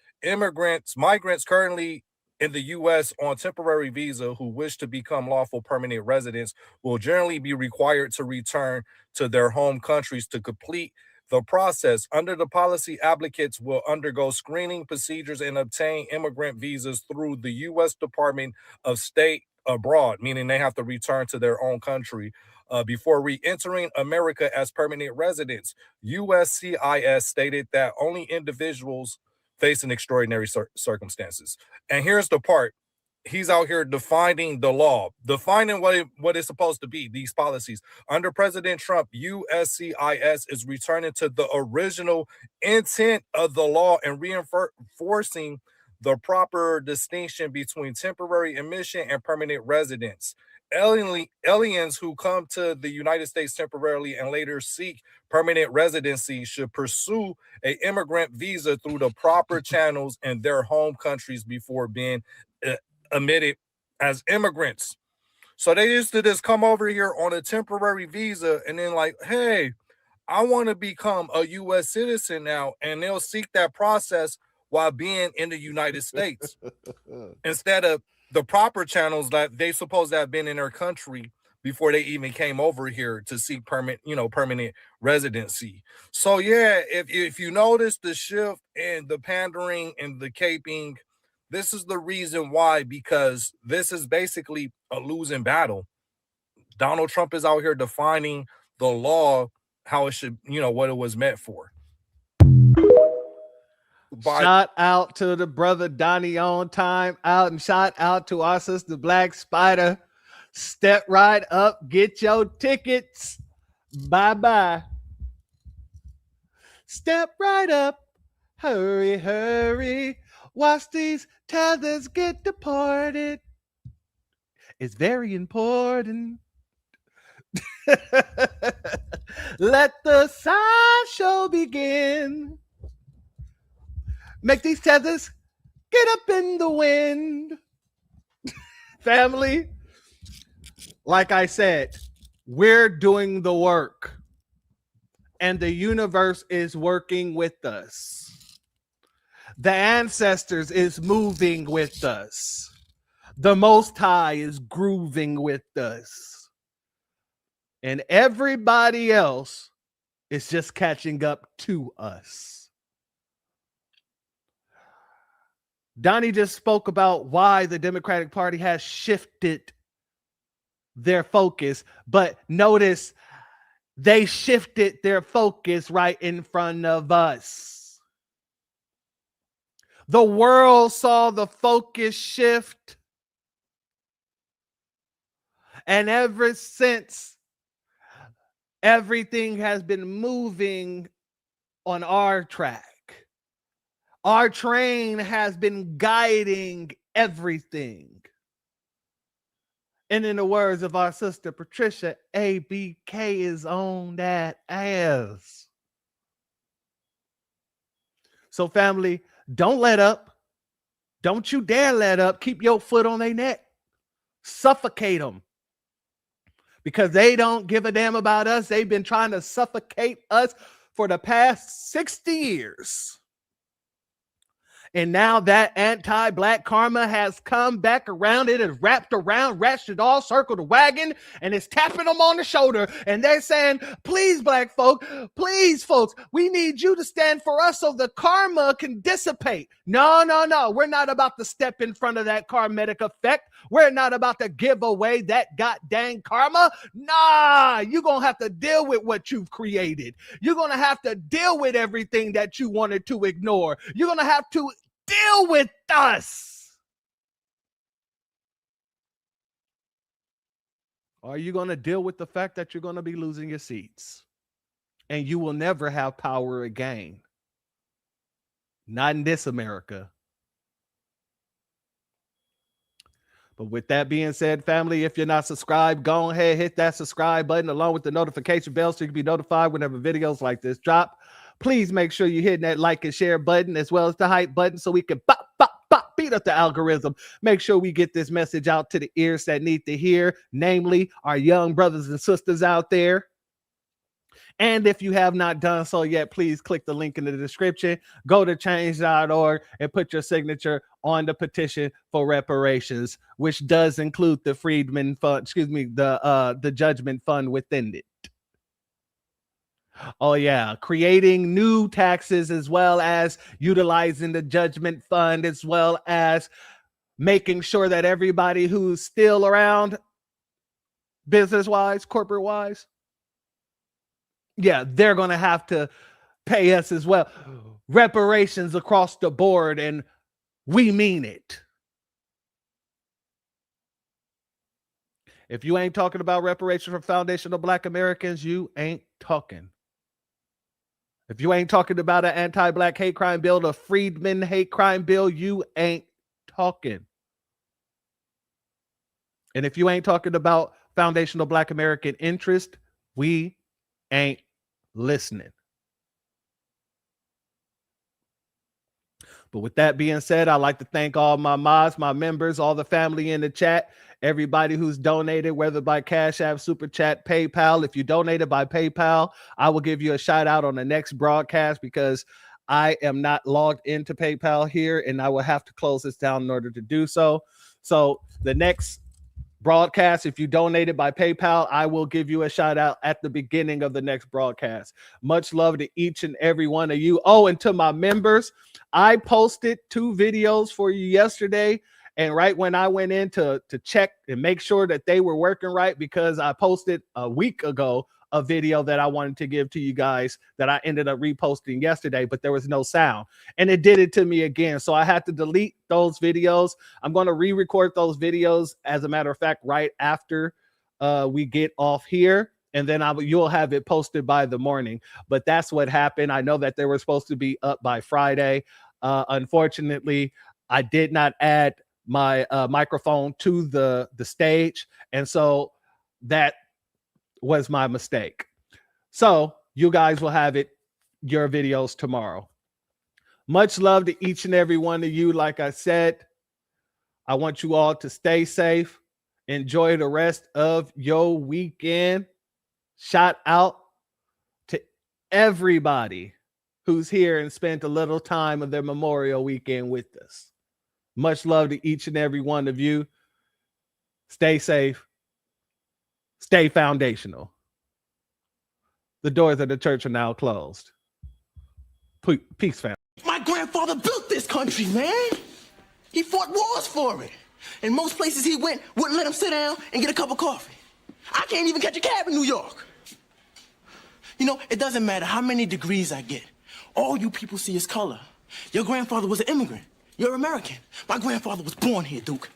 migrants currently in the U.S. on temporary visa who wish to become lawful permanent residents will generally be required to return to their home countries to complete the process. Under the policy, applicants will undergo screening procedures and obtain immigrant visas through the U.S. Department of State abroad, meaning they have to return to their own country before re-entering America as permanent residents. USCIS stated that only individuals facing extraordinary circumstances. And here's the part. He's out here defining the law, defining what it's supposed to be, these policies. Under President Trump, USCIS is returning to the original intent of the law and reinforcing the proper distinction between temporary admission and permanent residence. Aliens who come to the United States temporarily and later seek permanent residency should pursue an immigrant visa through the proper channels in their home countries before being admitted as immigrants. So they used to just come over here on a temporary visa and then like, hey, I want to become a U.S. citizen now, and they'll seek that process while being in the United States instead of the proper channels that they supposed to have been in their country before they even came over here to seek permanent residency. So yeah, if you notice the shift and the pandering and the caping, this is the reason why, because this is basically a losing battle. Donald Trump is out here defining the law, how it should, what it was meant for. Shout out to the brother Donnie on time out, and shout out to our sister Black Spider. Step right up, get your tickets. Bye-bye. Step right up. Hurry, hurry. Watch these tethers get deported. It's very important. Let the sideshow begin. Make these tethers get up in the wind. Family, like I said, we're doing the work. And the universe is working with us. The ancestors is moving with us. The Most High is grooving with us. And everybody else is just catching up to us. Donnie just spoke about why the Democratic Party has shifted their focus, but notice they shifted their focus right in front of us. The world saw the focus shift, and ever since, everything has been moving on our track. Our train has been guiding everything. And in the words of our sister Patricia, ABK is on that ass. So family, don't let up. Don't you dare let up. Keep your foot on their neck. Suffocate them. Because they don't give a damn about us. They've been trying to suffocate us for the past 60 years. And now that anti-black karma has come back around. It has wrapped around, ratchet all, circled the wagon, and it's tapping them on the shoulder. And they're saying, please, black folk, please, folks, we need you to stand for us so the karma can dissipate. No, no, no. We're not about to step in front of that karmatic effect. We're not about to give away that goddamn karma. Nah, you're going to have to deal with what you've created. You're going to have to deal with everything that you wanted to ignore. You're going to have to deal with us. Are you going to deal with the fact that you're going to be losing your seats and you will never have power again? Not in this America. But with that being said, family, if you're not subscribed, go ahead, hit that subscribe button along with the notification bell so you can be notified whenever videos like this drop. Please make sure you're hitting that like and share button as well as the hype button so we can beat up the algorithm. Make sure we get this message out to the ears that need to hear, namely our young brothers and sisters out there. And if you have not done so yet, please click the link in the description. Go to change.org and put your signature on the petition for reparations, which does include the Freedmen Fund, the Judgment Fund within it. Oh, yeah. Creating new taxes as well as utilizing the Judgment Fund, as well as making sure that everybody who's still around business-wise, corporate-wise, yeah, they're going to have to pay us as well. Reparations across the board, and we mean it. If you ain't talking about reparations for foundational Black Americans, you ain't talking. If you ain't talking about an anti-Black hate crime bill, the Freedmen hate crime bill, you ain't talking. And if you ain't talking about foundational Black American interest, we ain't listening. But with that being said, I'd like to thank all my mods, my members, all the family in the chat, everybody who's donated, whether by Cashapp, Super Chat, PayPal. If you donated by PayPal, I will give you a shout out on the next broadcast because I am not logged into PayPal here and I will have to close this down in order to do so. So the next broadcast, if you donated by PayPal, I will give you a shout out at the beginning of the next broadcast. Much love to each and every one of you. Oh, and to my members, I posted 2 videos for you yesterday. And right when I went in to check and make sure that they were working right, because I posted a week ago a video that I wanted to give to you guys that I ended up reposting yesterday, but there was no sound. And it did it to me again. So I had to delete those videos. I'm going to re-record those videos, as a matter of fact, right after we get off here. And then you'll have it posted by the morning. But that's what happened. I know that they were supposed to be up by Friday. Unfortunately, I did not add my microphone to the stage, and so that was my mistake. So you guys will have your videos tomorrow. Much love to each and every one of you. Like I said, I want you all to stay safe, enjoy the rest of your weekend. Shout out to everybody who's here and spent a little time of their Memorial weekend with us. Much love to each and every one of you. Stay safe. Stay foundational. The doors of the church are now closed. Peace, family. My grandfather built this country, man. He fought wars for it. And most places he went wouldn't let him sit down and get a cup of coffee. I can't even catch a cab in New York. You know, it doesn't matter how many degrees I get. All you people see is color. Your grandfather was an immigrant. You're American. My grandfather was born here, Duke.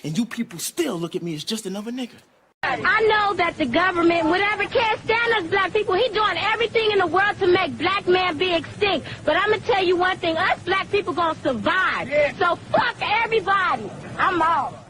And you people still look at me as just another nigga. I know that the government, whatever can't stand us black people, he doing everything in the world to make black man be extinct. But I'm going to tell you one thing, us black people going to survive. Yeah. So fuck everybody. I'm out.